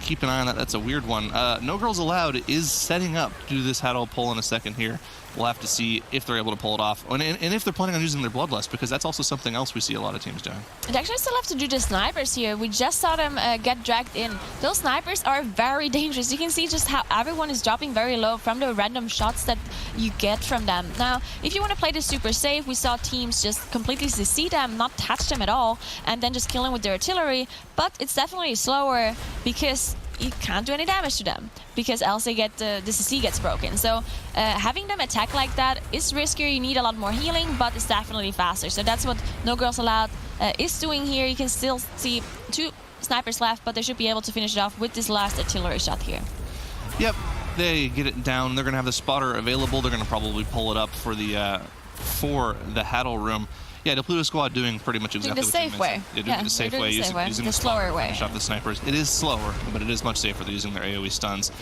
keep an eye on that. That's a weird one. No Girls Allowed is setting up to do this Haddle pull in a second here. We'll have to see if they're able to pull it off, and if they're planning on using their Bloodlust, because that's also something else we see a lot of teams doing. And actually still have to do the snipers here. We just saw them get dragged in. Those snipers are very dangerous. You can see just how everyone is dropping very low from the random shots that you get from them. Now, if you want to play this super safe, we saw teams just completely CC them, not touch them at all, and then just kill them with their artillery. But it's definitely slower, because you can't do any damage to them, because else they get the CC gets broken. So having them attack like that is riskier. You need a lot more healing, but it's definitely faster. So that's what No Girls Allowed is doing here. You can still see 2 snipers left, but they should be able to finish it off with this last artillery shot here. Yep, they get it down. They're going to have the spotter available. They're going to probably pull it up for the Haddle Room. Yeah, Depleto Squad doing pretty much exactly the safe way. They're doing the safe way, using the slower way. To shot the snipers. It is slower, but it is much safer. They're using their AoE stuns.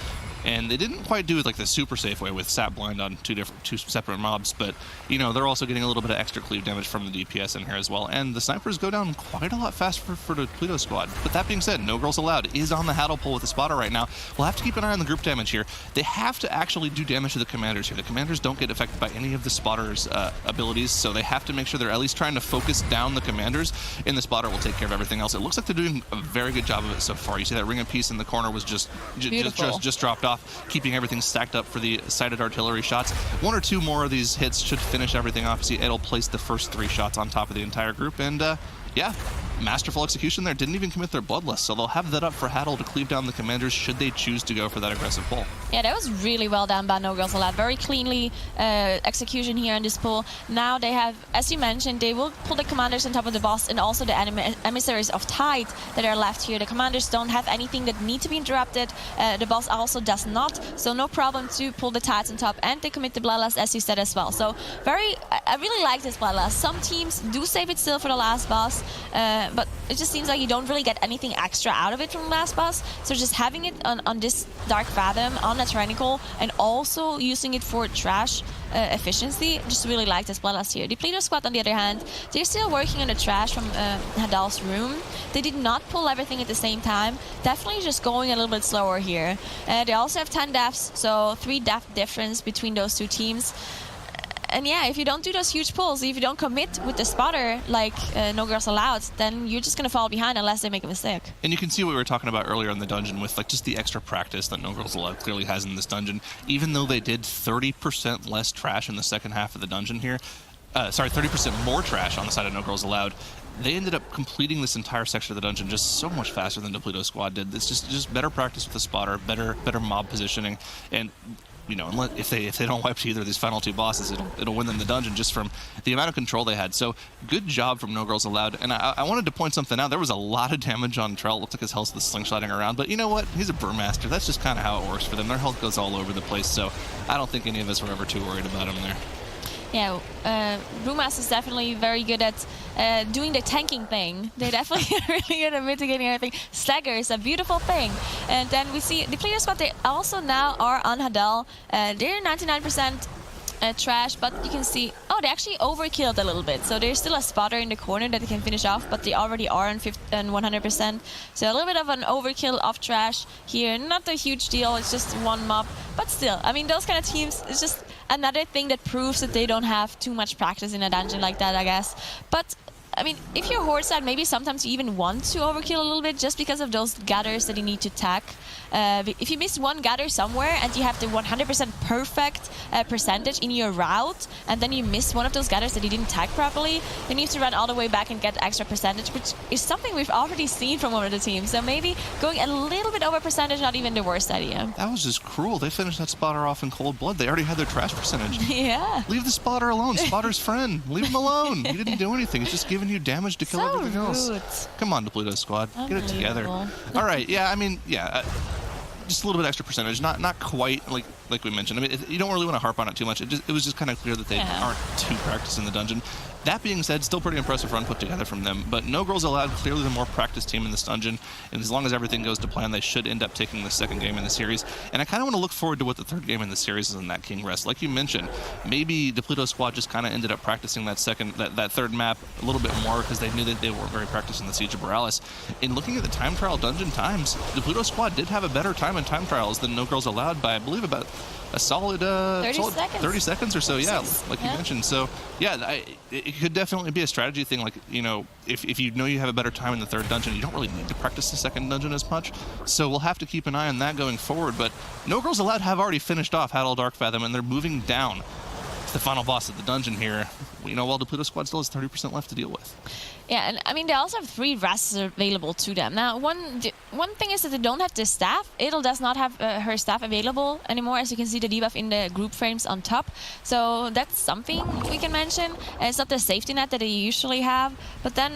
And they didn't quite do it like the super safe way with Sap Blind on two separate mobs, but they're also getting a little bit of extra cleave damage from the DPS in here as well. And the snipers go down quite a lot faster for the Depleto Squad. But that being said, No Girls Allowed is on the Haddle pull with the spotter right now. We'll have to keep an eye on the group damage here. They have to actually do damage to the commanders here. The commanders don't get affected by any of the spotters' abilities, so they have to make sure they're at least trying to focus down the commanders, and the spotter will take care of everything else. It looks like they're doing a very good job of it so far. You see that Ring of Peace in the corner was just dropped off, keeping everything stacked up for the sighted artillery shots. 1 or 2 more of these hits should finish everything off. See, it'll place the first 3 shots on top of the entire group, and yeah, masterful execution there. Didn't even commit their Bloodlust, so they'll have that up for Haddle to cleave down the commanders should they choose to go for that aggressive pull. Yeah, that was really well done by No Girls Allowed. Very cleanly execution here on this pull. Now they have, as you mentioned, they will pull the commanders on top of the boss, and also the emissaries of Tide that are left here. The commanders don't have anything that need to be interrupted. The boss also does not, so no problem to pull the Tides on top, and they commit the Bloodlust, as you said as well. So I really like this Bloodlust. Some teams do save it still for the last boss, but it just seems like you don't really get anything extra out of it from last boss. So just having it on this Dark Fathom, on a Tyrannical, and also using it for trash efficiency, just really like this Bloodlust here. Depleto squad, on the other hand, they're still working on the trash from Hadal's room. They did not pull everything at the same time. Definitely just going a little bit slower here. They also have 10 deaths, so 3 death difference between those two teams. And yeah, if you don't do those huge pulls, if you don't commit with the spotter like No Girls Allowed, then you're just going to fall behind unless they make a mistake. And you can see what we were talking about earlier in the dungeon with like just the extra practice that No Girls Allowed clearly has in this dungeon. Even though they did 30% less trash in the second half of the dungeon here, 30% more trash on the side of No Girls Allowed, they ended up completing this entire section of the dungeon just so much faster than Depleto squad did. It's just better practice with the spotter, better mob positioning, and you know, unless if they don't wipe to either of these final 2 bosses, it'll win them the dungeon just from the amount of control they had. So good job from No Girls Allowed. And I wanted to point something out. There was a lot of damage on Trell. It looked like his health was slingshotting around. But you know what? He's a Brewmaster. That's just kind of how it works for them. Their health goes all over the place. So I don't think any of us were ever too worried about him there. Yeah, Brewmaster is definitely very good at doing the tanking thing. They're definitely really good at mitigating everything. Stagger is a beautiful thing. And then we see the players, but they also now are on Hadal. They're 99% trash, but you can see, oh, they actually overkilled a little bit. So there's still a spotter in the corner that they can finish off, but they already are on 100%. So a little bit of an overkill of trash here. Not a huge deal, it's just 1 mob. But still, I mean, those kind of teams, it's just another thing that proves that they don't have too much practice in a dungeon like that, I guess. But I mean, if you're horde side, maybe sometimes you even want to overkill a little bit just because of those gathers that you need to tack. If you miss 1 gather somewhere and you have the 100% perfect percentage in your route, and then you miss one of those gathers that you didn't tag properly, you need to run all the way back and get extra percentage, which is something we've already seen from one of the teams. So maybe going a little bit over percentage, not even the worst idea. That was just cruel. They finished that spotter off in cold blood. They already had their trash percentage. Yeah. Leave the spotter alone. Spotter's friend. Leave him alone. He didn't do anything. He's just giving you damage to kill So everything else. rude. Come on, Depleto squad. Get it together. All right. Yeah, I mean, yeah. Just a little bit extra percentage, not quite like we mentioned. I mean, you don't really want to harp on it too much. It was just kind of clear that they aren't too practiced in the dungeon. That being said, still pretty impressive run put together from them. But No Girls Allowed, clearly the more practiced team in this dungeon. And as long as everything goes to plan, they should end up taking the 2nd game in the series. And I kind of want to look forward to what the 3rd game in the series is in that King Rest. Like you mentioned, maybe Depleto squad just kind of ended up practicing that 3rd map a little bit more because they knew that they weren't very practiced in the Siege of Boralus. In looking at the time trial dungeon times, Depleto squad did have a better time in time trials than No Girls Allowed by, I believe, about a solid 30 seconds or so. Yeah, like you mentioned. So yeah, it could definitely be a strategy thing. Like, you know, if you know you have a better time in the 3rd dungeon, you don't really need to practice the 2nd dungeon as much. So we'll have to keep an eye on that going forward. But No Girls Allowed have already finished off Hadal Dark Fathom, and they're moving down to the final boss of the dungeon here. You know, while Depleto squad still has 30% left to deal with. Yeah, and I mean, they also have 3 rests available to them. Now, one thing is that they don't have the staff. Adel does not have her staff available anymore, as you can see the debuff in the group frames on top. So that's something we can mention. It's not the safety net that they usually have, but then,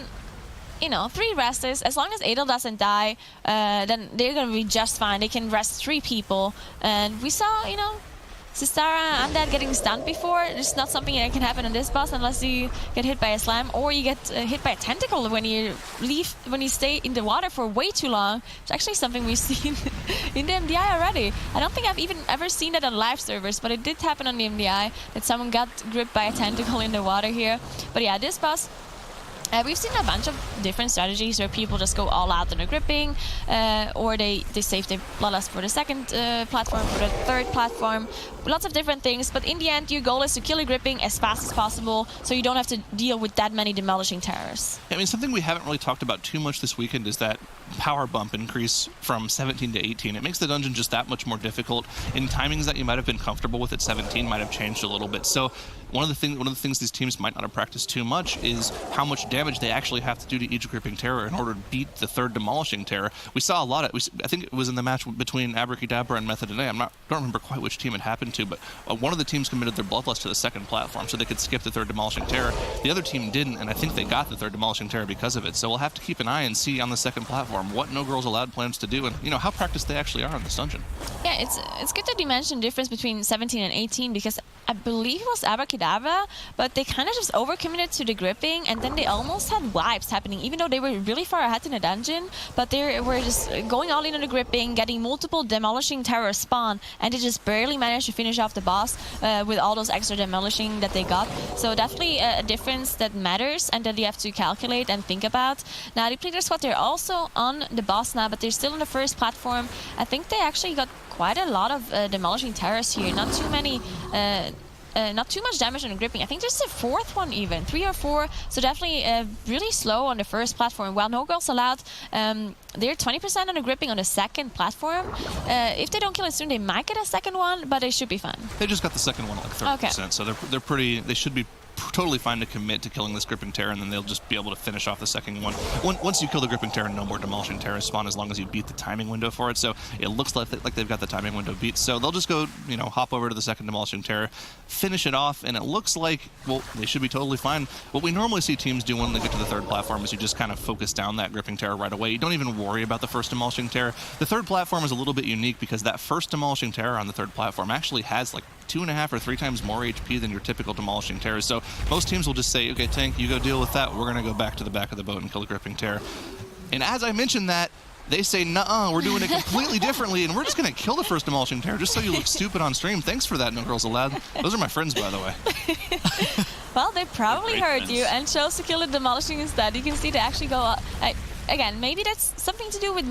you know, 3 resters, as long as Adel doesn't die, then they're going to be just fine. They can rest 3 people. And we saw, you know, Sistara and Undead getting stunned before. It's not something that can happen on this boss unless you get hit by a slam or you get hit by a tentacle when you stay in the water for way too long. It's actually something we've seen in the MDI already. I don't think I've even ever seen it on live servers, but it did happen on the MDI that someone got gripped by a tentacle in the water here. But yeah, this boss, we've seen a bunch of different strategies where people just go all out on the gripping, or they save the Bloodlust for the 2nd platform, for the 3rd platform. Lots of different things, but in the end, your goal is to kill your gripping as fast as possible so you don't have to deal with that many demolishing terrors. I mean, something we haven't really talked about too much this weekend is that power bump increase from 17 to 18. It makes the dungeon just that much more difficult. In timings that you might have been comfortable with at 17 might have changed a little bit. So one of the things these teams might not have practiced too much is how much damage they actually have to do to each gripping terror in order to beat the 3rd demolishing terror. We saw a lot of, I think it was in the match between Abrakeydabra and Method and A. Don't remember quite which team it happened to, but one of the teams committed their Bloodlust to the 2nd platform so they could skip the 3rd demolishing terror. The other team didn't, and I think they got the 3rd demolishing terror because of it. So we'll have to keep an eye and see on the 2nd platform what No Girls Allowed plans to do and, you know, how practiced they actually are in this dungeon. Yeah, it's good that you mentioned the difference between 17 and 18 because I believe it was Abrakeydabra, but they kind of just overcommitted to the gripping and then they almost almost had wipes happening, even though they were really far ahead in the dungeon, but they were just going all in on the gripping, getting multiple demolishing terror spawn, and they just barely managed to finish off the boss with all those extra demolishing that they got. So definitely a difference that matters and that you have to calculate and think about. Now, the Depleto squad, they're also on the boss now, but they're still on the first platform. I think they actually got quite a lot of demolishing terrors here. Not too many, not too much damage on the gripping. I think there's a fourth one even, 3 or 4. So definitely really slow on the first platform. While No Girls Allowed, they're 20% on the gripping on the second platform. If they don't kill it soon, they might get a second one, but it should be fine. They just got the second one at like 30%, okay. So they're pretty. They should be totally fine to commit to killing this gripping terror, and then they'll just be able to finish off the second one. Once you kill the gripping terror, no more demolishing terror spawn as long as you beat the timing window for it. So it looks like they've got the timing window beat. So they'll just go, hop over to the second demolishing terror, finish it off, and it looks like, well, they should be totally fine. What we normally see teams do when they get to the third platform is you just kind of focus down that gripping terror right away. You don't even worry about the first demolishing terror. The third platform is a little bit unique because that first demolishing terror on the third platform actually has like 2.5 or 3 times more HP than your typical demolishing terror. So most teams will just say, okay, tank, you go deal with that. We're going to go back to the back of the boat and kill the gripping terror. And as I mentioned that, they say, nuh-uh, we're doing it completely differently, and we're just going to kill the first demolishing terror just so you look stupid on stream. Thanks for that, No Girls Allowed. Those are my friends, by the way. Well, they probably heard you and chose to kill the demolishing instead. You can see they actually go up. Again, maybe that's something to do with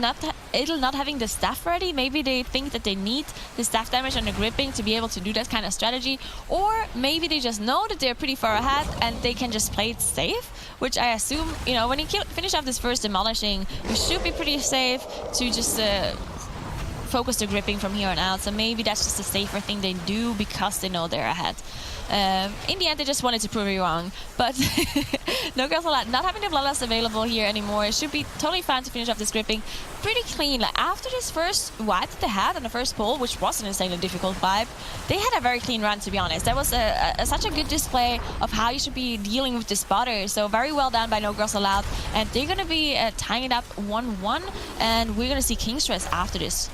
Idle not having the staff ready. Maybe they think that they need the staff damage on the gripping to be able to do that kind of strategy. Or maybe they just know that they're pretty far ahead and they can just play it safe, which I assume, when you finish off this first demolishing, you should be pretty safe to just focus the gripping from here on out. So maybe that's just a safer thing they do because they know they're ahead. In the end, they just wanted to prove you wrong. But No Girls Allowed not having the Bloodlust available here anymore. It should be totally fine to finish off this gripping. Pretty clean. Like, after this first wipe that they had on the first pull, which was an insanely difficult wipe, they had a very clean run, to be honest. That was such a good display of how you should be dealing with the spotter. So very well done by No Girls Allowed. And they're going to be tying it up 1-1. And we're going to see Kingstress after this.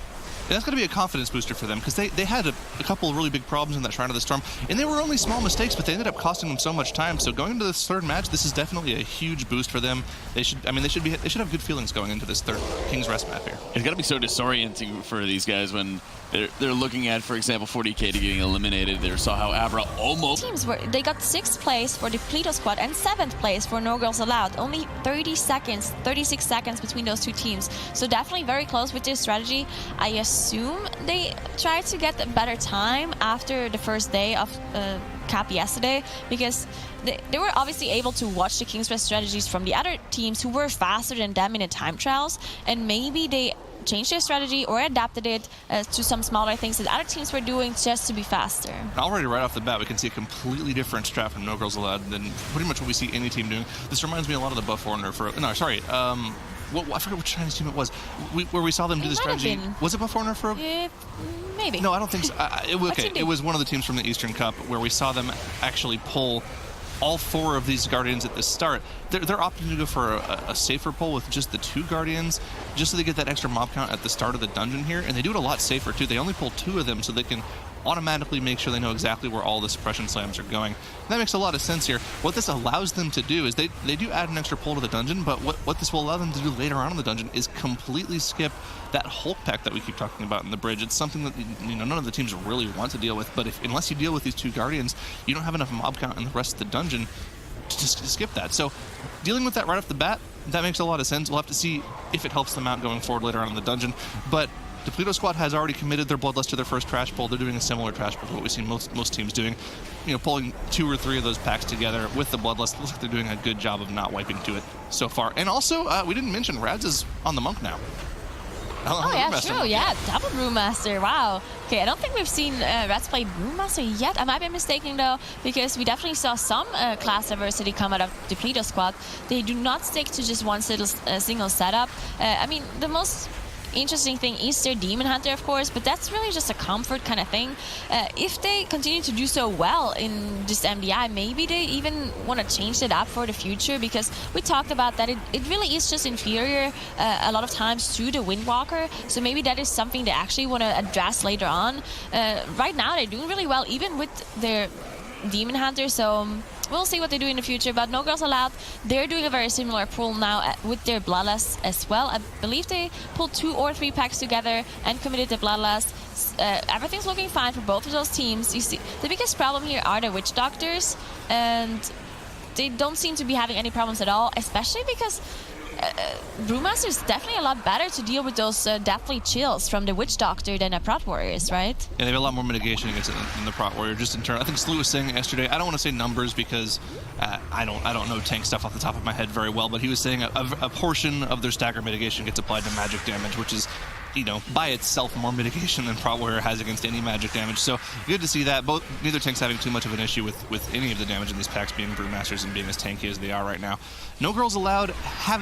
Yeah, that's going to be a confidence booster for them because they had a couple of really big problems in that Shrine of the Storm, and they were only small mistakes, but they ended up costing them so much time. So going into this third match, this is definitely a huge boost for them. They should have good feelings going into this third King's Rest map here. It's got to be so disorienting for these guys when they're looking at, for example, 40k to getting eliminated. They saw how Abra almost... They got 6th place for the Depleto squad and 7th place for No Girls Allowed. Only 36 seconds between those two teams. So definitely very close with this strategy. I assume they tried to get a better time after the first day of Cap yesterday, because they were obviously able to watch the King's Rest strategies from the other teams who were faster than them in the time trials, and maybe they changed their strategy or adapted it to some smaller things that other teams were doing just to be faster. Already right off the bat, we can see a completely different strat from No Girls Allowed than pretty much what we see any team doing. This reminds me a lot of the buff or nerf. I forget which Chinese team it was, where we saw them do the strategy. Was it buff or nerf? Maybe. No, I don't think so. It was one of the teams from the Eastern Cup where we saw them actually pull all 4 of these Guardians at the start. They're opting to go for a safer pull with just the 2 Guardians, just so they get that extra mob count at the start of the dungeon here, and they do it a lot safer too. They only pull 2 of them so they can automatically make sure they know exactly where all the suppression slams are going. And that makes a lot of sense here. What this allows them to do is they do add an extra pull to the dungeon, but what this will allow them to do later on in the dungeon is completely skip that Hulk pack that we keep talking about in the bridge. It's something that none of the teams really want to deal with, but unless you deal with these 2 Guardians, you don't have enough mob count in the rest of the dungeon to skip that. So dealing with that right off the bat, that makes a lot of sense. We'll have to see if it helps them out going forward later on in the dungeon, but Depleto squad has already committed their Bloodlust to their first trash pull. They're doing a similar trash pull to what we've seen most teams doing. Pulling 2 or 3 of those packs together with the Bloodlust. Looks like they're doing a good job of not wiping to it so far. And also, we didn't mention Rads is on the Monk now. Oh yeah, true. Yeah, double Brewmaster. Wow. Okay, I don't think we've seen Rats play Brewmaster yet. I might be mistaken though, because we definitely saw some class diversity come out of Depleto squad. They do not stick to just one single setup. I mean, the most interesting thing is their Demon Hunter, of course, but that's really just a comfort kind of thing. If they continue to do so well in this MDI, maybe they even want to change it up for the future, because we talked about that it really is just inferior a lot of times to the Windwalker, so maybe that is something they actually want to address later on. Right now they're doing really well even with their Demon Hunter, so we'll see what they do in the future. But No Girls Allowed, they're doing a very similar pull now with their Bloodlust as well. I believe they pulled 2 or 3 packs together and committed the Bloodlust. Everything's looking fine for both of those teams. You see, the biggest problem here are the Witch Doctors, and they don't seem to be having any problems at all, especially because Brewmaster is definitely a lot better to deal with those deathly chills from the Witch Doctor than a Prot Warriors, right? Yeah, they have a lot more mitigation against it than the Prot Warrior. Just in turn, I think Slew was saying yesterday. I don't want to say numbers because I don't know tank stuff off the top of my head very well, but he was saying a portion of their stagger mitigation gets applied to magic damage, which is, you know, by itself more mitigation than Prot Warrior has against any magic damage. So good to see that. Neither tank's having too much of an issue with any of the damage in these packs, being Brewmasters and being as tanky as they are right now. No Girls Allowed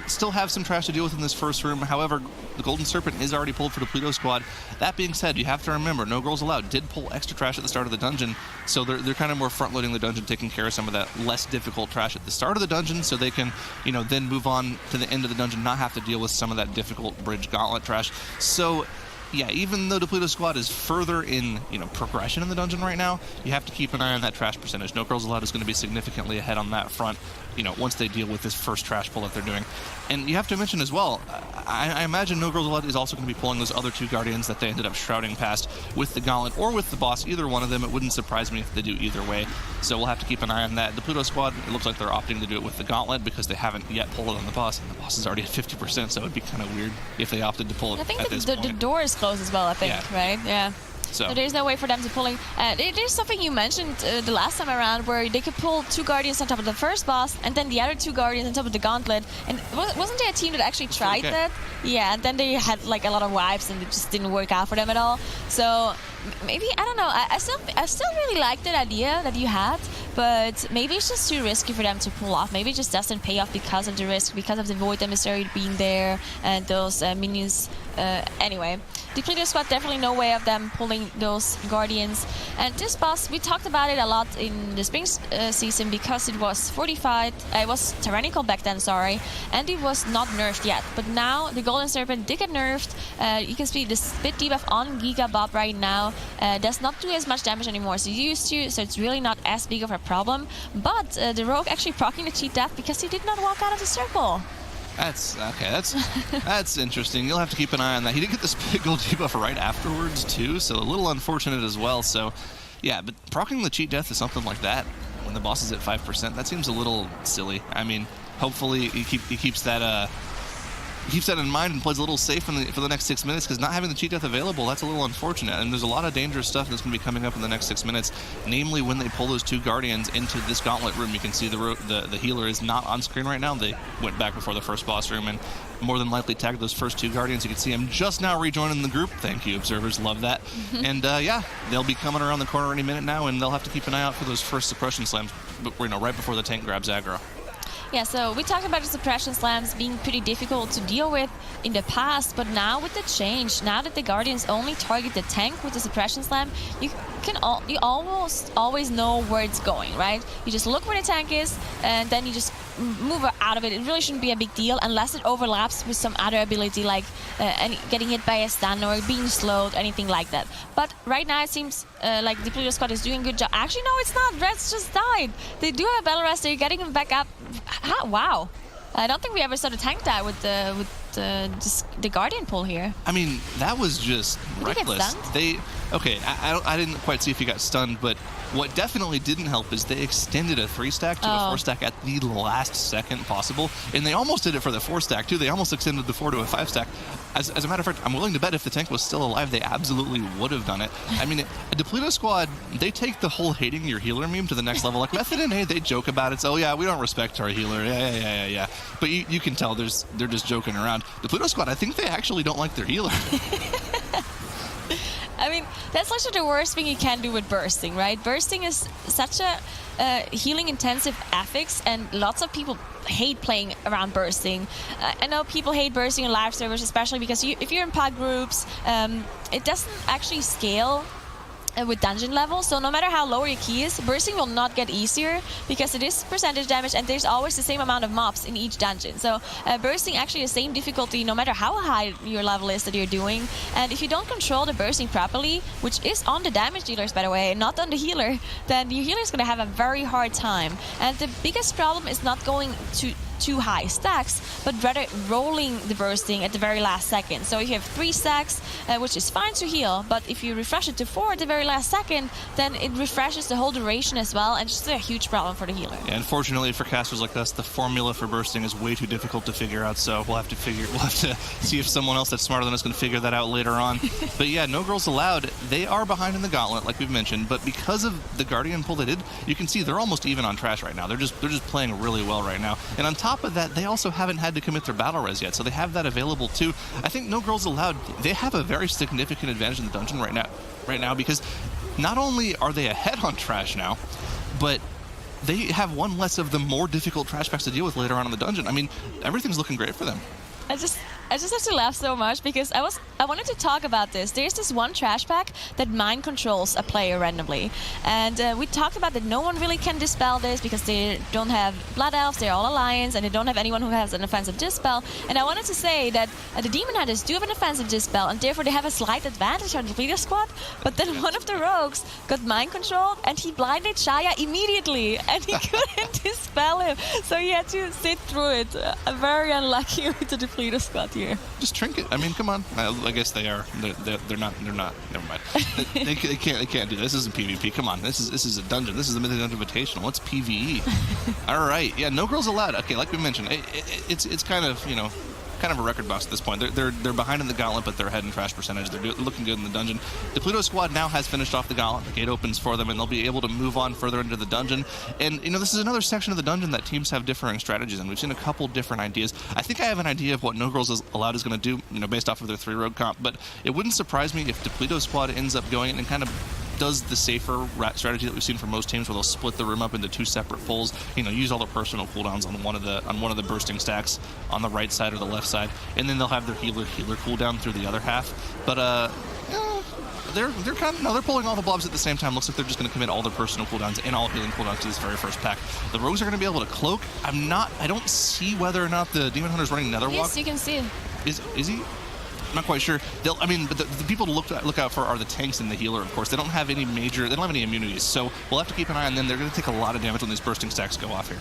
still have some trash to deal with in this first room. However, the Golden Serpent is already pulled for the Depleto squad. That being said, you have to remember, No Girls Allowed did pull extra trash at the start of the dungeon, so they're kind of more front-loading the dungeon, taking care of some of that less difficult trash at the start of the dungeon, so they can, you know, then move on to the end of the dungeon, not have to deal with some of that difficult bridge gauntlet trash. So yeah, even though Depleto squad is further in, you know, progression in the dungeon right now, you have to keep an eye on that trash percentage. No Girls Allowed is going to be significantly ahead on that front, you know, once they deal with this first trash pull that they're doing. And you have to mention as well, I imagine No Girls Allowed is also going to be pulling those other 2 Guardians that they ended up shrouding past with the Gauntlet or with the boss, either one of them. It wouldn't surprise me if they do either way. So we'll have to keep an eye on that. The Depleto squad, it looks like they're opting to do it with the Gauntlet because they haven't yet pulled it on the boss, and the boss is already at 50%, so it would be kind of weird if they opted to pull it. I think at this point. the door is closed as well, I think, right? Yeah. So there's no way for them to pulling. There's something you mentioned the last time around where they could pull 2 Guardians on top of the first boss and then the other 2 Guardians on top of the Gauntlet. And wasn't there a team that actually tried that? Yeah, and then they had like a lot of wipes and it just didn't work out for them at all. So maybe, I don't know, I still really like that idea that you had, but maybe it's just too risky for them to pull off. Maybe it just doesn't pay off because of the risk, because of the Void Emissary being there and those minions. Anyway, Depleto squad, definitely no way of them pulling those Guardians. And this boss, we talked about it a lot in the spring season because it was fortified, it was tyrannical back then, sorry, and it was not nerfed yet. But now the Golden Serpent did get nerfed. You can see the spit debuff on Giga Bob right now does not do as much damage anymore as it used to, so it's really not as big of a problem. But the Rogue actually proccing the cheat death because he did not walk out of the circle. That's okay. That's interesting. You'll have to keep an eye on that. He did get this big gold debuff right afterwards too, so a little unfortunate as well. So, yeah, but proccing the cheat death is something like that when the boss is at 5%. That seems a little silly. I mean, hopefully he keeps that in mind and plays a little safe for the next 6 minutes, because not having the cheat death available, that's a little unfortunate. And there's a lot of dangerous stuff that's going to be coming up in the next 6 minutes, namely when they pull those 2 Guardians into this Gauntlet room. You can see the healer is not on screen right now. They went back before the first boss room and more than likely tagged those first 2 Guardians. You can see him just now rejoining the group. Thank you, observers. Love that. And yeah, they'll be coming around the corner any minute now, and they'll have to keep an eye out for those first suppression slams, you know, right before the tank grabs aggro. Yeah, so we talked about the suppression slams being pretty difficult to deal with in the past, but now with the change, now that the Guardians only target the tank with the suppression slam, you almost always know where it's going, right? You just look where the tank is, and then you just move out of it. It really shouldn't be a big deal unless it overlaps with some other ability, like getting hit by a stun or being slowed, anything like that. But right now it seems like the Depleto squad is doing a good job. Actually, no, it's not. Reds just died. They do have a battle rest. They're getting him back up. Wow. I don't think we ever saw the tank die with the Guardian pull here. I mean, that was just reckless. Okay, I didn't quite see if he got stunned, but what definitely didn't help is they extended a 3-stack to a 4-stack at the last second possible, and they almost did it for the 4-stack too. They almost extended the 4 to a 5-stack. As a matter of fact, I'm willing to bet if the tank was still alive, they absolutely would have done it. I mean, a Depleto squad, they take the whole hating your healer meme to the next level. Like Method and A, they joke about it. So, oh yeah, we don't respect our healer. Yeah. But you can tell they're just joking around. Depleto squad, I think they actually don't like their healer. I mean, that's actually the worst thing you can do with bursting, right? Bursting is such a healing-intensive affix, and lots of people hate playing around bursting. I know people hate bursting in live servers, especially because if you're in pod groups, it doesn't actually scale with dungeon level. So no matter how lower your key is, bursting will not get easier because it is percentage damage and there's always the same amount of mobs in each dungeon. So bursting actually the same difficulty no matter how high your level is that you're doing. And if you don't control the bursting properly, which is on the damage dealers by the way, not on the healer, then your healer is going to have a very hard time. And the biggest problem is not going to too high stacks, but rather rolling the bursting at the very last second. So if you have 3 stacks, which is fine to heal, but if you refresh it to 4 at the very last second, then it refreshes the whole duration as well, and it's just a huge problem for the healer. Yeah, unfortunately for casters like us, the formula for bursting is way too difficult to figure out, so we'll have to see if someone else that's smarter than us can figure that out later on. But yeah, No Girls Allowed, they are behind in the gauntlet, like we've mentioned, but because of the Guardian pull they did, you can see they're almost even on trash right now. They're just playing really well right now. And on top of that, they also haven't had to commit their battle res yet, so they have that available too. I think No Girls Allowed, they have a very significant advantage in the dungeon right now because not only are they ahead on trash now, but they have one less of the more difficult trash packs to deal with later on in the dungeon. I mean, everything's looking great for them. I just have to laugh so much because I wanted to talk about this. There's this one trash pack that mind controls a player randomly, and we talked about that no one really can dispel this because they don't have blood elves, they're all alliance, and they don't have anyone who has an offensive dispel. And I wanted to say that the demon hunters do have an offensive dispel, and therefore they have a slight advantage on the Depleto squad. But then one of the rogues got mind controlled, and he blinded Shaya immediately, and he couldn't dispel him, so he had to sit through it. Very unlucky with the Depleto squad here. Just trinket. I mean, come on. I guess they are. They're not. Never mind. they can't do this. This isn't PvP. Come on. This is a dungeon. This is a Mythic Dungeon Invitational. What's PvE? All right. Yeah. No Girls Allowed. Okay. Like we mentioned, it's kind of kind of a record box at this point. They're behind in the gauntlet, but they're ahead in trash percentage. They're looking good in the dungeon. Depleto squad now has finished off the gauntlet. The gate opens for them, and they'll be able to move on further into the dungeon. And this is another section of the dungeon that teams have differing strategies, and we've seen a couple different ideas. I think I have an idea of what No Girls Allowed is going to do, based off of their 3 rogue comp. But it wouldn't surprise me if Depleto squad ends up going and kind of does the safer strategy that we've seen from most teams, where they'll split the room up into 2 separate pulls. Use all the personal cooldowns on one of the bursting stacks on the right side or the left side, and then they'll have their healer cooldown through the other half. But they're pulling all the blobs at the same time. Looks like they're just going to commit all their personal cooldowns and all healing cooldowns to this very first pack. The rogues are going to be able to cloak. I don't see whether or not the demon hunter's running Netherwalk. Yes, you can see it. Is he? I'm not quite sure. But the people to look out for are the tanks and the healer, of course. They don't have any immunities, so we'll have to keep an eye on them. They're going to take a lot of damage when these bursting stacks go off here.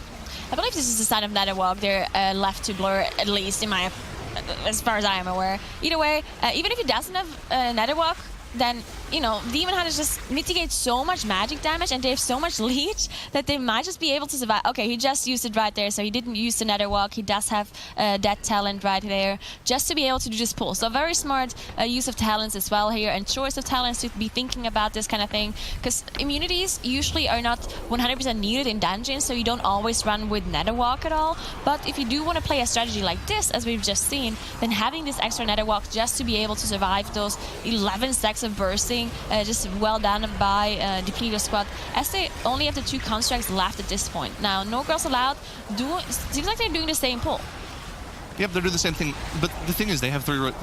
I believe this is a sign of Netherwalk. They're left to blur, at least as far as I am aware. Either way, even if he doesn't have Netherwalk, then Demon Hunters just mitigate so much magic damage, and they have so much leech that they might just be able to survive. Okay, he just used it right there, so he didn't use the Netherwalk. He does have that talent right there, just to be able to do this pull. So very smart use of talents as well here, and choice of talents to be thinking about this kind of thing, because immunities usually are not 100% needed in dungeons, so you don't always run with Netherwalk at all. But if you do want to play a strategy like this, as we've just seen, then having this extra Netherwalk just to be able to survive those 11 stacks of bursting, just well done by Depleto squad, as they only have the 2 constructs left at this point. Now, No Girls Allowed seems like they're doing the same pull. Yep, they're doing the same thing, but the thing is, they have 3.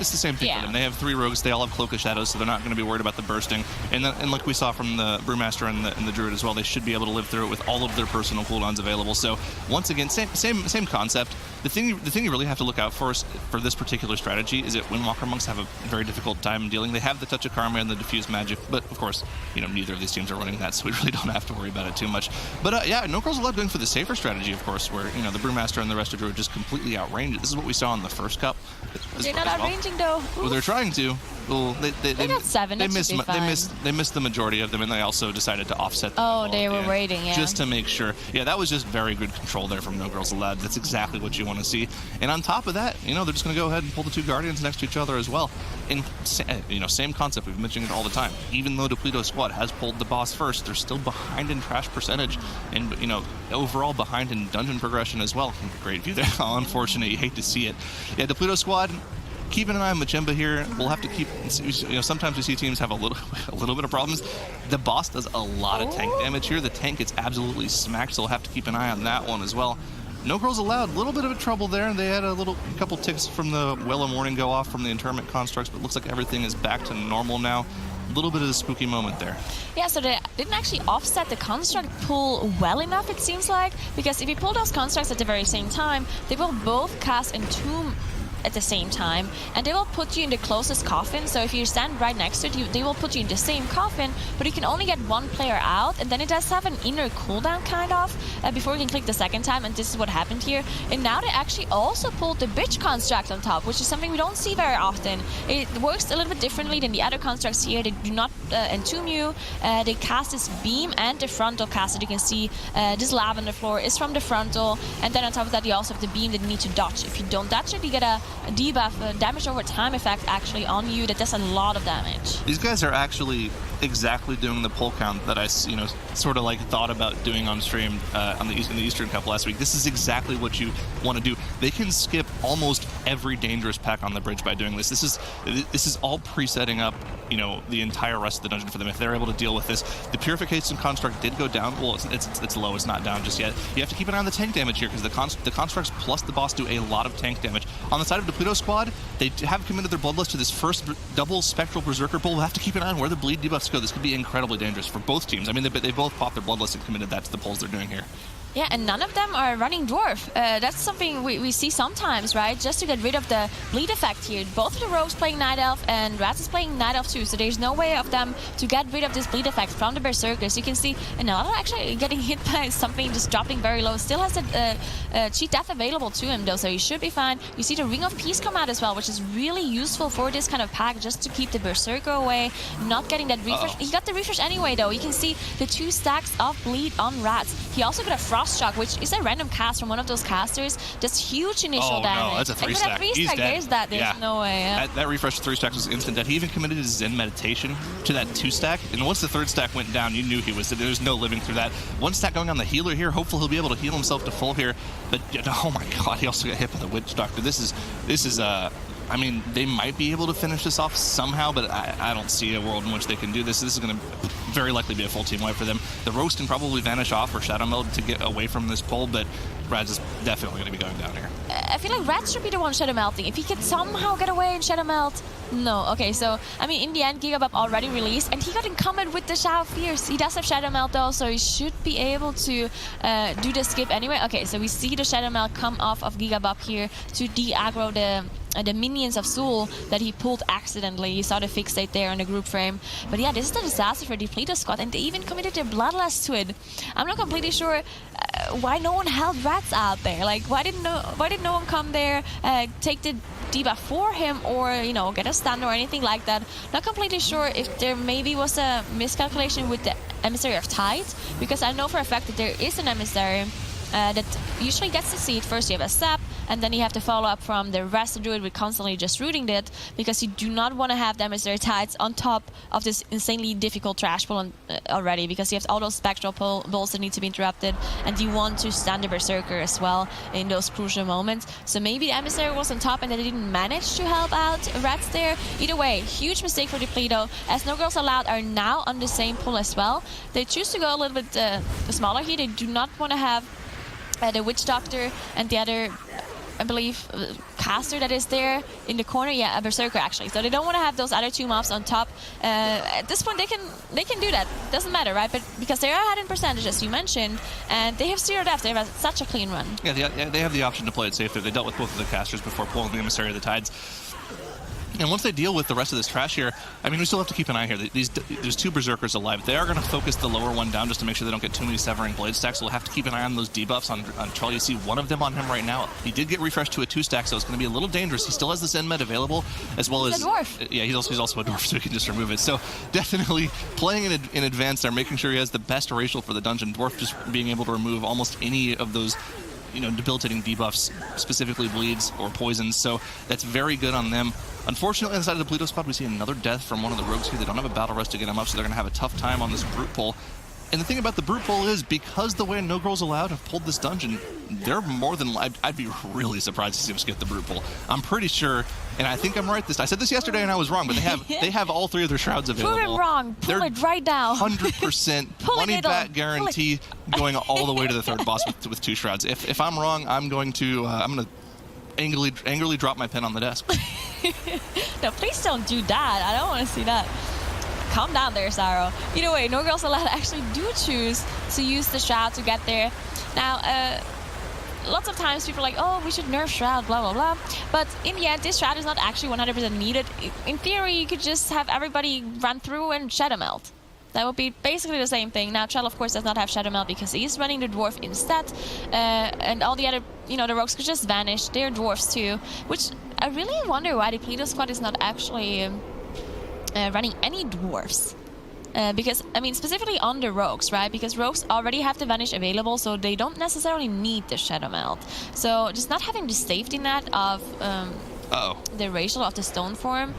It's the same thing for them. They have 3 rogues. They all have Cloak of Shadows, so they're not going to be worried about the bursting. And like we saw from the Brewmaster and the Druid as well, they should be able to live through it with all of their personal cooldowns available. So once again, same concept. The thing you really have to look out for this particular strategy is that Windwalker monks have a very difficult time dealing. They have the Touch of Karma and the Diffuse Magic, but of course, neither of these teams are running that, so we really don't have to worry about it too much. But yeah, No Girls Allowed going for the safer strategy, of course, where the Brewmaster and the rest of Druid just completely outrange it. This is what we saw in the first cup. They're not outranging though. Well, they're trying to. Well, they got 7. They missed the majority of them, and they also decided to offset them. Oh, they were waiting, yeah. Just to make sure. Yeah, that was just very good control there from No Girls Allowed. That's exactly what you want to see. And on top of that, they're just going to go ahead and pull the 2 Guardians next to each other as well. And same concept. We've mentioned it all the time. Even though Depleto squad has pulled the boss first, they're still behind in trash percentage, and overall behind in dungeon progression as well. Great view there. How unfortunate. You hate to see it. Yeah, Depleto squad, keeping an eye on Machemba here. We'll have to keep. Sometimes we see teams have a little bit of problems. The boss does a lot of tank damage here. The tank gets absolutely smacked, so we'll have to keep an eye on that one as well. No Girls Allowed, a little bit of a trouble there. They had a couple ticks from the Well of Morning go off from the Interment constructs, but it looks like everything is back to normal now. A little bit of a spooky moment there. Yeah, so they didn't actually offset the construct pull well enough, it seems like, because if you pull those constructs at the very same time, they will both cast Entomb at the same time, and they will put you in the closest coffin. So if you stand right next to it, they will put you in the same coffin, but you can only get one player out, and then it does have an inner cooldown kind of before you can click the second time, and this is what happened here. And now they actually also pulled the bitch construct on top, which is something we don't see very often. It works a little bit differently than the other constructs here. They do not entomb you. They cast this beam and the frontal cast, that you can see this lavender floor is from the frontal, and then on top of that you also have the beam that you need to dodge. If you don't dodge it, you get a debuff, damage over time effect actually on you that does a lot of damage. These guys are actually exactly doing the pull count that I, sort of like thought about doing on stream in the Eastern Cup last week. This is exactly what you want to do. They can skip almost every dangerous pack on the bridge by doing this. This is all pre-setting up, the entire rest of the dungeon for them if they're able to deal with this. The Purification construct did go down. Well, it's low. It's not down just yet. You have to keep an eye on the tank damage here because the constructs plus the boss do a lot of tank damage. On the side of Depleto squad, they have committed their bloodlust to this first double spectral berserker pull. We'll have to keep an eye on where the bleed debuffs go. This could be incredibly dangerous for both teams. I mean, they both popped their bloodlust and committed that to the pulls they're doing here. Yeah, and none of them are running Dwarf. That's something we see sometimes, right? Just to get rid of the bleed effect here. Both of the rogues playing Night Elf and Rats is playing Night Elf too, so there's no way of them to get rid of this bleed effect from the Berserkers. You can see Another actually getting hit by something just dropping very low. Still has a cheat death available to him though, so he should be fine. You see the Ring of Peace come out as well, which is really useful for this kind of pack, just to keep the Berserker away, not getting that refresh. He got the refresh anyway though. You can see the 2 stacks of bleed on Rats. He also got a Frost Shock, which is a random cast from one of those casters. That's huge initial damage. No, that's a 3-stack. He's dead. There's that. There's no way. Yeah. That refresh 3-stack was instant death. He even committed his Zen meditation to that 2-stack, and once the 3rd stack went down, you knew he was. There's no living through that. 1 stack going on the healer here. Hopefully he'll be able to heal himself to full here. But oh my god, he also got hit by the Witch Doctor. This is I mean, they might be able to finish this off somehow, but I don't see a world in which they can do this. This is going to very likely be a full team wipe for them. The Roast can probably vanish off or Shadow Meld to get away from this pull, but Radz is definitely going to be going down here. I feel like Radz should be the one Shadow Melting. If he could somehow get away and Shadow Melt. No, okay, so, I mean, in the end, Gigabub already released, and he got incumbent with the Shadow Fierce. He does have Shadow Melt, though, so he should be able to do the skip anyway. Okay, so we see the Shadow Melt come off of Gigabub here to de-aggro the minions of Sul that he pulled accidentally. You saw the fixate there on the group frame. But yeah, this is the disaster for Depleto squad, and they even committed their bloodlust to it. I'm not completely sure why no one held Rats out there. Like, why didn't no one come there, take the debuff for him, or get a stun or anything like that? Not completely sure if there maybe was a miscalculation with the Emissary of Tide, because I know for a fact that there is an Emissary that usually gets the seed. First you have a sap, and then you have to follow up from the rest of the druid with constantly just rooting it, because you do not want to have the Emissary Tides on top of this insanely difficult trash pull already, because you have all those spectral pulls that need to be interrupted, and you want to stand the Berserker as well in those crucial moments. So maybe the Emissary was on top and they didn't manage to help out Rats there. Either way, huge mistake for Depleto, as No Girls Allowed are now on the same pull as well. They choose to go a little bit smaller here. They do not want to have the Witch Doctor and the other, I believe, caster that is there in the corner. Yeah, a Berserker actually. So they don't want to have those other 2 mobs on top. At this point, they can do that. Doesn't matter, right? But because they are ahead in percentage, as you mentioned, and they have 0 death. They have such a clean run. Yeah, they have the option to play it safe there. They dealt with both of the casters before pulling the Emissary of the Tides. And once they deal with the rest of this trash here, I mean, we still have to keep an eye here. There's 2 Berserkers alive. They are going to focus the lower one down just to make sure they don't get too many Severing Blade stacks. So we'll have to keep an eye on those debuffs on Troll. You see one of them on him right now. He did get refreshed to a 2-stack, so it's going to be a little dangerous. He still has this Zen med available, as well as... He's a dwarf. Yeah, he's also a dwarf, so we can just remove it. So definitely playing in advance there, making sure he has the best racial for the dungeon. Dwarf just being able to remove almost any of those debilitating debuffs, specifically bleeds or poisons. So that's very good on them. Unfortunately, on the side of the Depleto squad, we see another death from one of the rogues here. They don't have a battle rest to get him up, so they're going to have a tough time on this brute pull. And the thing about the Brute Pull is, because the way No Girls Allowed have pulled this dungeon, they're more than... I'd be really surprised to see them skip the Brute Pull. I'm pretty sure, and I think I'm right I said this yesterday and I was wrong, but they have all 3 of their shrouds available. Prove it wrong. Pull it right now. 100% money back guarantee going all the way to the 3rd boss with 2 shrouds. If I'm wrong, I'm going to angrily drop my pen on the desk. No, please don't do that. I don't want to see that. Calm down there, Saro. Either way, No Girls Allowed actually do choose to use the Shroud to get there. Now, lots of times people are like, oh, we should nerf Shroud, blah, blah, blah. But in the end, this Shroud is not actually 100% needed. In theory, you could just have everybody run through and Shadow Melt. That would be basically the same thing. Now, Trell, of course, does not have Shadow Melt because he's running the Dwarf instead. And all the other, the rogues could just vanish. They're Dwarfs too. Which I really wonder why the Depleto squad is not actually running any Dwarfs. Because, I mean, specifically on the rogues, right? Because rogues already have the Vanish available, so they don't necessarily need the Shadow Melt. So just not having the safety net of the racial of the stone form,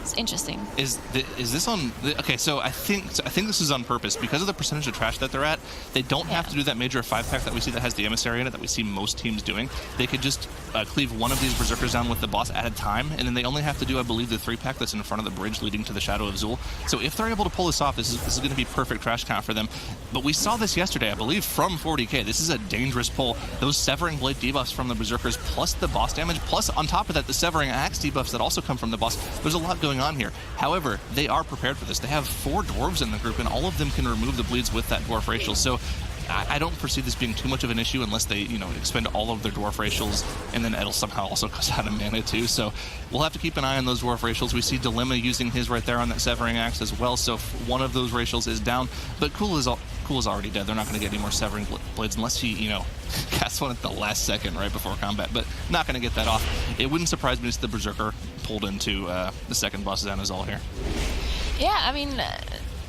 it's interesting. Is this on... Okay, so I think this is on purpose. Because of the percentage of trash that they're at, they don't have to do that major 5-pack that we see that has the Emissary in it that we see most teams doing. They could just cleave one of these Berserkers down with the boss at a time, and then they only have to do, I believe, the 3-pack that's in front of the bridge leading to the Shadow of Zul. So if they're able to pull this off, this is going to be perfect trash count for them. But we saw this yesterday, I believe, from 40k. This is a dangerous pull. Those Severing Blade debuffs from the Berserkers, plus the boss damage, plus on top of that, the Severing Axe debuffs that also come from the boss. There's a lot going on here. However, they are prepared for this. They have 4 dwarves in the group, and all of them can remove the bleeds with that dwarf racial. So I don't foresee this being too much of an issue unless they, expend all of their dwarf racials, and then it'll somehow also cost out of mana too. So we'll have to keep an eye on those dwarf racials. We see Dilemma using his right there on that Severing Axe as well. So one of those racials is down, but Cool is already dead. They're not going to get any more Severing Blades unless he, casts one at the last second right before combat, but not going to get that off. It wouldn't surprise me if the Berserker pulled into the second boss Zanazal here. Yeah, I mean,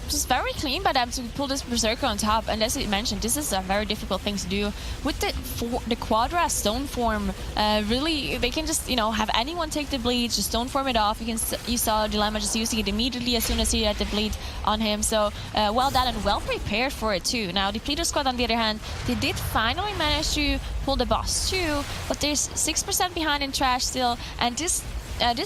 just very clean by them to pull this Berserker on top, and as you mentioned, this is a very difficult thing to do. With the Quadra stone form, really, they can just, have anyone take the bleed, just stone form it off. You saw Dilemma just using it immediately as soon as he had the bleed on him, so well done and well prepared for it too. Now, the Depleto squad, on the other hand, they did finally manage to pull the boss too, but there's 6% behind in trash still, and this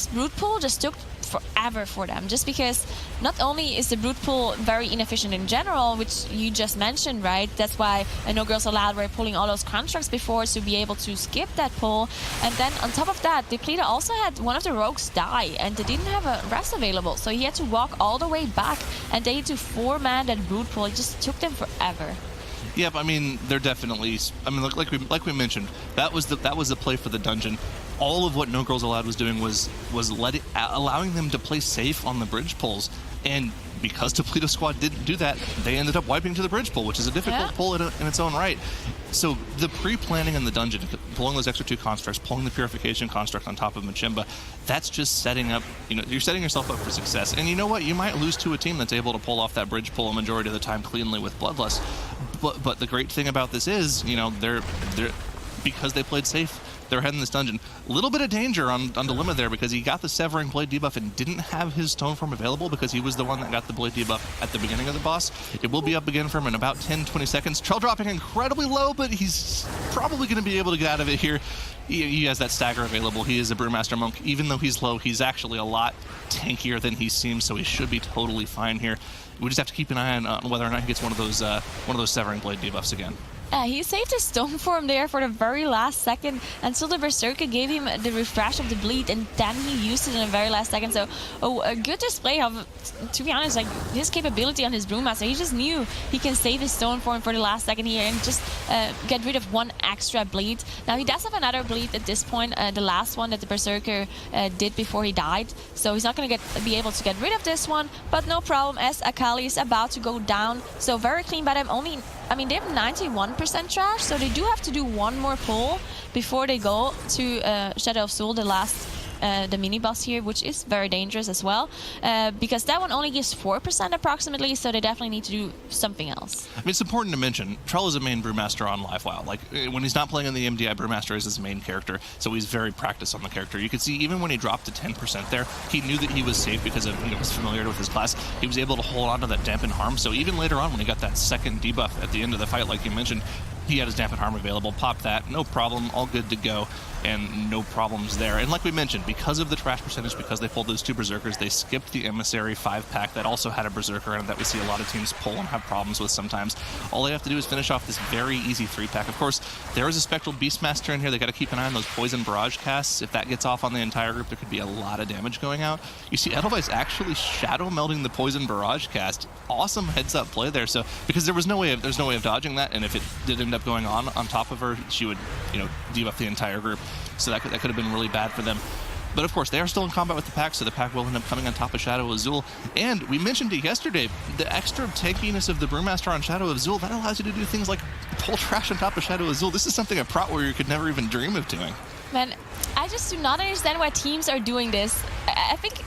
Brute Pull just took forever for them, just because not only is the Brute Pull very inefficient in general, which you just mentioned, right? That's why No Girls Allowed were pulling all those constructs before to be able to skip that pull. And then on top of that, Depleto also had one of the rogues die, and they didn't have a rest available, so he had to walk all the way back, and they had to 4-man that Brute Pull. It just took them forever. Yep, I mean, they're definitely... I mean, like we mentioned, that was the play for the dungeon. All of what No Girls Allowed was doing was allowing them to play safe on the bridge pulls. And because Depleto Squad didn't do that, they ended up wiping to the bridge pull, which is a difficult pull in its own right. So the pre-planning in the dungeon, pulling those extra 2 constructs, pulling the Purification construct on top of Machimba, that's just setting up, you're setting yourself up for success. And you know what? You might lose to a team that's able to pull off that bridge pull a majority of the time cleanly with Bloodlust. But the great thing about this is, they're because they played safe, they're ahead in this dungeon. A little bit of danger on Dilemma there because he got the Severing Blade debuff and didn't have his Stone Form available because he was the one that got the Blade debuff at the beginning of the boss. It will be up again for him in about 10-20 seconds. Trell dropping incredibly low, but he's probably going to be able to get out of it here. He has that stagger available. He is a Brewmaster Monk. Even though he's low, he's actually a lot tankier than he seems, so he should be totally fine here. We just have to keep an eye on whether or not he gets one of those Severing Blade debuffs again. He saved his stone form there for the very last second until the Berserker gave him the refresh of the bleed, and then he used it in the very last second. So, a good display of, to be honest, like his capability on his Brewmaster. He just knew he can save his stone form for the last second here and just get rid of 1 extra bleed. Now, he does have another bleed at this point, the last one that the Berserker did before he died. So he's not going to be able to get rid of this one, but no problem as Akali is about to go down. So very clean by them. They have 91% trash, so they do have to do 1 more pull before they go to Shadow of Zul, the last the mini boss here, which is very dangerous as well, because that one only gives 4% approximately, so they definitely need to do something else. I mean, it's important to mention, Trell is a main Brewmaster on Live WoW. Like, when he's not playing in the MDI, Brewmaster is his main character, so he's very practiced on the character. You could see, even when he dropped to 10% there, he knew that he was safe because of, his familiarity with his class. He was able to hold on to that dampen harm, so even later on when he got that second debuff at the end of the fight, like you mentioned, he had his dampen harm available, popped that, no problem, all good to go, and no problems there. And like we mentioned, because of the trash percentage, because they pulled those 2 Berserkers, they skipped the Emissary 5-pack that also had a Berserker in it that we see a lot of teams pull and have problems with sometimes. All they have to do is finish off this very easy 3-pack. Of course, there is a Spectral Beastmaster in here. They got to keep an eye on those Poison Barrage casts. If that gets off on the entire group, there could be a lot of damage going out. You see Edelweiss actually shadow melding the Poison Barrage cast. Awesome heads-up play there. So because there's no way of dodging that, and if it did end up going on top of her, she would, debuff the entire group. So that could have been really bad for them. But of course, they are still in combat with the pack, so the pack will end up coming on top of Shadow of Azul. And we mentioned it yesterday, the extra tankiness of the Brewmaster on Shadow of Azul, that allows you to do things like pull trash on top of Shadow of Azul. This is something a Prot Warrior could never even dream of doing. Man, I just do not understand why teams are doing this. I think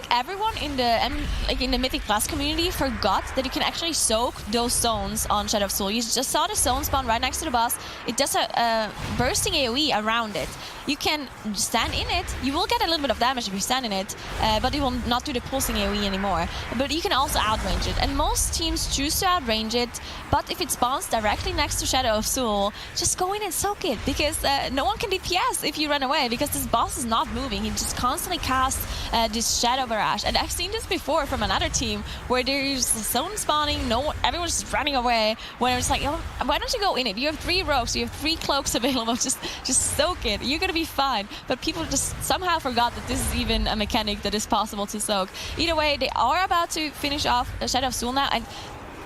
everyone in the Mythic Plus community forgot that you can actually soak those zones on Shadow of Azul. You just saw the zone spawn right next to the boss. It does a bursting AoE around it. You can stand in it. You will get a little bit of damage if you stand in it, but it will not do the pulsing AoE anymore. But you can also outrange it, and most teams choose to outrange it. But if it spawns directly next to Shadow of Azul, just go in and soak it, because no one can DPS if you run away, because this boss is not moving. He just constantly casts this Shadow Barrage. And I've seen this before from another team where there's zone spawning, everyone's just running away, when it's like, why don't you go in it? You have 3 rogues, you have 3 cloaks available, just soak it. You're gonna be fine. But people just somehow forgot that this is even a mechanic that is possible to soak. Either way, they are about to finish off Shadow of Azul now, and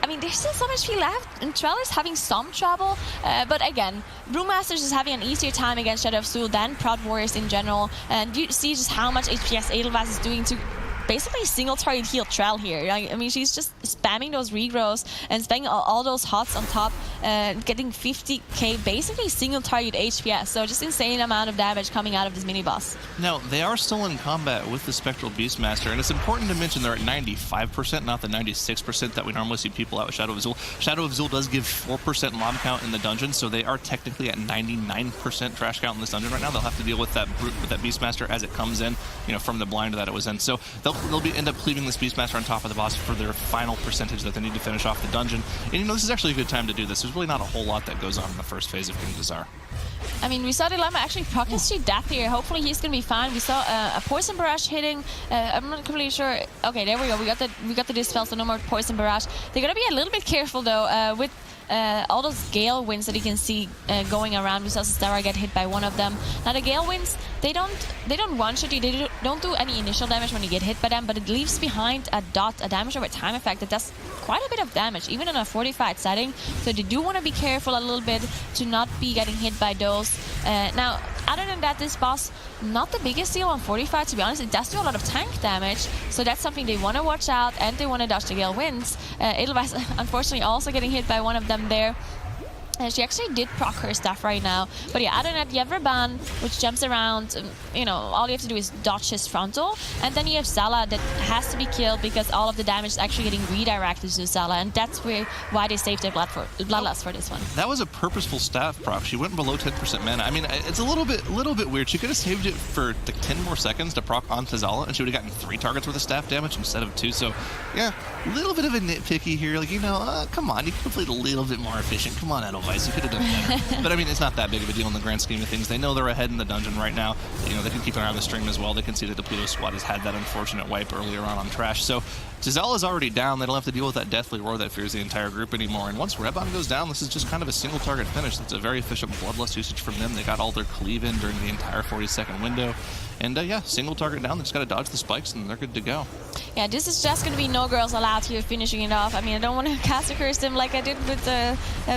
I mean, there's still so much HP left, and Trell is having some trouble, but again, Brewmasters is having an easier time against Shadow of Azul than Prot Warriors in general, and you see just how much HPS Edelweiss is doing to basically single target heal Trell here. I mean, she's just spamming those regrows and spamming all those hots on top, getting 50k basically single target HPS. So just insane amount of damage coming out of this mini boss. Now, they are still in combat with the Spectral Beastmaster, and it's important to mention they're at 95%, not the 96% that we normally see people out with Shadow of Azul. Shadow of Azul does give 4% mob count in the dungeon, so they are technically at 99% trash count in this dungeon right now. They'll have to deal with that Beastmaster as it comes in, from the blind that it was in. So they'll end up cleaving this Beastmaster on top of the boss for their final percentage that they need to finish off the dungeon. And this is actually a good time to do this. There's really not a whole lot that goes on in the first phase of Atal'Dazar. I mean, we saw Dilemma actually proc his death here. Hopefully he's gonna be fine. We saw a Poison Barrage hitting. I'm not completely sure. Okay, there we go. We got the Dispel, so no more Poison Barrage. They're gonna be a little bit careful though with all those Gale Winds that you can see going around. We saw Zara get hit by one of them. Now the Gale Winds, they don't one-shot you. They don't do any initial damage when you get hit by them, but it leaves behind a damage over time effect that does quite a bit of damage, even in a fortified setting. So they do want to be careful a little bit to not be getting hit by those. Now, other than that, this boss, not the biggest deal on fortified, to be honest. It does do a lot of tank damage, so that's something they want to watch out, and they want to dodge the Gale Winds. Edelweiss, unfortunately, also getting hit by one of them there. She actually did proc her stuff right now. But yeah, other than that, you have Raban, which jumps around. All you have to do is dodge his frontal. And then you have Zala that has to be killed because all of the damage is actually getting redirected to Zala. And that's why they saved their Bloodlust for this one. That was a purposeful staff proc. She went below 10% mana. I mean, it's a little bit weird. She could have saved it for like 10 more seconds to proc onto Zala, and she would have gotten 3 targets worth of staff damage instead of 2. So, yeah, a little bit of a nitpicky here. Like, come on, you could have played a little bit more efficient. Come on, Edelweiss. You could have done better. But I mean, it's not that big of a deal in the grand scheme of things. They know they're ahead in the dungeon right now. They can keep an eye on the stream as well. They can see that the Depleto squad has had that unfortunate wipe earlier on trash. So Giselle is already down. They don't have to deal with that deathly roar that fears the entire group anymore. And once Rebon goes down, this is just kind of a single target finish. That's a very efficient Bloodlust usage from them. They got all their cleave in during the entire 40-second window. And yeah, single target down. They just got to dodge the spikes and they're good to go. Yeah, this is just going to be no girls allowed here finishing it off. I mean, I don't want to caster curse them like I did with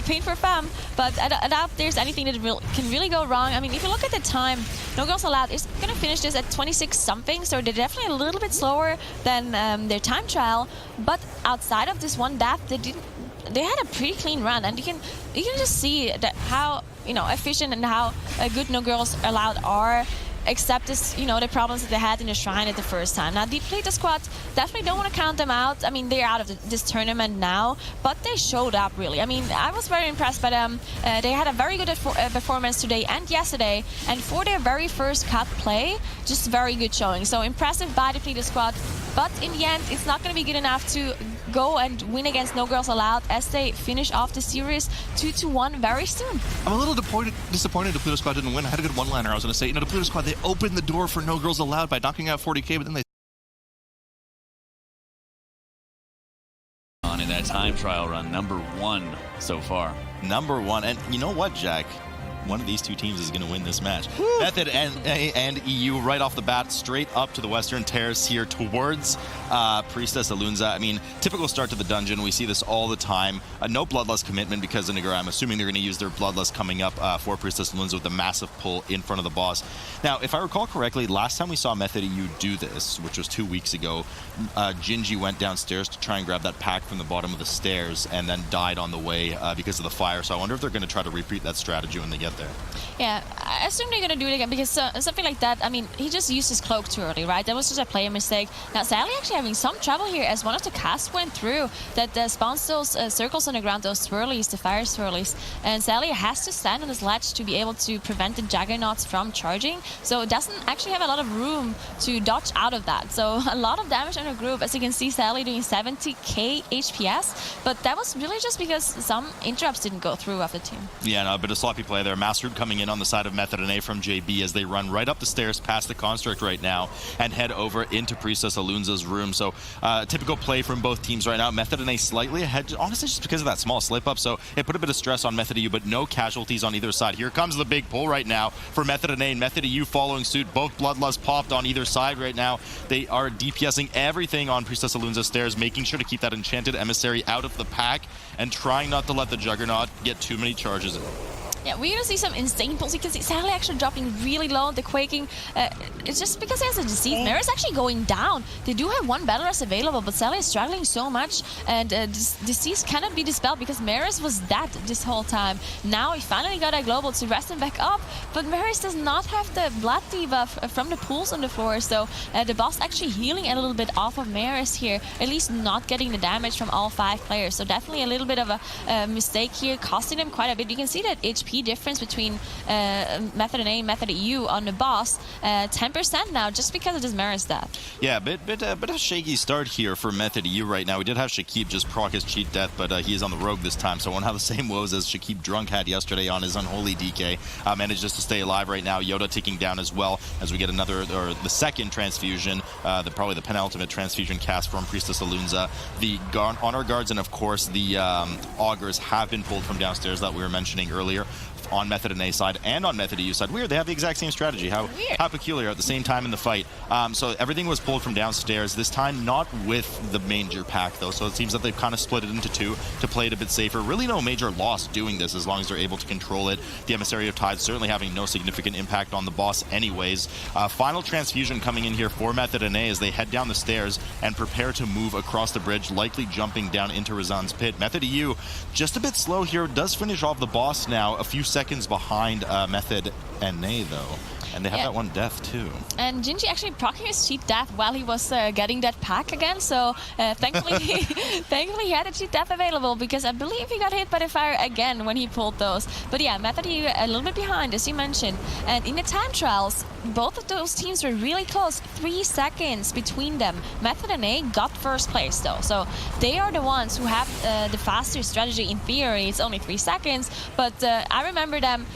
Paint For Fem, but I doubt there's anything that can really go wrong. I mean, if you look at the time, no girls allowed is going to finish this at 26 something, so they're definitely a little bit slower than their time trial. But outside of this one death, they had a pretty clean run, and you can just see that how efficient and how good no girls allowed are. accept this, the problems that they had in the Shrine at the first time. Now, Depleto squad, definitely don't want to count them out. I mean, they're out of this tournament now, but they showed up, really. I mean, I was very impressed by them. They had a very good performance today and yesterday, and for their very first cut play, just very good showing. So impressive by Depleto squad, but in the end, it's not going to be good enough to go and win against No Girls Allowed as they finish off the series 2-1 very soon. I'm a little disappointed Depleto squad didn't win. I had a good one-liner. I was going to say, Depleto squad, they opened the door for No Girls Allowed by knocking out 40K, but then they on in that time trial run, #1 so far. #1, and you know what, Jack? One of these two teams is going to win this match. Woo! Method and EU right off the bat, straight up to the western terrace here towards Priestess Alunza. I mean, typical start to the dungeon. We see this all the time. No Bloodlust commitment because I'm assuming they're going to use their Bloodlust coming up for Priestess Alunza with a massive pull in front of the boss. Now, if I recall correctly, last time we saw Method EU do this, which was 2 weeks ago, Gingy went downstairs to try and grab that pack from the bottom of the stairs and then died on the way because of the fire. So I wonder if they're going to try to repeat that strategy when they get there. Yeah, I assume they're going to do it again because something like that, I mean, he just used his cloak too early, right? That was just a player mistake. Now, Sally actually having some trouble here as one of the casts went through that spawns those circles on the ground, those swirlies, the fire swirlies. And Sally has to stand on this ledge to be able to prevent the Juggernauts from charging. So it doesn't actually have a lot of room to dodge out of that. So a lot of damage on her group. As you can see, Sally doing 70k HPS. But that was really just because some interrupts didn't go through of the team. Yeah, no, a bit of sloppy play there. Mastered coming in on the side of Method and A from JB as they run right up the stairs past the Construct right now and head over into Priestess Alunza's room. So typical play from both teams right now. Method and A slightly ahead, honestly, just because of that small slip-up. So it put a bit of stress on Method EU, but no casualties on either side. Here comes the big pull right now for Method and A, and Method EU following suit. Both Bloodlust popped on either side right now. They are DPSing everything on Priestess Alunza's stairs, making sure to keep that Enchanted Emissary out of the pack and trying not to let the Juggernaut get too many charges in. Yeah, we're going to see some insane pulls. You can see Sally actually dropping really low. The quaking, it's just because he has a disease. Mare is actually going down. They do have one battle rest available, but Sally is struggling so much, and disease cannot be dispelled because Maris was dead this whole time. Now he finally got a global to rest him back up, but Maris does not have the blood debuff from the pools on the floor, so the boss actually healing a little bit off of Maris here, at least not getting the damage from all 5 players. So definitely a little bit of a mistake here, costing him quite a bit. You can see that HP difference between Method and A and Method EU on the boss, 10% now, just because of this Maris death. Yeah, bit of a shaky start here for Method EU right now. We did have Shakib just proc his cheat death, but he is on the rogue this time, so won't have the same woes as Shakib Drunk had yesterday on his Unholy DK. Managed just to stay alive right now. Yoda ticking down as well as we get another, or the second transfusion, probably the penultimate transfusion cast from Priestess Alunza. The Honor Guards and of course the Augurs have been pulled from downstairs that we were mentioning earlier on Method and A side and on Method EU side. Weird, they have the exact same strategy. How peculiar at the same time in the fight. So everything was pulled from downstairs, this time not with the major pack though, so it seems that they've kind of split it into 2 to play it a bit safer. Really no major loss doing this as long as they're able to control it. The Emissary of Tides certainly having no significant impact on the boss anyways. Final transfusion coming in here for Method and A as they head down the stairs and prepare to move across the bridge, likely jumping down into Razan's pit. Method EU just a bit slow here, does finish off the boss now, a few seconds behind Method and A though. And they have that one death too. And Gingy actually proccing his cheat death while he was getting that pack again. So thankfully, thankfully he had a cheat death available because I believe he got hit by the fire again when he pulled those. But yeah, Method EU a little bit behind, as you mentioned. And in the time trials, both of those teams were really close. 3 seconds between them. Method and A got first place though. So they are the ones who have the faster strategy in theory. It's only 3 seconds. But I remember them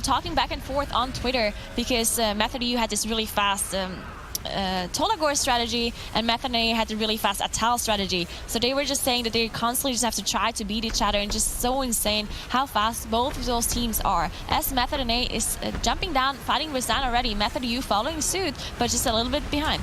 talking back and forth on Twitter because Method EU had this really fast Tolagor strategy and Method A had the really fast Atal strategy. So they were just saying that they constantly just have to try to beat each other, and just so insane how fast both of those teams are. As Method A is jumping down, fighting with Zan already, Method EU following suit, but just a little bit behind.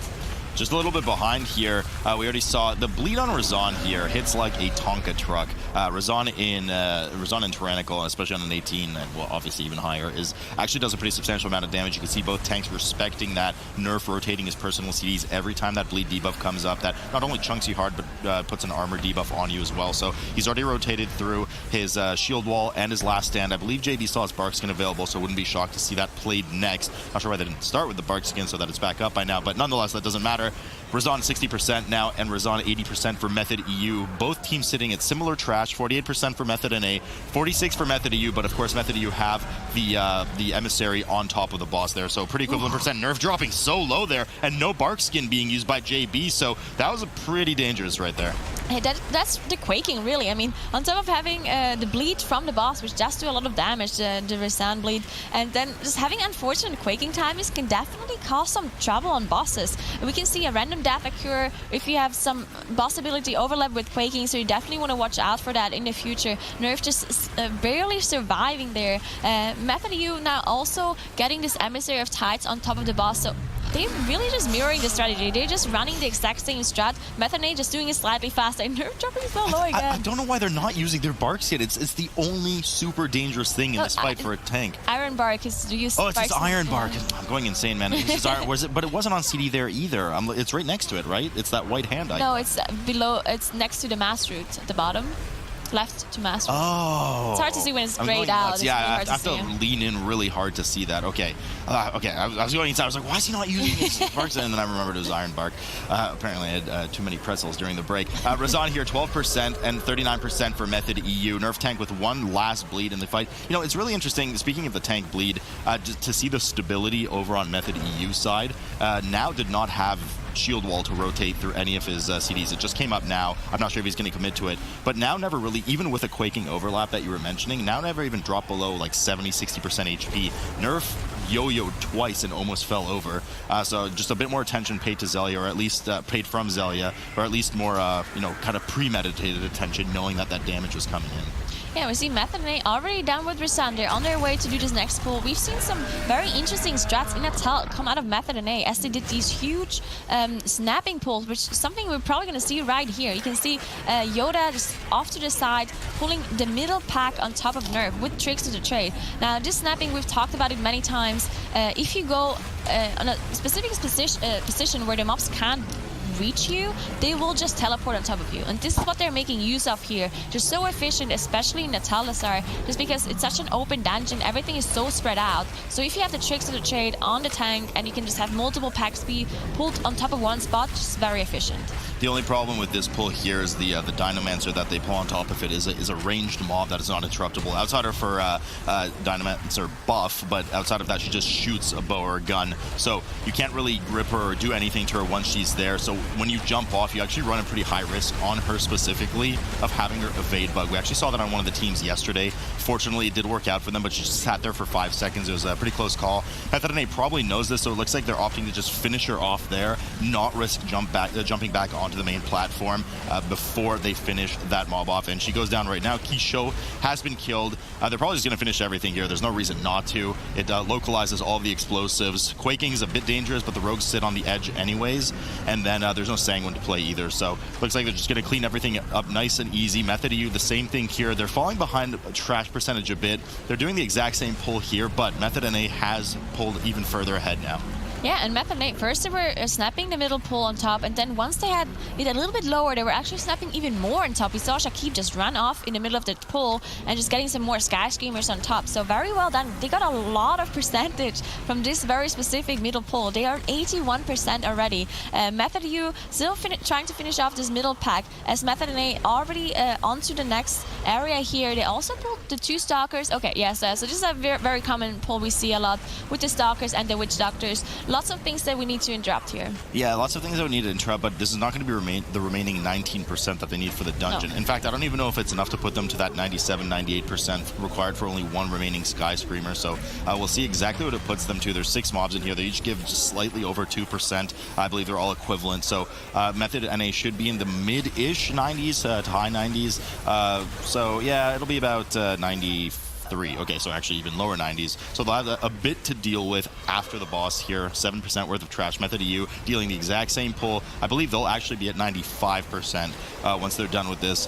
Just a little bit behind here. We already saw the bleed on Razan here hits like a Tonka truck. Razan in Tyrannical, especially on an 18, and well, obviously even higher, actually does a pretty substantial amount of damage. You can see both tanks respecting that nerf, rotating his personal CDs every time that bleed debuff comes up. That not only chunks you hard, but puts an armor debuff on you as well. So he's already rotated through his shield wall and his last stand. I believe JB still has Bark Skin available, so wouldn't be shocked to see that played next. Not sure why they didn't start with the Bark Skin so that it's back up by now, but nonetheless, that doesn't matter. Razan 60% now, and Razan 80% for Method EU. Both teams sitting at similar trash, 48% for Method NA, 46 for Method EU, but of course Method EU have the Emissary on top of the boss there, so pretty equivalent percent. Nerf dropping so low there, and no Bark Skin being used by JB, so that was a pretty dangerous right there. Hey, that's the quaking, really. I mean, on top of having the bleed from the boss, which does do a lot of damage, the Razan bleed, and then just having unfortunate quaking timings can definitely cause some trouble on bosses. We can see a random death occur if you have some boss ability overlap with quaking, so you definitely want to watch out for that in the future. Nerf just barely surviving there. Method EU now also getting this Emissary of Tides on top of the boss, so they're really just mirroring the strategy. They're just running the exact same strat. Method NA just doing it slightly faster, and Nerf dropping so low again. I don't know why they're not using their Barks yet. It's the only super dangerous thing in this fight for a tank. Iron Bark is used. Oh, it's his Iron Bark. I'm going insane, man. It's iron, but it wasn't on CD there either. It's right next to it, right? It's that white hand icon. No, it's below. It's next to the mass root at the bottom. Left to master. Oh. It's hard to see when it's grayed out. Yeah, really I have to lean in really hard to see that. Okay. Okay, I was going inside. I was like, why is he not using his Barks? And then I remembered it was Iron Bark. Apparently I had too many pretzels during the break. Razan here, 12% and 39% for Method EU. Nerf tank with one last bleed in the fight. You know, it's really interesting, speaking of the tank bleed, to see the stability over on Method EU side. Now did not have shield wall to rotate through any of his CDs. It just came up now. I'm not sure if he's going to commit to it, but now never really, even with a quaking overlap that you were mentioning, now never even dropped below like 70-60% HP. Nerf yo-yoed twice and almost fell over. So just a bit more attention paid to Zelia, or at least paid from Zelia, or at least more, kind of premeditated attention, knowing that that damage was coming in. Yeah, we see Method NA already down with Razan. They're on their way to do this next pull. We've seen some very interesting strats in Atal come out of Method NA as they did these huge snapping pulls, which is something we're probably going to see right here. You can see Yoda just off to the side, pulling the middle pack on top of Nerf with tricks to the trade. Now, this snapping, we've talked about it many times. If you go on a specific position where the mobs can't reach you, they will just teleport on top of you, and this is what they're making use of here. They're so efficient, especially in Atal'Dazar, just because it's such an open dungeon, everything is so spread out. So if you have the tricks of the trade on the tank, and you can just have multiple packs be pulled on top of one spot, just very efficient. The only problem with this pull here is the Dynamancer that they pull on top of it is a ranged mob that is not interruptible. Outside of her Dynamancer buff, but outside of that, she just shoots a bow or a gun, so you can't really grip her or do anything to her once she's there. So when you jump off, you actually run a pretty high risk on her specifically of having her evade bug. We actually saw that on one of the teams yesterday. Fortunately, it did work out for them, but she just sat there for 5 seconds. It was a pretty close call. Method NA probably knows this, so it looks like they're opting to just finish her off there, not risk jumping back onto the main platform before they finish that mob off. And she goes down right now. Kisho has been killed. They're probably just going to finish everything here. There's no reason not to. It localizes all of the explosives. Quaking is a bit dangerous, but the rogues sit on the edge anyways. And then there's no Sanguine to play either. So looks like they're just going to clean everything up nice and easy. Method EU, the same thing here. They're falling behind trash percentage a bit. They're doing the exact same pull here, but Method NA has pulled even further ahead now. Yeah, and Method NA, first they were snapping the middle pull on top, and then once they had it a little bit lower, they were actually snapping even more on top. We saw Shakib just run off in the middle of the pull and just getting some more Sky Screamers on top. So very well done. They got a lot of percentage from this very specific middle pull. They are 81% already. Method EU still trying to finish off this middle pack, as Method NA already onto the next area here. They also pulled the 2 Stalkers. Okay, yes, so this is a very, very common pull we see a lot with the Stalkers and the Witch Doctors. Lots of things that we need to interrupt here. Yeah, lots of things that we need to interrupt, but this is not going to be the remaining 19% that they need for the dungeon. No. In fact, I don't even know if it's enough to put them to that 97, 98% required for only 1 remaining Sky Screamer. So we'll see exactly what it puts them to. There's 6 mobs in here. They each give just slightly over 2%. I believe they're all equivalent. So Method NA should be in the mid-ish 90s to high 90s. So yeah, it'll be about 93. Okay, so actually even lower 90s. So they'll have a bit to deal with after the boss here. 7% worth of trash. Method EU dealing the exact same pull. I believe they'll actually be at 95% once they're done with this.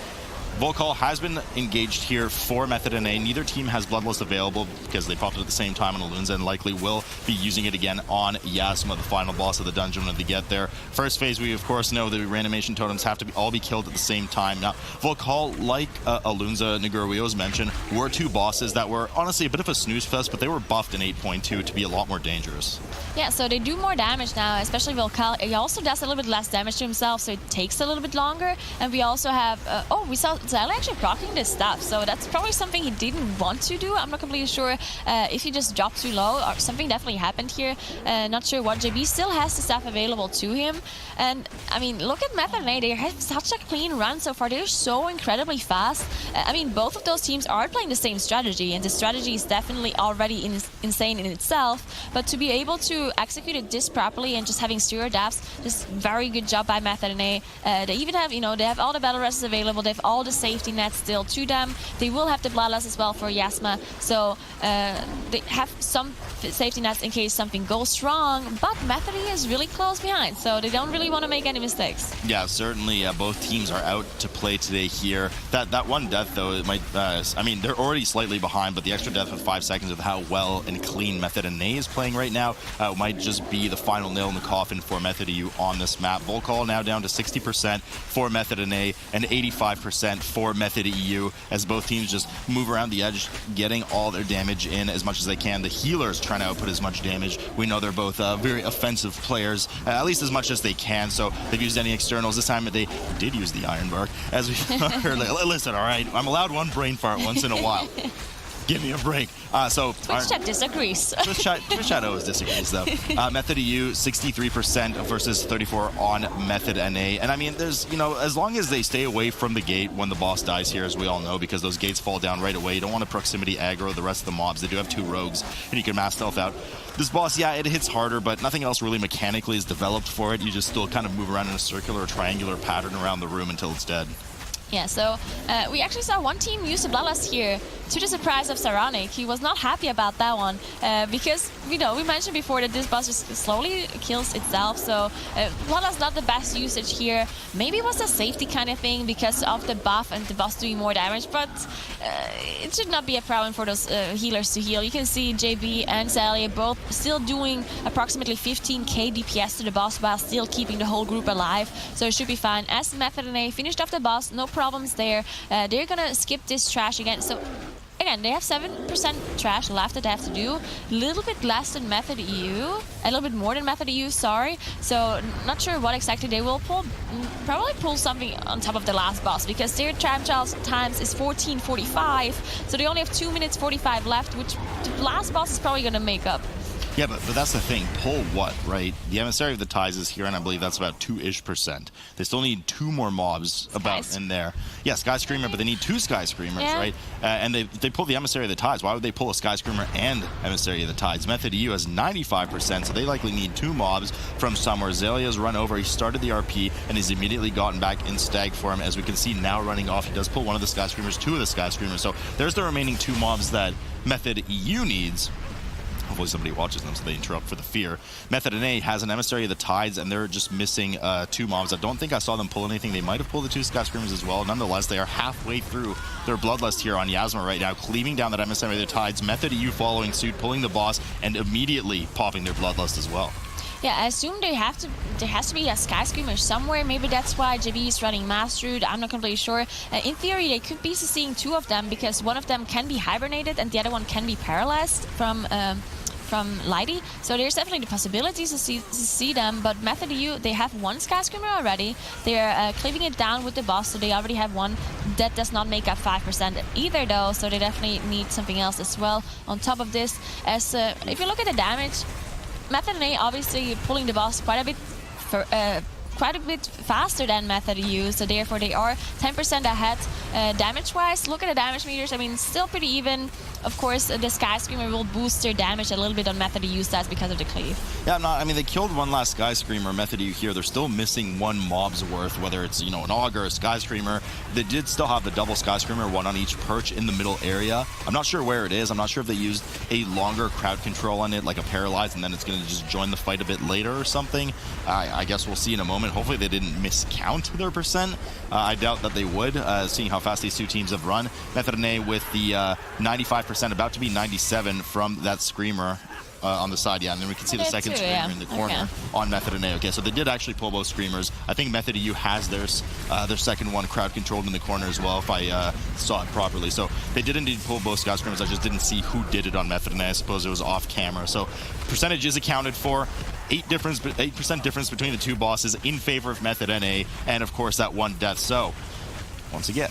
Volcall has been engaged here for Method NA. Neither team has Bloodlust available because they popped it at the same time on Alunza and likely will be using it again on Yasma, the final boss of the dungeon when they get there. First phase, we of course know the reanimation totems have to all be killed at the same time. Now, Volcall, like Alunza, Niguruio's mentioned, were two bosses that were honestly a bit of a snooze fest, but they were buffed in 8.2 to be a lot more dangerous. Yeah, so they do more damage now, especially Volcall. He also does a little bit less damage to himself, so it takes a little bit longer. And we also have, we saw Zala actually proccing this stuff, so that's probably something he didn't want to do. I'm not completely sure if he just dropped too low or something definitely happened here. Not sure what. JB still has the stuff available to him. And I mean, look at Method NA. They have such a clean run so far. They're so incredibly fast. I mean, both of those teams are playing the same strategy, and the strategy is definitely already insane in itself. But to be able to execute it this properly and just having zero deaths, just very good job by Method NA. They even have, they have all the battle rests available. They have all the safety nets still to them. They will have the Bloodlust as well for Yasma. So they have some safety nets in case something goes wrong. But Method NA is really close behind, so they don't really want to make any mistakes. Yeah, certainly both teams are out to play today here. That one death, though, it might, I mean, they're already slightly behind, but the extra death of 5 seconds with how well and clean Method NA is playing right now might just be the final nail in the coffin for Method EU on this map. Volcall now down to 60% for Method NA and 85% for Method EU as both teams just move around the edge, getting all their damage in as much as they can. The healers trying to output as much damage. We know they're both very offensive players, at least as much as they can, so they've used any externals. This time they did use the Iron Bark, as we heard. Listen, all right, I'm allowed one brain fart once in a while. Give me a break. Twitch chat disagrees. Twitch chat always disagrees, though. Method EU, 63% versus 34 on Method NA. And I mean, there's, as long as they stay away from the gate when the boss dies here, as we all know, because those gates fall down right away. You don't want to proximity aggro the rest of the mobs. They do have 2 rogues, and you can mass stealth out. This boss, yeah, it hits harder, but nothing else really mechanically is developed for it. You just still kind of move around in a circular or triangular pattern around the room until it's dead. Yeah, so we actually saw one team use the Bloodlust here to the surprise of Saronic. He was not happy about that one because, we mentioned before that this boss just slowly kills itself, so Bloodlust not the best usage here. Maybe it was a safety kind of thing because of the buff and the boss doing more damage, but it should not be a problem for those healers to heal. You can see JB and Zalia both still doing approximately 15k DPS to the boss while still keeping the whole group alive, so it should be fine. As Method NA finished off the boss, no problems there. They're gonna skip this trash again. So again, they have 7% trash left that they have to do. A little bit less than Method EU. A little bit more than Method EU, sorry. So not sure what exactly they will pull. Probably pull something on top of the last boss because their trap times is 14:45. So they only have 2 minutes 45 left, which the last boss is probably gonna make up. Yeah, but that's the thing. Pull what, right? The Emissary of the Tides is here, and I believe that's about 2-ish%. They still need 2 more mobs about in there. Yeah, Sky Screamer, but they need 2 Sky Screamers, right? And they pull the Emissary of the Tides. Why would they pull a Sky Screamer and Emissary of the Tides? Method EU has 95%, so they likely need 2 mobs from somewhere. Zalia's run over. He started the RP, and he's immediately gotten back in stag form. As we can see now running off, he does pull one of the Sky Screamers, 2 of the Sky Screamers. So there's the remaining 2 mobs that Method EU needs. Hopefully somebody watches them so they interrupt for the fear. Method NA has an Emissary of the Tides, and they're just missing 2 mobs. I don't think I saw them pull anything. They might have pulled the 2 Sky Screamers as well. Nonetheless, they are halfway through their Bloodlust here on Yasma right now, cleaving down that Emissary of the Tides. Method EU following suit, pulling the boss, and immediately popping their Bloodlust as well. Yeah, I assume there has to be a Sky Screamer somewhere. Maybe that's why JB is running Mass Root. I'm not completely sure. In theory, they could be seeing 2 of them because one of them can be hibernated and the other one can be paralyzed from Lighty. So there's definitely the possibilities to see them, but Method EU, they have 1 Sky Screamer already. They're cleaving it down with the boss, so they already have 1. That does not make up 5% either, though, so they definitely need something else as well on top of this. As if you look at the damage, Method NA obviously pulling the boss quite a bit faster than Method EU, so therefore they are 10% ahead damage-wise. Look at the damage meters. I mean, still pretty even. of course, the Skyscreamer will boost their damage a little bit on Method EU stats because of the cleave. Yeah, I mean, they killed one last Skyscreamer. Method EU here, they're still missing one mob's worth, whether it's, you know, an Augur or a Skyscreamer. They did still have the double Skyscreamer, one on each perch in the middle area. I'm not sure where it is. I'm not sure if they used a longer crowd control on it, like a Paralyze, and then it's going to just join the fight a bit later or something. I guess we'll see in a moment. Hopefully they didn't miscount their percent. I doubt that they would, seeing how fast these two teams have run. Method NA with the 95%, about to be 97 from that Screamer. On the side, yeah, and then we can see the second Screamer in the corner on Method NA. Okay, so they did actually pull both Screamers. I think Method EU has their second one crowd controlled in the corner as well, if I saw it properly. So they did indeed pull both Sky Screamers. I just didn't see who did it on Method NA. I suppose it was off camera. So percentage is accounted for. 8% difference between the two bosses in favor of Method NA, and of course that one death. So once again,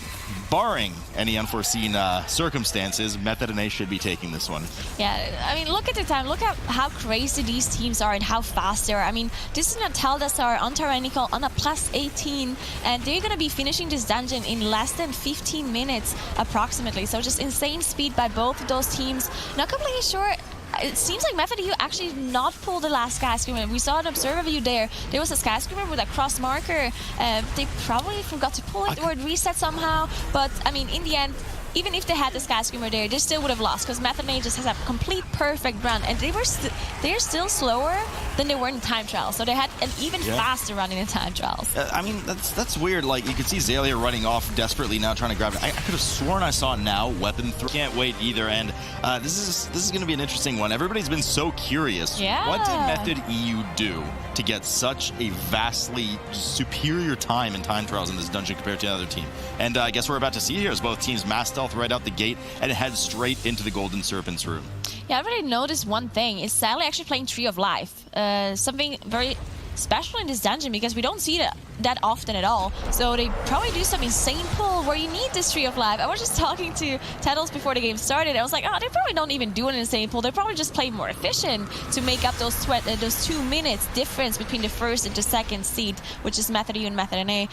barring any unforeseen circumstances, Method NA should be taking this one. Yeah, I mean, look at the time. Look at how crazy these teams are and how fast they are. I mean, this is an Atal'Dazar on Tyrannical on a plus 18, and they're going to be finishing this dungeon in less than 15 minutes approximately. So just insane speed by both of those teams. Not completely sure. It seems like Method EU actually did not pull the last Skyscreamer. We saw an observer view there. There was a Skyscreamer with a cross marker. They probably forgot to pull it or it reset somehow. But, I mean, in the end, even if they had the Skyscreamer there, they still would have lost because Method NA just has a complete perfect run. And they're still slower than they were in time trials. So they had an even faster run in the time trials. I mean, that's weird. Like, you could see Zalia running off desperately now, trying to grab it. I could have sworn I saw it now. Weapon 3. Can't wait either. And this is going to be an interesting one. Everybody's been so curious. Yeah. What did Method EU do to get such a vastly superior time in time trials in this dungeon compared to the other team? And I guess we're about to see here as both teams mass stealth right out the gate and head straight into the Golden Serpent's room. Yeah, I really noticed one thing. Is Sally actually playing Tree of Life? Something very special in this dungeon because we don't see that often at all. So they probably do some insane pull where you need this Tree of Life. I was just talking to Teddles before the game started. I was like, oh, they probably don't even do an insane pull. They probably just play more efficient to make up those 2 minutes difference between the first and the second seed, which is Method EU and Method NA.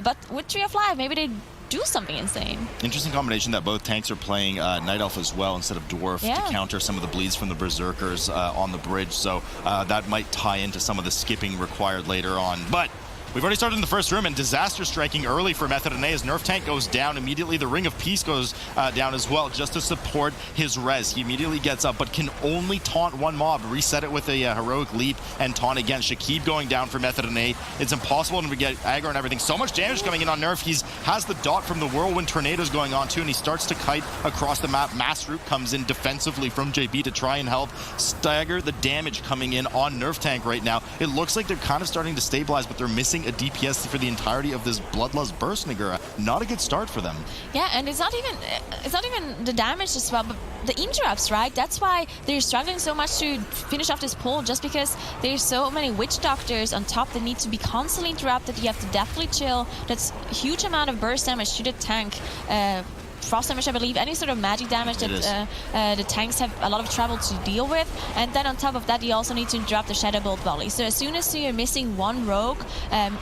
But with Tree of Life, maybe they do something insane. Interesting combination that both tanks are playing Night Elf as well instead of Dwarf to counter some of the bleeds from the Berserkers on the bridge. So that might tie into some of the skipping required later on. But we've already started in the first room, and Disaster striking early for Method NA as Nerf Tank goes down. Immediately, the Ring of Peace goes down as well, just to support his res. He immediately gets up, but can only taunt one mob. Reset it with a heroic leap and taunt again. Shakib going down for Method NA. It's impossible to get aggro and everything. So much damage coming in on Nerf. He has the dot from the Whirlwind Tornadoes going on too, and he starts to kite across the map. Mass Root comes in defensively from JB to try and help stagger the damage coming in on Nerf Tank right now. It looks like they're kind of starting to stabilize, but they're missing a DPS for the entirety of this Bloodlust Burst, Nagura. Not a good start for them. Yeah, and it's not even the damage as well, but the interrupts, right? That's why they're struggling so much to finish off this pull, just because there's so many Witch Doctors on top that need to be constantly interrupted. You have to definitely chill. That's a huge amount of burst damage to the tank. Frost damage, I believe, any sort of magic damage that the tanks have a lot of trouble to deal with. And then on top of that, you also need to interrupt the Shadow Bolt volley. So as soon as you're missing one rogue,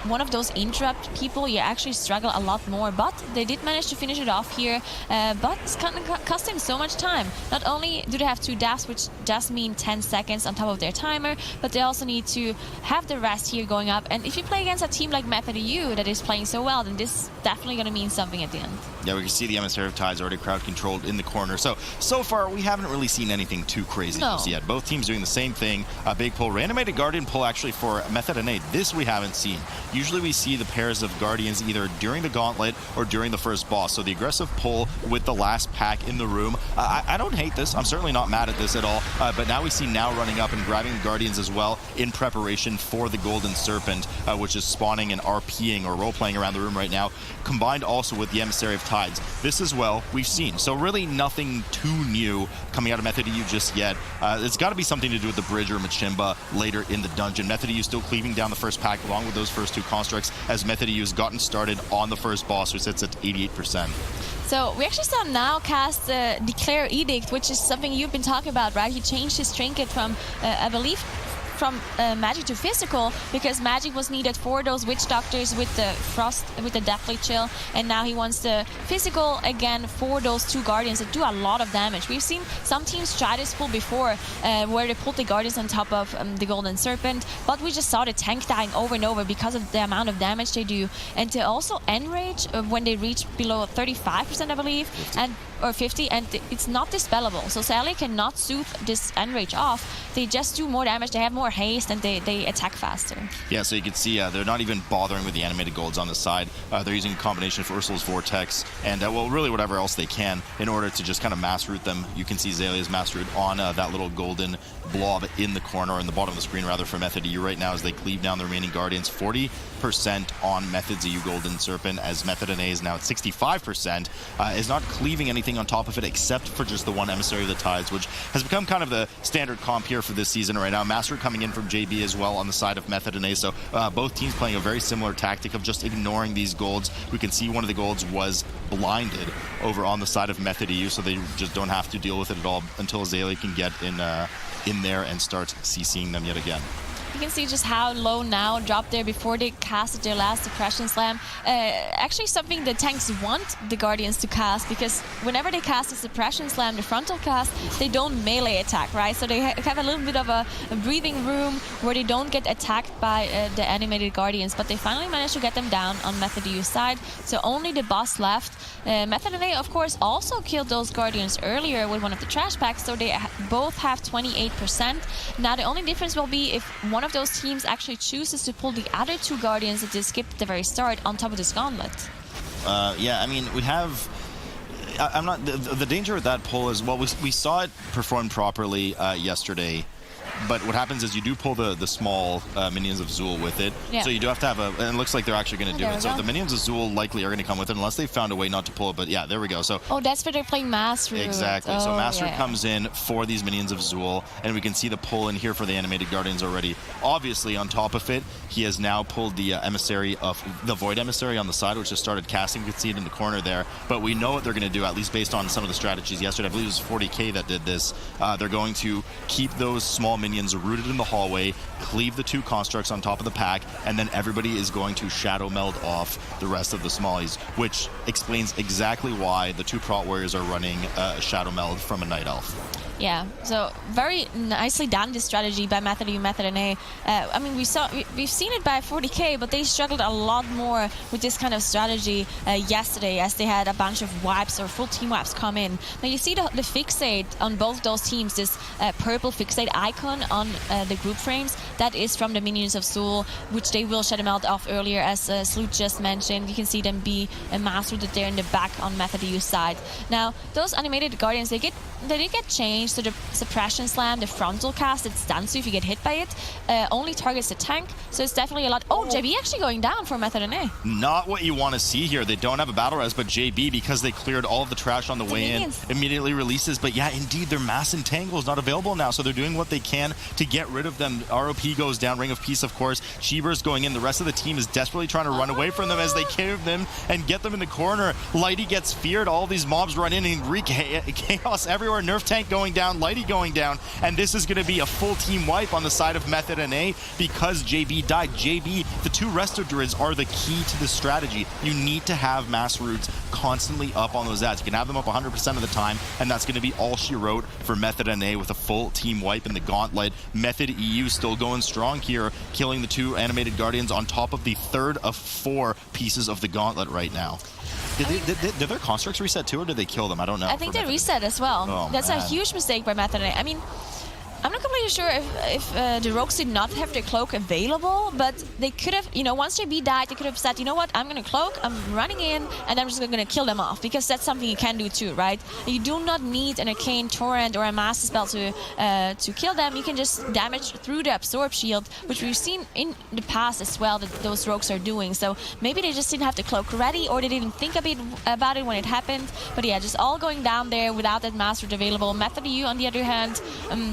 one of those interrupt people, you actually struggle a lot more. But they did manage to finish it off here, but it's kind of costing so much time. Not only do they have 2 deaths, which does mean 10 seconds on top of their timer, but they also need to have the rest here going up. And if you play against a team like Method EU that is playing so well, then this is definitely going to mean something at the end. Yeah, we can see the Emissary of Tides already crowd controlled in the corner. So far, we haven't really seen anything too crazy just yet. Both teams doing the same thing. A big pull. Reanimated Guardian pull actually for Method NA. This we haven't seen. Usually we see the pairs of Guardians either during the Gauntlet or during the first boss. So the aggressive pull with the last pack in the room. I don't hate this. I'm certainly not mad at this at all. But now we see now running up and grabbing the Guardians as well in preparation for the Golden Serpent, which is spawning and RPing or role-playing around the room right now, combined also with the Emissary of Tides. This as well we've seen. So really nothing too new coming out of Method EU just yet. It's got to be something to do with the bridge or Machimba later in the dungeon. Method EU still cleaving down the first pack along with those first 2 constructs as Method EU has gotten started on the first boss, which sits at 88%. So we actually saw now cast Declare Edict, which is something you've been talking about, right? He changed his trinket from, I believe, from magic to physical, because magic was needed for those witch doctors with the frost, with the deathly chill, and now he wants the physical again for those 2 guardians that do a lot of damage. We've seen some teams try this pull before, where they pulled the guardians on top of the golden serpent, but we just saw the tank dying over and over because of the amount of damage they do. And they also enrage when they reach below 35%, I believe, 50. Or 50, and it's not dispellable. So Sally cannot soothe this enrage off. They just do more damage, they have more haste, and they attack faster. Yeah, so you can see they're not even bothering with the animated golds on the side. They're using a combination of Ursula's Vortex and, well, really whatever else they can in order to just kind of mass root them. You can see Zalia's mass root on that little golden blob in the corner, or in the bottom of the screen rather, for Method EU right now as they cleave down the remaining Guardians. 40% on Method's EU Golden Serpent, as Method NA is now at 65%, is not cleaving anything on top of it except for just the one Emissary of the Tides, which has become kind of the standard comp here for this season right now. Master coming in from JB as well on the side of Method NA, so both teams playing a very similar tactic of just ignoring these golds. We can see one of the golds was blinded over on the side of Method EU, so they just don't have to deal with it at all until Azalia can get in there and start CCing them yet again. You can see just how low now dropped there before they casted their last Suppression Slam. Actually something the tanks want the Guardians to cast, because whenever they cast a Suppression Slam, the frontal cast, they don't melee attack, right? So they have a little bit of a breathing room where they don't get attacked by the animated Guardians, but they finally managed to get them down on Method U's side. So only the boss left. Method NA, of course, also killed those Guardians earlier with one of the trash packs, so they both have 28%. Now the only difference will be if one of those teams actually chooses to pull the other 2 Guardians that they skipped at the very start on top of this gauntlet. Yeah, I mean, we have... I'm not... The danger with that pull is, well, we saw it performed properly yesterday, but what happens is you do pull the small minions of Zul with it. Yeah. So you do have to have a... And it looks like they're actually going to do it. So the minions of Zul likely are going to come with it unless they found a way not to pull it. But yeah, there we go. So... Oh, that's where they're playing Mass Root. Exactly. So Mass Root comes in for these minions of Zul, and we can see the pull in here for the animated Guardians already. Obviously, on top of it, he has now pulled the Emissary of... The Void Emissary on the side, which just started casting. You can see it in the corner there. But we know what they're going to do, at least based on some of the strategies yesterday. I believe it was 40k that did this. They're going to keep those small minions rooted in the hallway, cleave the 2 constructs on top of the pack, and then everybody is going to shadow meld off the rest of the smallies, which explains exactly why the 2 Prot Warriors are running a shadow meld from a Night Elf. Yeah, so very nicely done, this strategy by Method U, Method NA. I mean, we've seen it by 40k, but they struggled a lot more with this kind of strategy yesterday, as they had a bunch of wipes or full team wipes come in. Now you see the fixate on both those teams, this purple fixate icon on the group frames. That is from the minions of Zul, which they will shadow melt off earlier, as Sloot just mentioned. You can see them be mass rooted there in the back on Method U's side. Now, those animated Guardians, they did get changed. So the Suppression Slam, the frontal cast, it stuns you if you get hit by it, only targets the tank, so it's definitely a lot. Oh, JB actually going down for Method NA. Not what you want to see here. They don't have a battle res, but JB, because they cleared all of the trash on the way in, immediately releases. But yeah, indeed, their Mass Entangle is not available now, so they're doing what they can to get rid of them. ROP goes down, Ring of Peace, of course. Cheever's going in. The rest of the team is desperately trying to run away from them as they cave them and get them in the corner. Lighty gets feared. All these mobs run in and wreak chaos everywhere. Nerf tank going down, Lighty going down, and this is going to be a full team wipe on the side of Method NA because JB died. JB, the 2 Resto Druids are the key to this strategy. You need to have Mass Roots constantly up on those ads. You can have them up 100% of the time, and that's going to be all she wrote for Method NA with a full team wipe in the gauntlet. Method EU still going strong here, killing the 2 animated Guardians on top of the 3rd of 4 pieces of the gauntlet right now. Did their constructs reset too, or did they kill them? I don't know. I think they reset as well. Oh, that's man. A huge mistake by Method NA. I mean, I'm not completely sure if the Rogues did not have their cloak available, but they could have, you know, once JB died, they could have said, you know what, I'm going to cloak, I'm running in, and I'm just going to kill them off, because that's something you can do too, right? You do not need an Arcane Torrent or a Master Spell to kill them. You can just damage through the Absorb Shield, which we've seen in the past as well that those Rogues are doing. So maybe they just didn't have the cloak ready, or they didn't think about it when it happened. But yeah, just all going down there without that Master available. Method U, on the other hand,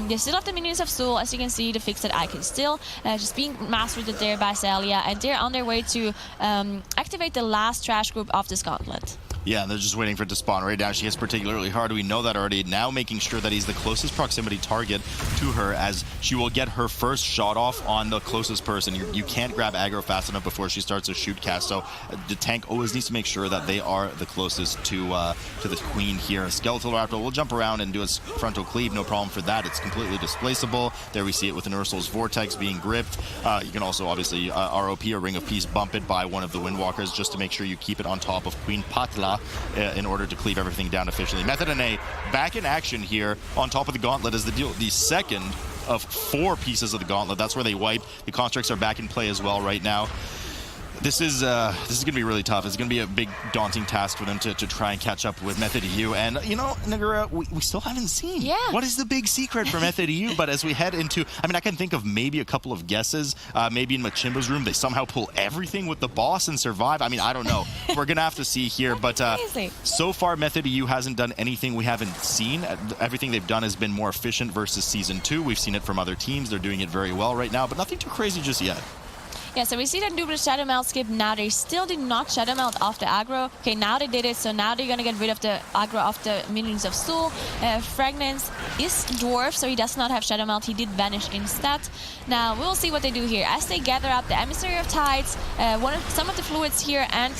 they still have the minions of Zul. As you can see, the fixed icon still just being mastered there by Zalia, and they're on their way to activate the last trash group of this gauntlet. Yeah, they're just waiting for it to spawn right now. She hits particularly hard. We know that already. Now making sure that he's the closest proximity target to her, as she will get her first shot off on the closest person. You can't grab aggro fast enough before she starts a shoot cast, so the tank always needs to make sure that they are the closest to the queen here. Skeletal Raptor will jump around and do its frontal cleave, no problem for that. It's completely displaceable. There we see it with an Ursul's Vortex being gripped. You can also obviously ROP, or Ring of Peace, bump it by one of the Windwalkers just to make sure you keep it on top of Queen Patla in order to cleave everything down efficiently. Method NA back in action here on top of the gauntlet as the second of 4 pieces of the gauntlet. That's where they wipe. The constructs are back in play as well right now. This is going to be really tough. It's going to be a big, daunting task for them to try and catch up with Method EU. And, you know, Nagura, we still haven't seen what is the big secret for Method EU. But as we head into, I mean, I can think of maybe a couple of guesses. Maybe in Machimba's room, they somehow pull everything with the boss and survive. I mean, I don't know. We're going to have to see here. But so far, Method EU hasn't done anything we haven't seen. Everything they've done has been more efficient versus Season 2. We've seen it from other teams. They're doing it very well right now, but nothing too crazy just yet. Yeah, so we see that duplicate Shadow Melt skip. Now they still did not Shadow Melt off the aggro. Okay, now they did it, so now they're gonna get rid of the aggro of the minions of Soul. Fragments is dwarf, so he does not have Shadow Melt. He did vanish instead. Now we'll see what they do here as they gather up the Emissary of Tides, some of the fluids here, and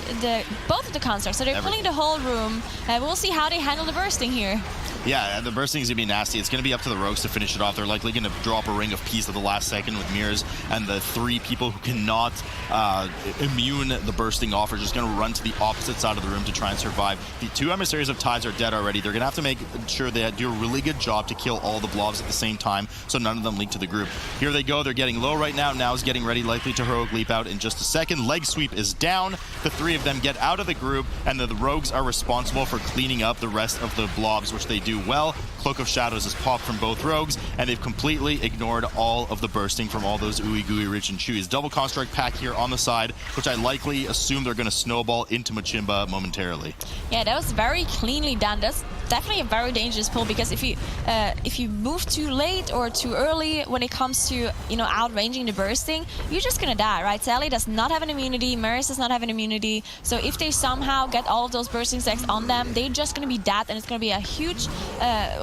both of the constructs. So they're pulling the whole room. We'll see how they handle the bursting here. Yeah, the bursting is going to be nasty. It's going to be up to the rogues to finish it off. They're likely going to drop a Ring of Peace at the last second with mirrors, and the 3 people who cannot immune the bursting off are just going to run to the opposite side of the room to try and survive. The 2 Emissaries of Tides are dead already. They're going to have to make sure they do a really good job to kill all the blobs at the same time, so none of them leak to the group. Here they go. They're getting low right now. Now is getting ready, likely to heroic leap out in just a second. Leg sweep is down. The 3 of them get out of the group, and the rogues are responsible for cleaning up the rest of the blobs, which they do well. Cloak of Shadows is popped from both rogues, and they've completely ignored all of the bursting from all those ooey gooey rich and chewies. Double construct pack here on the side, which I likely assume they're going to snowball into Machimba momentarily. Yeah, that was very cleanly done. That's definitely a very dangerous pull, because if you move too late or too early when it comes to, you know, outranging the bursting, you're just gonna die, right? Sally does not have an immunity, Maris does not have an immunity, so if they somehow get all of those bursting stacks on them, they're just gonna be dead, and it's gonna be a huge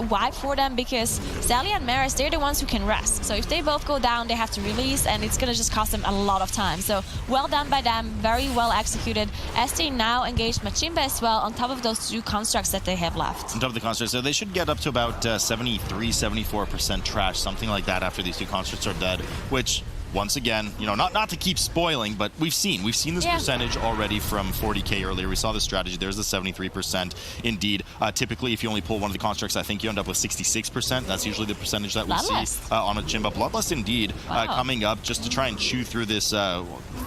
wipe for them, because Sally and Maris, they're the ones who can rest. So if they both go down, they have to release, and it's gonna just cost them a lot of time. So well done by them, very well executed, as they now engage Machimba as well on top of those 2 constructs that they have left. On top of the constructs, so they should get up to about 73-74% trash, something like that, after these 2 constructs are dead, which, once again, you know, not to keep spoiling, but we've seen this percentage already from 40k earlier. We saw the strategy. There's the 73% indeed. Typically, if you only pull one of the constructs, I think you end up with 66%. That's usually the percentage that we see on a Machimba. Bloodlust indeed coming up just to try and chew through this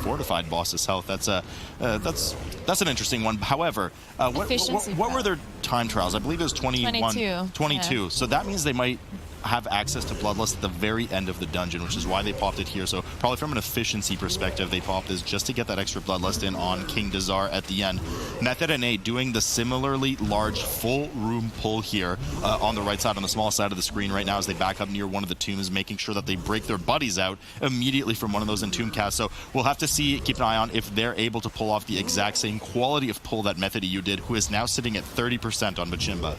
fortified boss's health. That's an interesting one. However, what were their time trials? I believe it was 22. Yeah. So that means they might have access to Bloodlust at the very end of the dungeon, which is why they popped it here. So probably from an efficiency perspective, they popped this just to get that extra Bloodlust in on King Dazar at the end. Method NA doing the similarly large full room pull here on the right side, on the small side of the screen right now, as they back up near one of the tombs, making sure that they break their buddies out immediately from one of those entomb casts. So we'll have to keep an eye on if they're able to pull off the exact same quality of pull that Method EU did, who is now sitting at 30% on Machimba.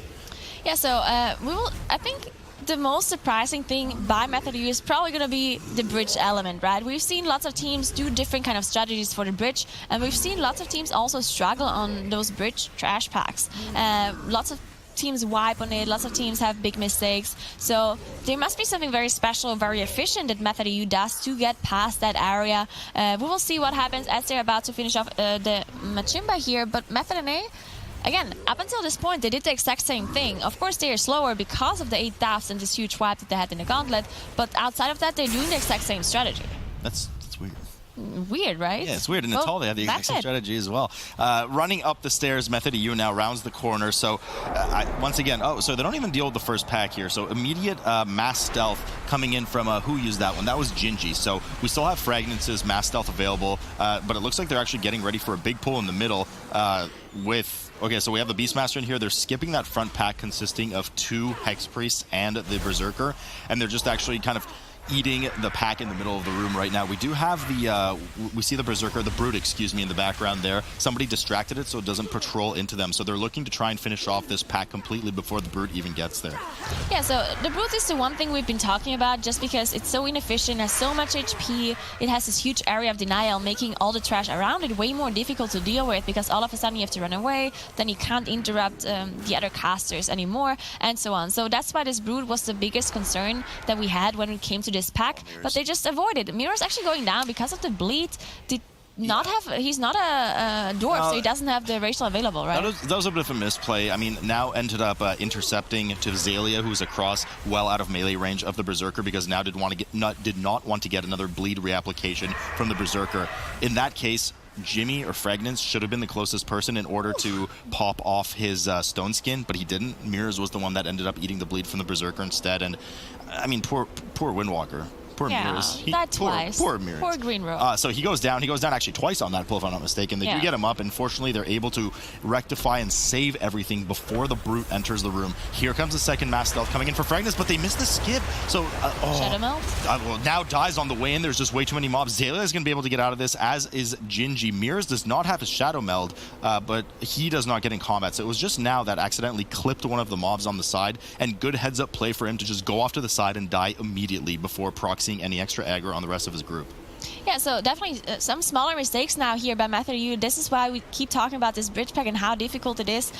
Yeah, so I think the most surprising thing by Method EU is probably going to be the bridge element, right? We've seen lots of teams do different kind of strategies for the bridge, and we've seen lots of teams also struggle on those bridge trash packs. Lots of teams wipe on it, lots of teams have big mistakes, so there must be something very special, very efficient that Method EU does to get past that area. We will see what happens as they're about to finish off the Machimba here, but Method NA, again, up until this point, they did the exact same thing. Of course, they are slower because of the 8 deaths and this huge wipe that they had in the gauntlet, but outside of that, they're doing the exact same strategy. That's weird. Weird, right? Yeah, it's weird, and Natal, they have the exact same strategy as well. Running up the stairs, Method EU now rounds the corner, so once again, so they don't even deal with the first pack here, so immediate mass stealth coming in from, who used that one? That was Gingy, so we still have Fragrance's mass stealth available, but it looks like they're actually getting ready for a big pull in the middle Okay, so we have the Beastmaster in here. They're skipping that front pack consisting of 2 Hex Priests and the Berserker, and they're just actually kind of eating the pack in the middle of the room right now. We do have we see the Berserker, the Brute, excuse me, in the background there. Somebody distracted it so it doesn't patrol into them. So they're looking to try and finish off this pack completely before the Brute even gets there. Yeah, so the Brute is the one thing we've been talking about just because it's so inefficient, has so much HP, it has this huge area of denial, making all the trash around it way more difficult to deal with because all of a sudden you have to run away, then you can't interrupt the other casters anymore, and so on. So that's why this Brute was the biggest concern that we had when it came to this pack, but they just avoided. Mirror's actually going down because of the bleed. He's not a dwarf, so he doesn't have the racial available, right? That was a bit of a misplay. I mean, now ended up intercepting to Zalia, who's across well out of melee range of the Berserker, because now did not want to get another bleed reapplication from the Berserker. In that case, Jimmy or Fragnance should have been the closest person in order to pop off his stone skin, but he didn't. Mirrors was the one that ended up eating the bleed from the Berserker instead, and I mean, poor Windwalker. Poor Mirrors. Poor Mirrors. Poor Green Row. So he goes down. He goes down actually twice on that pull, if I'm not mistaken. They do get him up, and fortunately they're able to rectify and save everything before the Brute enters the room. Here comes the second mass stealth coming in for Fragnance, but they missed the skip. So, Shadow Melt? Well, now dies on the way in. There's just way too many mobs. Zalia is going to be able to get out of this, as is Gingy. Mirrors does not have his Shadow Meld, but he does not get in combat. So it was just now that accidentally clipped one of the mobs on the side, and good heads-up play for him to just go off to the side and die immediately before proxying any extra aggro on the rest of his group. Yeah, so definitely some smaller mistakes now here by Method EU. This is why we keep talking about this bridge pack and how difficult it is.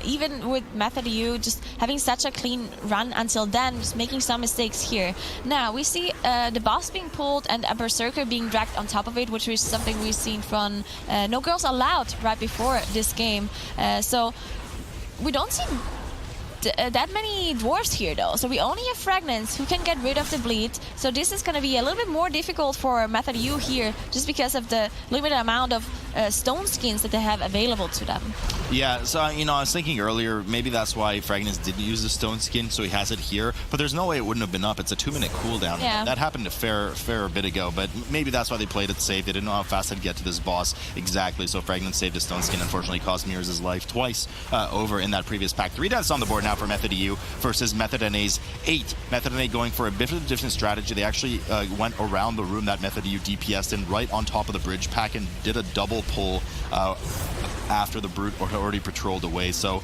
Even with Method EU, just having such a clean run until then, just making some mistakes here. Now, we see the boss being pulled and a Berserker being dragged on top of it, which is something we've seen from No Girls Allowed right before this game. So we don't see that many dwarves here though, so we only have Fragments who can get rid of the bleed, so this is going to be a little bit more difficult for Method U here just because of the limited amount of stone skins that they have available to them. Yeah, so I was thinking earlier maybe that's why Fragments didn't use the stone skin, so he has it here, but there's no way it wouldn't have been up. It's a 2-minute cooldown. Yeah. That happened a fair bit ago, but maybe that's why they played it safe. They didn't know how fast they'd get to this boss exactly, so Fragments saved his stone skin. Unfortunately cost Mirrors his life twice over in that previous pack. 3 deaths on the board now for Method EU versus Method NA's 8. Method NA going for a bit of a different strategy. They actually went around the room that Method EU DPS'd in right on top of the bridge pack and did a double pull after the Brute had already patrolled away. So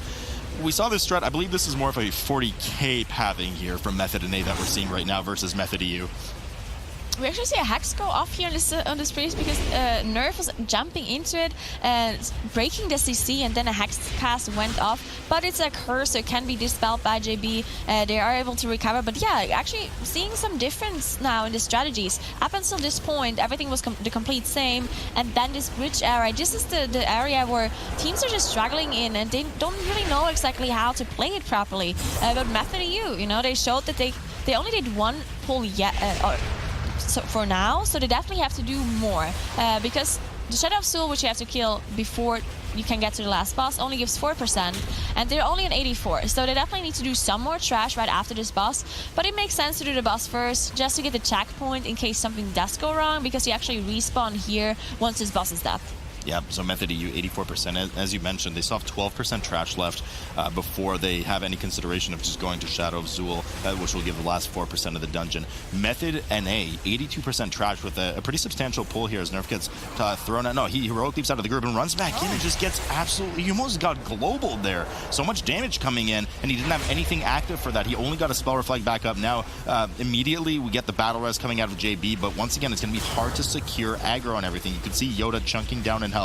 we saw this strat. I believe this is more of a 40k pathing here from Method NA that we're seeing right now versus Method EU. We actually see a Hex go off here on this priest because Nerf was jumping into it, breaking the CC, and then a Hex cast went off. But it's a curse, so it can be dispelled by JB. They are able to recover. But yeah, actually seeing some difference now in the strategies. Up until this point, everything was the complete same. And then this bridge area, this is the area where teams are just struggling in and they don't really know exactly how to play it properly. But Method EU, they showed that they only did one pull yet. So for now, so they definitely have to do more because the Shadow of Soul, which you have to kill before you can get to the last boss, only gives 4%, and they're only an 84, so they definitely need to do some more trash right after this boss, but it makes sense to do the boss first, just to get the checkpoint in case something does go wrong, because you actually respawn here once this boss is dead. Yeah, so Method EU 84%. As you mentioned, they still have 12% trash left before they have any consideration of just going to Shadow of Zool, which will give the last 4% of the dungeon. Method NA 82% trash with a pretty substantial pull here as Nerf gets thrown out. No, he heroic leaps out of the group and runs back in and just gets absolutely, he almost got globaled there. So much damage coming in, and he didn't have anything active for that. He only got a spell reflect back up. Now, immediately we get the battle res coming out of JB, but once again, it's going to be hard to secure aggro on everything. You can see Yoda chunking down in health.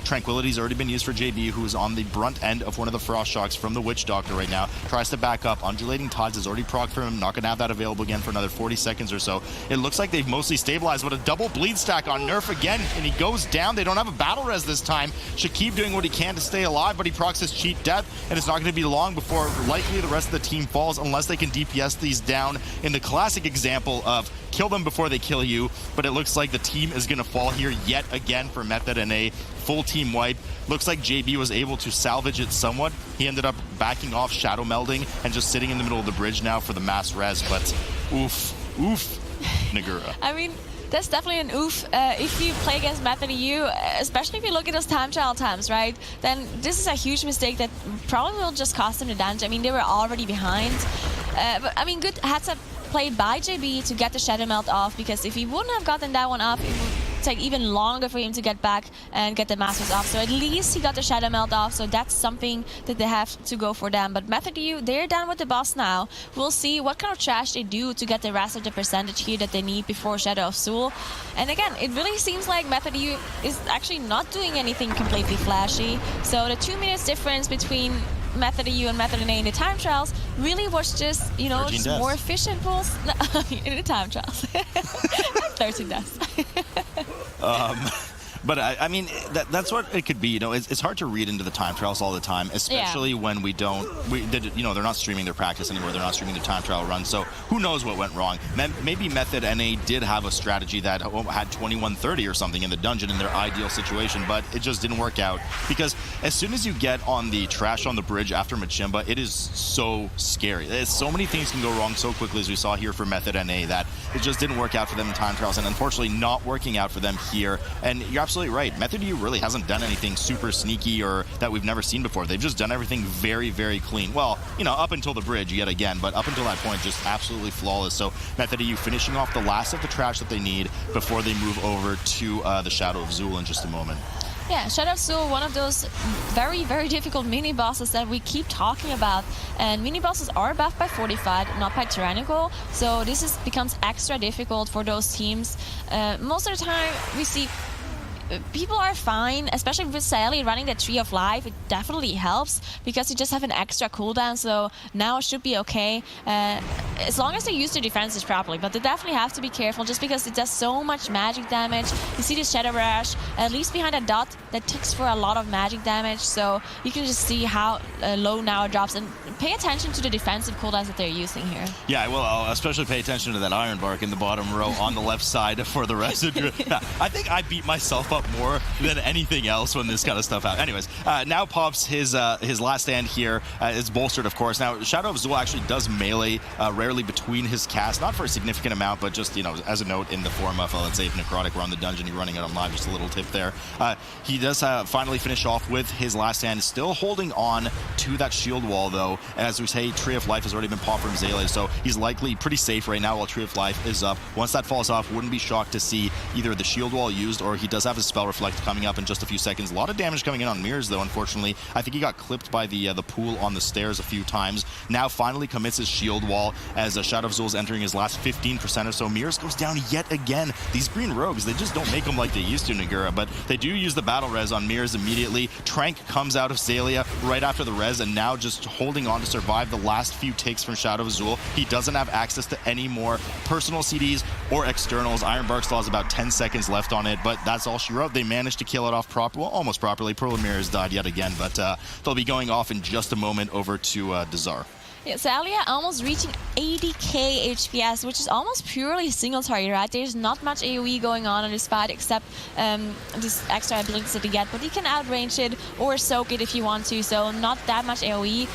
Tranquility's already been used for JB, who is on the brunt end of one of the Frost Shocks from the Witch Doctor right now. Tries to back up. Undulating Tides is already proc for him. Not going to have that available again for another 40 seconds or so. It looks like they've mostly stabilized, but a double bleed stack on Nerf again, and he goes down. They don't have a battle res this time. Shakib doing what he can to stay alive, but he procs his cheat death, and it's not going to be long before likely the rest of the team falls unless they can DPS these down in the classic example of kill them before they kill you. But it looks like the team is going to fall here yet again for Method NA. Full team wipe. Looks like JB was able to salvage it somewhat. He ended up backing off, shadow melding, and just sitting in the middle of the bridge now for the mass res. But oof, Nagura. I mean, that's definitely an oof if you play against Method EU, especially if you look at those time trial times, right? Then this is a huge mistake that probably will just cost them the dungeon. I mean, they were already behind. But I mean, good heads up played by JB to get the Shadow Melt off, because if he wouldn't have gotten that one off, it would take even longer for him to get back and get the Masters off. So at least he got the Shadow Melt off, so that's something that they have to go for them. But Method U, they're done with the boss now. We'll see what kind of trash they do to get the rest of the percentage here that they need before Shadow of Zul. And again, it really seems like Method U is actually not doing anything completely flashy. So the 2 minutes difference between Method U and Method NA in the time trials really was just, you know, just more efficient pulls in the time trials. 13 deaths. But I mean, that's what it could be. You know, it's hard to read into the time trials all the time, especially when you know, they're not streaming their practice anymore. They're not streaming their time trial run. So who knows what went wrong? Maybe Method NA did have a strategy that had 2130 or something in the dungeon in their ideal situation, but it just didn't work out, because as soon as you get on the trash on the bridge after Machimba, it is so scary. So many things can go wrong so quickly, as we saw here for Method NA, that it just didn't work out for them in time trials, and unfortunately not working out for them here. And you're absolutely right. Method U really hasn't done anything super sneaky or that we've never seen before. They've just done everything very, very clean. Well, you know, up until the bridge yet again, but up until that point, just absolutely flawless. So Method U finishing off the last of the trash that they need before they move over to the Shadow of Zul in just a moment. Yeah, Shadow of Zul, one of those very, very difficult mini-bosses that we keep talking about. And mini-bosses are buffed by Fortified, not by Tyrannical. So this becomes extra difficult for those teams. Most of the time, we see people are fine, especially with Sally running the Tree of Life. It definitely helps because you just have an extra cooldown, so now it should be okay. As long as they use their defenses properly, but they definitely have to be careful just because it does so much magic damage. You see the Shadow Rush, at least behind a dot, that ticks for a lot of magic damage, so you can just see how low now it drops, and pay attention to the defensive cooldowns that they're using here. Yeah, well, I'll especially pay attention to that Iron Bark in the bottom row on the left side for the rest of you. I think I beat myself up more than anything else when this kind of stuff happens. Anyways, now Pops, his last stand here is bolstered, of course. Now, Shadow of Zul actually does melee rarely between his casts, not for a significant amount, but just, you know, as a note in the form of, let's say, if Necrotic were on the dungeon, you're running it on live, just a little tip there. He does finally finish off with his last stand, still holding on to that shield wall, though. And as we say, Tree of Life has already been popped from Zayla, so he's likely pretty safe right now while Tree of Life is up. Once that falls off, wouldn't be shocked to see either the shield wall used, or he does have his Spell Reflect coming up in just a few seconds. A lot of damage coming in on Mirrors, though, unfortunately. I think he got clipped by the pool on the stairs a few times. Now finally commits his shield wall as Shadow of Zul is entering his last 15% or so. Mirrors goes down yet again. These green rogues, they just don't make them like they used to, Nagura, but they do use the battle res on Mirrors immediately. Trank comes out of Zalia right after the res, and now just holding on to survive the last few takes from Shadow of Zul. He doesn't have access to any more personal CDs or externals. Iron Bark still has about 10 seconds left on it, but that's all she wrote. They managed to kill it off almost properly. Pearl of Mirrors died yet again, but they'll be going off in just a moment over to Dazar. Yeah, Zalia almost reaching 80k HPS, which is almost purely single target, right? There's not much AoE going on in this fight except this extra abilities that you get, but you can outrange it or soak it if you want to, so not that much AoE.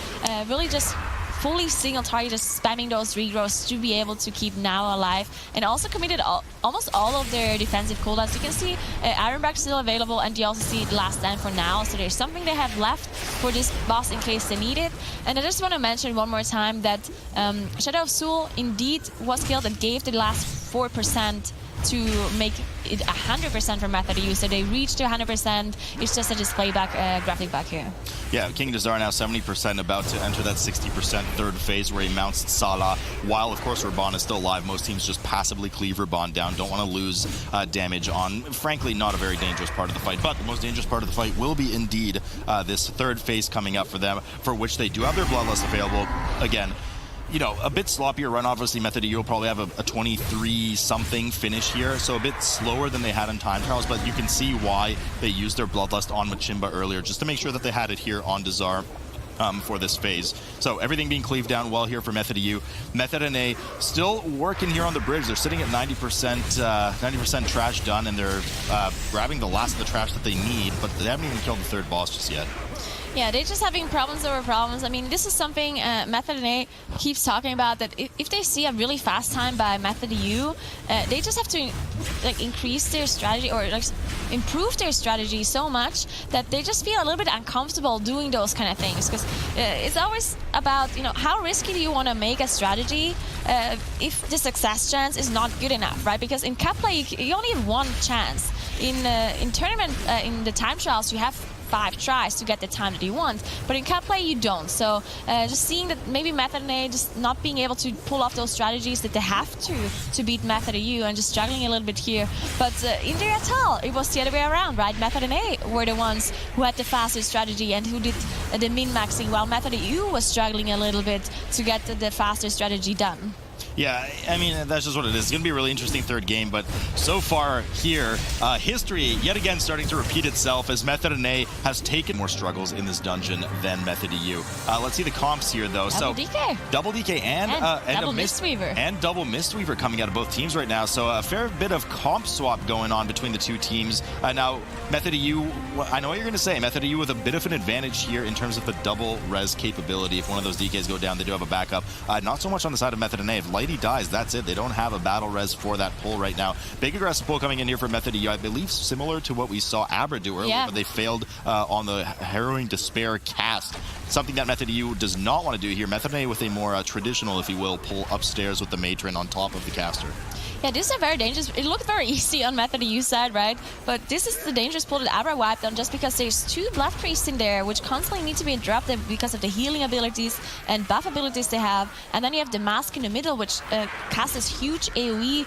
Really just fully single target, just spamming those regrowths to be able to keep now alive, and also committed almost all of their defensive cooldowns. You can see Ironback still available, and you also see the last stand for now, so there's something they have left for this boss in case they need it. And I just want to mention one more time that Shadow of Zul indeed was killed and gave the last 4% to make it 100% for Method U, so they reached to 100%. It's just a display graphic back here. Yeah, King Dazar now 70%, about to enter that 60% third phase where he mounts Salah, while of course Raban is still alive. Most teams just passively cleave Raban down, don't want to lose damage on, frankly, not a very dangerous part of the fight, but the most dangerous part of the fight will be indeed this third phase coming up for them, for which they do have their Bloodlust available. Again, you know, a bit sloppier run. Obviously, Method U will probably have a 23-something finish here, so a bit slower than they had in time trials, but you can see why they used their Bloodlust on Machimba earlier, just to make sure that they had it here on Dazar for this phase. So everything being cleaved down well here for Method U. Method NA still working here on the bridge. They're sitting at 90% trash done, and they're grabbing the last of the trash that they need, but they haven't even killed the third boss just yet. Yeah, they're just having problems over problems. I mean, this is something Method NA keeps talking about, that if they see a really fast time by Method EU, they just have to like increase their strategy or like improve their strategy so much that they just feel a little bit uncomfortable doing those kind of things. Because it's always about, you know, how risky do you want to make a strategy if the success chance is not good enough, right? Because in cup play, you only have one chance. In tournament, in the time trials, you have 5 tries to get the time that you want, but in cup play you don't. So just seeing that maybe Method NA just not being able to pull off those strategies that they have to beat Method EU, and just struggling a little bit here. But in the Atal, it was the other way around, right? Method NA were the ones who had the fastest strategy and who did the min-maxing, while Method EU was struggling a little bit to get the faster strategy done. Yeah, I mean, that's just what it is. It's going to be a really interesting third game, but so far here, history yet again starting to repeat itself as Method NA has taken more struggles in this dungeon than Method EU. Let's see the comps here, though. Double DK. Double DK and double Mistweaver. And double Mistweaver coming out of both teams right now, so a fair bit of comp swap going on between the two teams. Now, Method EU, I know what you're going to say, Method EU with a bit of an advantage here in terms of the double res capability. If one of those DKs go down, they do have a backup. Not so much on the side of Method NA. If Lighty dies, that's it. They don't have a battle res for that pull right now. Big aggressive pull coming in here for Method EU. I believe similar to what we saw Abra do earlier, but they failed on the Harrowing Despair cast. Something that Method EU does not want to do here. Method NA with a more traditional, if you will, pull upstairs with the Matron on top of the caster. Yeah, this is a very dangerous. It looked very easy on Method EU side, right? But this is the dangerous pull that Abra wiped on, just because there's 2 Blood Priests in there, which constantly need to be interrupted because of the healing abilities and buff abilities they have. And then you have the Mask in the middle, which casts this huge AoE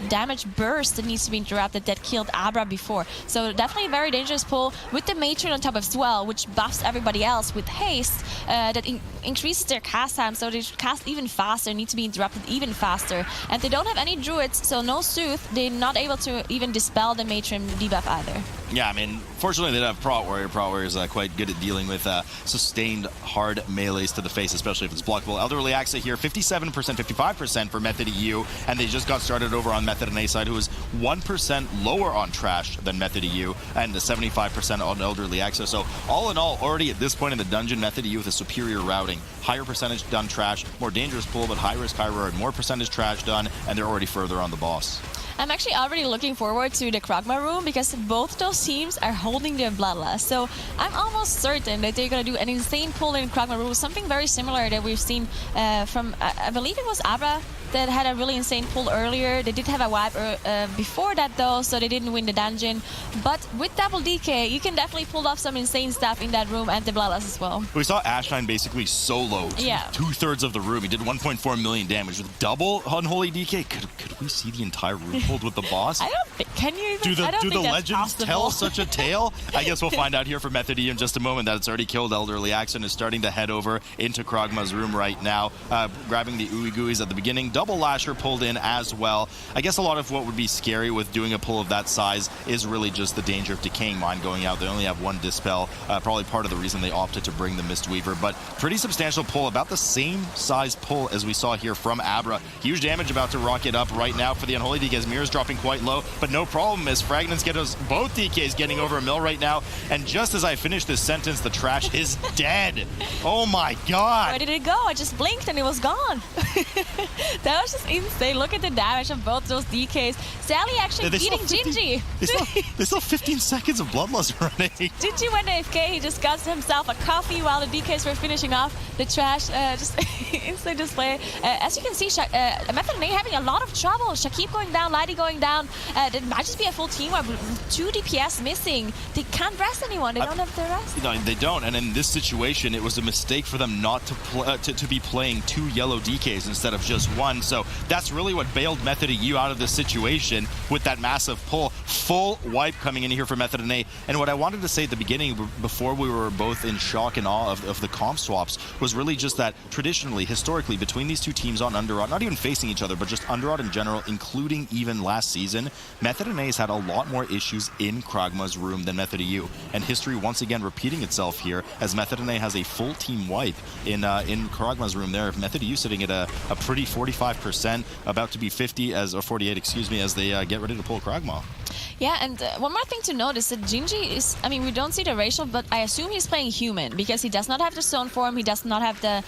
damage burst that needs to be interrupted that killed Abra before. So definitely a very dangerous pull with the Matron on top as well, which buffs everybody else with haste that increases their cast time, so they cast even faster, need to be interrupted even faster. And they don't have any druids, so no Sooth. They're not able to even dispel the Matron debuff either. Yeah, I mean, fortunately they don't have Prot Warrior. Prot Warrior is quite good at dealing with sustained hard melees to the face, especially if it's blockable. Elderly Axa here, 57%, 55% for Method EU, and they just got started over on Method NA side, who is 1% lower on Trash than Method EU, and 75% on Elderly Axa. So all in all, already at this point in the dungeon, Method EU with a superior routing. Higher percentage done Trash, more dangerous pull, but high risk, high reward, more percentage Trash done, and they're already further on the boss. I'm actually already looking forward to the Kragma room, because both those teams are holding their bloodlust. So I'm almost certain that they're going to do an insane pull in Kragma room, something very similar that we've seen from, I believe it was Abra that had a really insane pull earlier. They did have a wipe before that though, so they didn't win the dungeon. But with double DK, you can definitely pull off some insane stuff in that room and the bloodlust as well. We saw Ashline basically solo two-thirds of the room. He did 1.4 million damage with double Unholy DK. Could we see the entire room pulled with the boss? I don't think. Can you even? Do the legends tell such a tale? I guess we'll find out here from Method E in just a moment that it's already killed Elderly Axe and is starting to head over into Kragma's room right now, grabbing the Ooey Gooeys at the beginning. Double Lasher pulled in as well. I guess a lot of what would be scary with doing a pull of that size is really just the danger of Decaying Mind going out. They only have one Dispel, probably part of the reason they opted to bring the Mistweaver, but pretty substantial pull, about the same size pull as we saw here from Abra. Huge damage about to rocket up right now for the Unholy DKs. Mirror's dropping quite low, but no problem as Fragments get us both DKs getting over a mill right now. And just as I finish this sentence, the trash is dead. Oh my god. Where did it go? I just blinked and it was gone. That was just insane. Look at the damage of both those DKs. Sally actually beating Gingy. They still have 15 seconds of Bloodlust running. Gingy went AFK. He just got himself a coffee while the DKs were finishing off the trash. Just instant display. As you can see, Method NA having a lot of trouble. Shakib going down, Lighty going down. It might just be a full team wipe with 2 DPS missing. They can't rest anyone. They don't have the rest. No, they don't. And in this situation, it was a mistake for them not to be playing 2 yellow DKs instead of just 1. So that's really what bailed Method EU out of this situation with that massive pull. Full wipe coming in here for Method NA. And what I wanted to say at the beginning, before we were both in shock and awe of the comp swaps, was really just that traditionally, historically, between these two teams on Underrot, not even facing each other, but just Underrot in general, including even last season, Method NA has had a lot more issues in Kragma's room than Method EU. And history once again repeating itself here as Method NA has a full team wipe in Kragma's room there. Method EU sitting at a pretty 45%, about to be 50 or 48, excuse me, as they get ready to pull Kragma. Yeah, and one more thing to note is that Gingy is, I mean, we don't see the racial, but I assume he's playing human because he does not have the stone form, he does not have the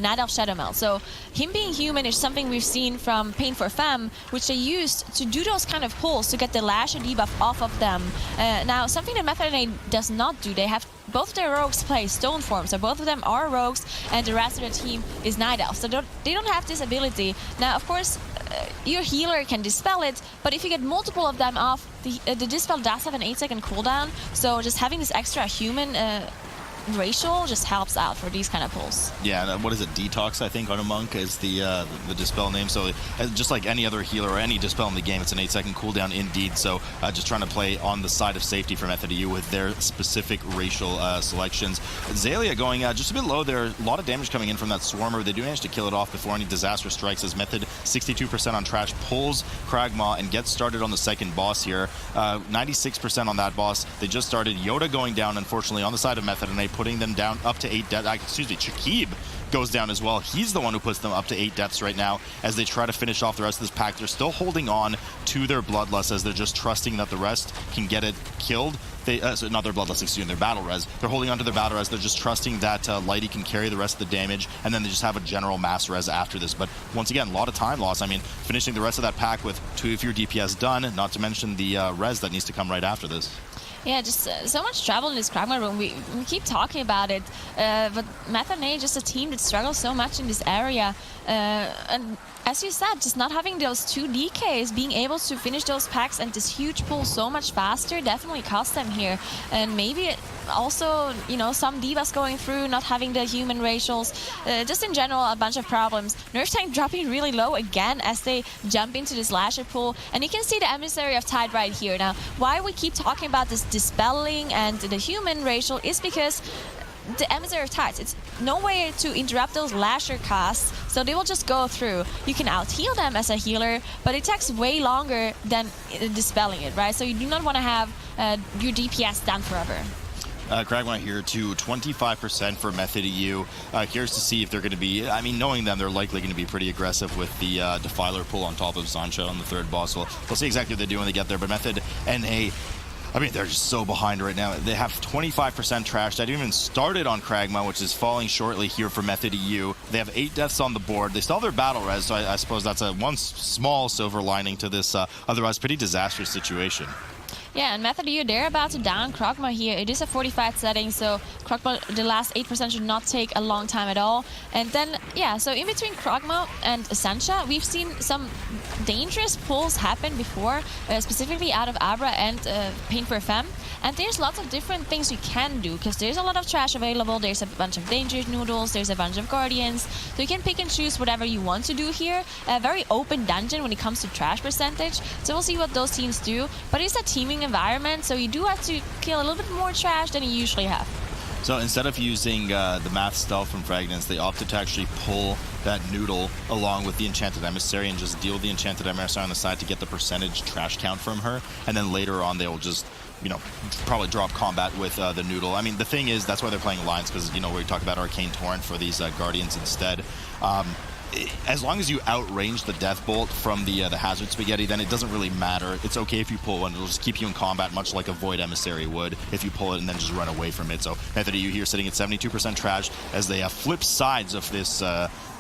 Night Elf Shadow Meld. So him being human is something we've seen from Paint For Fem, which they used to do those kind of pulls to get the Lasher debuff off of them. Now, something that Method does not do, they have both their rogues play stone form, so both of them are rogues, and the rest of the team is Night Elf. So they don't have this ability. Now, of course, your healer can dispel it, but if you get multiple of them off, the dispel does have an 8-second cooldown, so just having this extra human racial just helps out for these kind of pulls. Yeah, and what is it? Detox, I think, on a monk is the dispel name. So just like any other healer or any dispel in the game, it's an 8-second cooldown indeed. So just trying to play on the side of safety for Method EU with their specific racial selections. Xaylia going just a bit low there. A lot of damage coming in from that Swarmer. They do manage to kill it off before any disaster strikes as Method 62% on trash pulls Kragmaw and gets started on the second boss here. 96% on that boss. They just started. Yoda going down, unfortunately, on the side of Method, and they putting them down up to 8 deaths. Excuse me, Chakib goes down as well. He's the one who puts them up to 8 deaths right now as they try to finish off the rest of this pack. They're still holding on to their Bloodlust as they're just trusting that the rest can get it killed. So not their Bloodlust, excuse me, their Battle Res. They're holding on to their Battle Res. They're just trusting that Lighty can carry the rest of the damage, and then they just have a general mass res after this. But once again, a lot of time loss. I mean, finishing the rest of that pack with 2 of your DPS done, not to mention the res that needs to come right after this. Yeah, just so much trouble in this Kragmaw room. We keep talking about it, but Method is just a team that struggles so much in this area. And as you said, just not having those 2 DKs, being able to finish those packs and this huge pull so much faster definitely cost them here. And maybe also, you know, some divas going through, not having the human racials, just in general a bunch of problems. Nerf tank dropping really low again as they jump into this Lasher pool. And you can see the Emissary of Tide right here. Now, why we keep talking about this dispelling and the human racial is because the Emissary of Tides, it's no way to interrupt those Lasher casts, so they will just go through. You can out-heal them as a healer, but it takes way longer than dispelling it, right? So you do not want to have your DPS down forever. Kragmaw here to 25% for Method EU. Curious to see if they're going to be, I mean, knowing them, they're likely going to be pretty aggressive with the Defiler pull on top of Sancha on the third boss. We'll see exactly what they do when they get there, but Method NA, I mean, they're just so behind right now. They have 25% trash. That even started on Kragmaw, which is falling shortly here for Method EU. They have 8 deaths on the board. They still have their battle res, so I suppose that's one small silver lining to this otherwise pretty disastrous situation. Yeah, and Method EU, they're about to down Kragmaw here. It is a 45 setting, so Kragmaw, the last 8% should not take a long time at all. And then, yeah, so in between Kragmaw and Sancha, we've seen some dangerous pulls happen before, specifically out of Abra and Paint For Fem. And there's lots of different things you can do, because there's a lot of trash available. There's a bunch of Danger Noodles, there's a bunch of Guardians. So you can pick and choose whatever you want to do here. A very open dungeon when it comes to trash percentage. So we'll see what those teams do. But it's a teaming environment, so you do have to kill a little bit more trash than you usually have. So instead of using the Math Stealth from Fragments, they opted to actually pull that Noodle along with the Enchanted Emissary and just deal the Enchanted Emissary on the side to get the percentage trash count from her. And then later on, they will just, you know, probably drop combat with the Noodle. I mean, the thing is, that's why they're playing Alliance, because, you know, we talk about Arcane Torrent for these Guardians instead. As long as you outrange the Death Bolt from the Hazard Spaghetti, then it doesn't really matter. It's okay if you pull one. It'll just keep you in combat, much like a Void Emissary would if you pull it and then just run away from it. So Method EU here sitting at 72% trash as they flip sides of this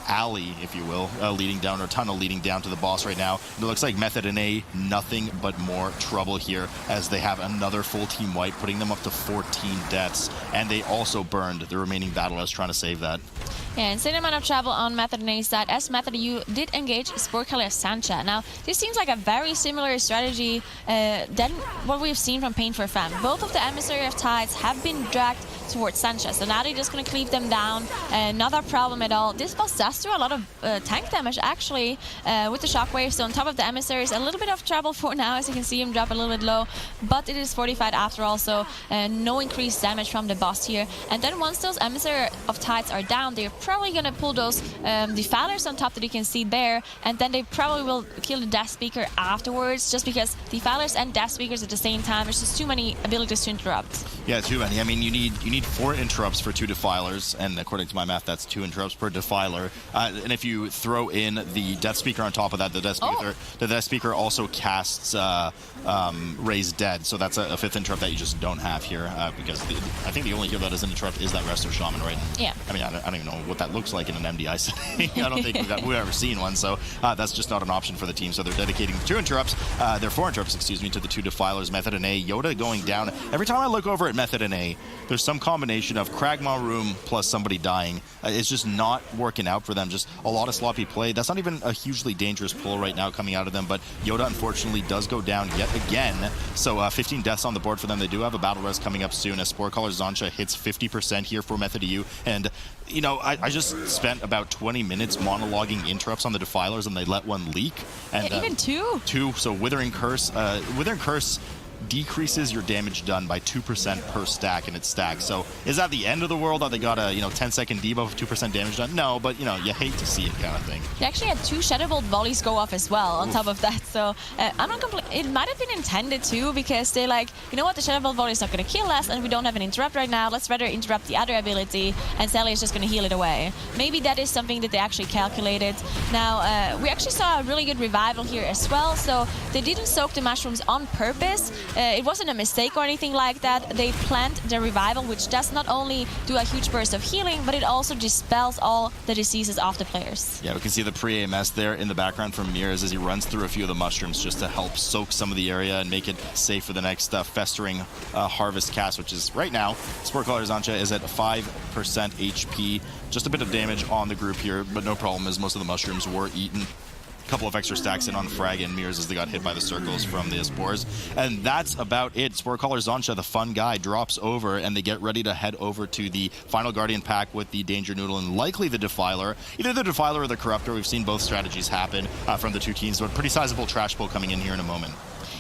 alley, if you will, leading down, or tunnel leading down to the boss right now. And it looks like Method NA nothing but more trouble here as they have another full team wipe, putting them up to 14 deaths. And they also burned the remaining battle as trying to save that. Yeah, insane amount of trouble on Method NA's side as Method EU did engage Spore Killer Sancha. Now, this seems like a very similar strategy than what we've seen from Paint For Fem. Both of the Emissary of Tides have been dragged towards Sancha, so now they're just going to cleave them down. Not a problem at all. This boss does do a lot of tank damage, actually, with the Shockwave. So on top of the Emissaries, a little bit of trouble for now, as you can see him drop a little bit low, but it is fortified after all, so no increased damage from the boss here. And then once those Emissary of Tides are down, they're probably going to pull those Defilers on top that you can see there, and then they probably will kill the Death Speaker afterwards, just because Defilers and Death Speakers at the same time, there's just too many abilities to interrupt. Yeah, too many. I mean, you need 4 interrupts for 2 Defilers, and according to my math, that's 2 interrupts per Defiler. And if you throw in the Death Speaker on top of that, the Death Speaker also casts Raise Dead, so that's a 5th interrupt that you just don't have here, because I think the only heal that doesn't interrupt is that Resto Shaman, right? Yeah. I mean, I don't even know what that looks like in an MDI setting. I don't think we've ever seen one, so that's just not an option for the team. So they're dedicating 2 interrupts, their 4 interrupts, excuse me, to the 2 Defilers, Method and A. Yoda going down. Every time I look over at Method and A, there's some combination of Kragmaw Room plus somebody dying. It's just not working out for them. Just a lot of sloppy play. That's not even a hugely dangerous pull right now coming out of them, but Yoda unfortunately does go down yet again. So 15 deaths on the board for them. They do have a battle res coming up soon as Sporecaller Zancha hits 50% here for Method EU. And, you know, I just spent about 20 minutes monologuing interrupts on the Defilers, and they let one leak. And Yeah, even 2. 2. So Withering Curse decreases your damage done by 2% per stack in its stack. So is that the end of the world that they got a 10-second debuff of 2% damage done? No, but you hate to see it kind of thing. They actually had 2 Shadow Bolt volleys go off as well on top of that. So I'm not it might have been intended too, because they're like, you know what, the Shadow Bolt volley is not going to kill us, and we don't have an interrupt right now. Let's rather interrupt the other ability, and Sally is just going to heal it away. Maybe that is something that they actually calculated. Now we actually saw a really good revival here as well. So they didn't soak the mushrooms on purpose. It wasn't a mistake or anything like that. They planned the revival, which does not only do a huge burst of healing, but it also dispels all the diseases of the players. Yeah, we can see the pre-AMS there in the background from Mears as he runs through a few of the mushrooms just to help soak some of the area and make it safe for the next festering harvest cast, which is right now. Sporecaller Zancha is at 5% HP. Just a bit of damage on the group here, but no problem as most of the mushrooms were eaten. Couple of extra stacks in on Frag and Mears as they got hit by the circles from the spores. And that's about it. Sporecaller Zancha, the fun guy, drops over, and they get ready to head over to the final Guardian pack with the Danger Noodle and likely the Defiler. Either the Defiler or the Corruptor. We've seen both strategies happen from the 2 teams, but pretty sizable trash pull coming in here in a moment.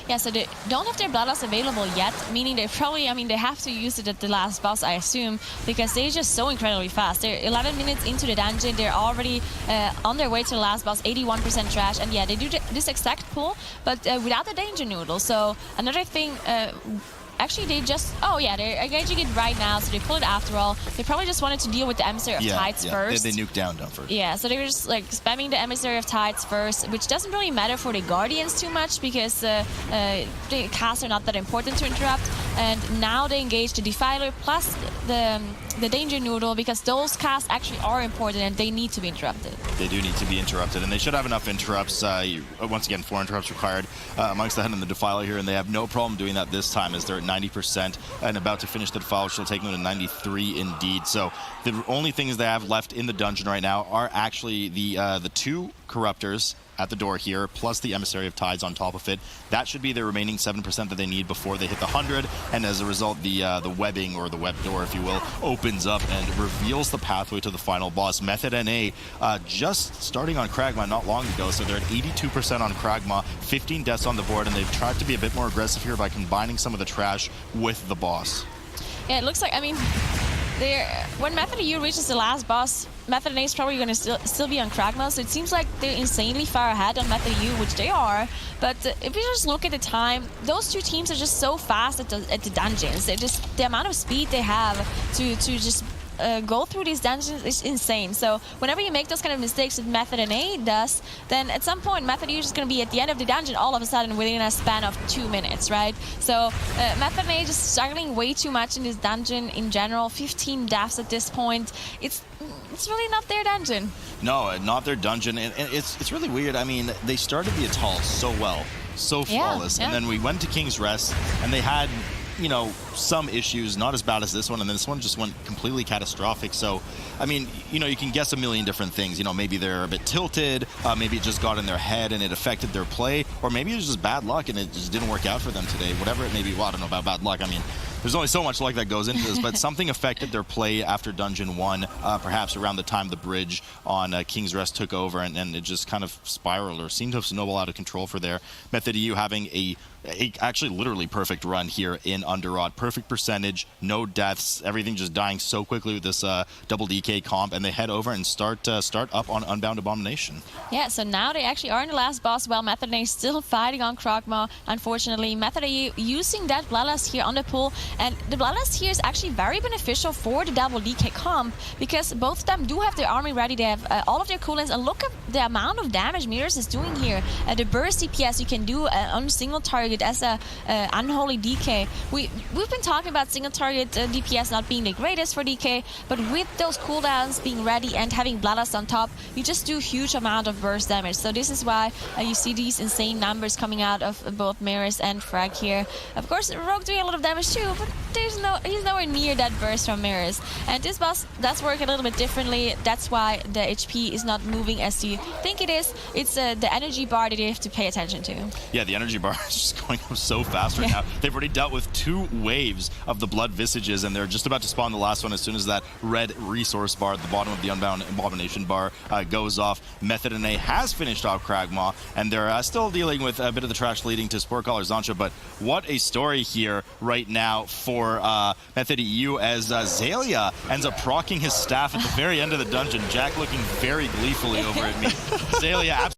Yeah, so they don't have their Bloodlust available yet, meaning they probably, they have to use it at the last boss, I assume, because they're just so incredibly fast. They're 11 minutes into the dungeon, they're already on their way to the last boss, 81% trash, and yeah, they do this exact pull, but without the Danger Noodle. So another thing... Actually, they're engaging it right now, so they pull it after all. They probably just wanted to deal with the Emissary of Tides first. They nuked down first. Yeah, so they were just like spamming the Emissary of Tides first, which doesn't really matter for the Guardians too much, because the casts are not that important to interrupt. And now they engage the Defiler plus the Danger Noodle, because those casts actually are important and they need to be interrupted. They do need to be interrupted, and they should have enough interrupts. Once again, 4 interrupts required amongst the Head and the Defiler here, and they have no problem doing that this time as they're at 90% and about to finish the Defiler, which will take them to 93 indeed. So the only things they have left in the dungeon right now are actually the 2 Corruptors at the door here, plus the Emissary of Tides on top of it. That should be the remaining 7% that they need before they hit the 100, and as a result, the webbing, or the web door, if you will, opens up and reveals the pathway to the final boss. Method NA just starting on Kragmaw not long ago, so they're at 82% on Kragmaw, 15 deaths on the board, and they've tried to be a bit more aggressive here by combining some of the trash with the boss. Yeah, it looks like, when Method EU reaches the last boss, Method NA is probably going to still be on Kragmaw, so it seems like they're insanely far ahead on Method EU, which they are. But if you just look at the time, those 2 teams are just so fast at the dungeons. They're just, the amount of speed they have to just go through these dungeons is insane. So whenever you make those kind of mistakes that Method NA does, then at some point Method EU is just going to be at the end of the dungeon all of a sudden within a span of 2 minutes, right? So Method NA just struggling way too much in this dungeon in general. 15 deaths at this point. It's really not their dungeon. No, not their dungeon, and it's really weird. I mean, they started the Atal so well, so flawless, and then we went to King's Rest, and they had, some issues, not as bad as this one, and then this one just went completely catastrophic. So, I mean, you can guess a million different things. Maybe they're a bit tilted, maybe it just got in their head and it affected their play, or maybe it was just bad luck and it just didn't work out for them today. Whatever it may be, well, I don't know about bad luck. I mean, there's only so much luck that goes into this, but something affected their play after Dungeon 1, perhaps around the time the bridge on King's Rest took over, and it just kind of spiraled or seemed to have snowballed out of control for their Method EU having a actually literally perfect run here in Underrot. Perfect percentage, no deaths, everything just dying so quickly with this double DK comp, and they head over and start up on Unbound Abomination. Yeah, so now they actually are in the last boss, while Method is still fighting on Krogmaw. Unfortunately, Method using that Bloodlust here on the pool, and the Bloodlust here is actually very beneficial for the double DK comp, because both of them do have their army ready. They have all of their cooldowns, and look at the amount of damage Mirrors is doing here. The burst DPS you can do on single target as a unholy DK. We've been talking about single target DPS not being the greatest for DK, but with those cooldowns being ready and having Bloodlust on top, you just do huge amount of burst damage. So this is why you see these insane numbers coming out of both Mirrors and Frag here. Of course, Rogue doing a lot of damage too, but he's nowhere near that burst from Mirrors. And this boss does work a little bit differently. That's why the HP is not moving as you think it is. It's the energy bar that you have to pay attention to. Yeah, the energy bar is just going up so fast right now. They've already dealt with 2 waves of the Blood Visages, and they're just about to spawn the last one as soon as that red resource bar at the bottom of the Unbound Abomination bar goes off. Method NA has finished off Kragmaw, and they're still dealing with a bit of the trash leading to Sporecaller Zancha, but what a story here right now for Method EU as Zalia ends up proccing his staff at the very end of the dungeon. Jack looking very gleefully over at me. Zalia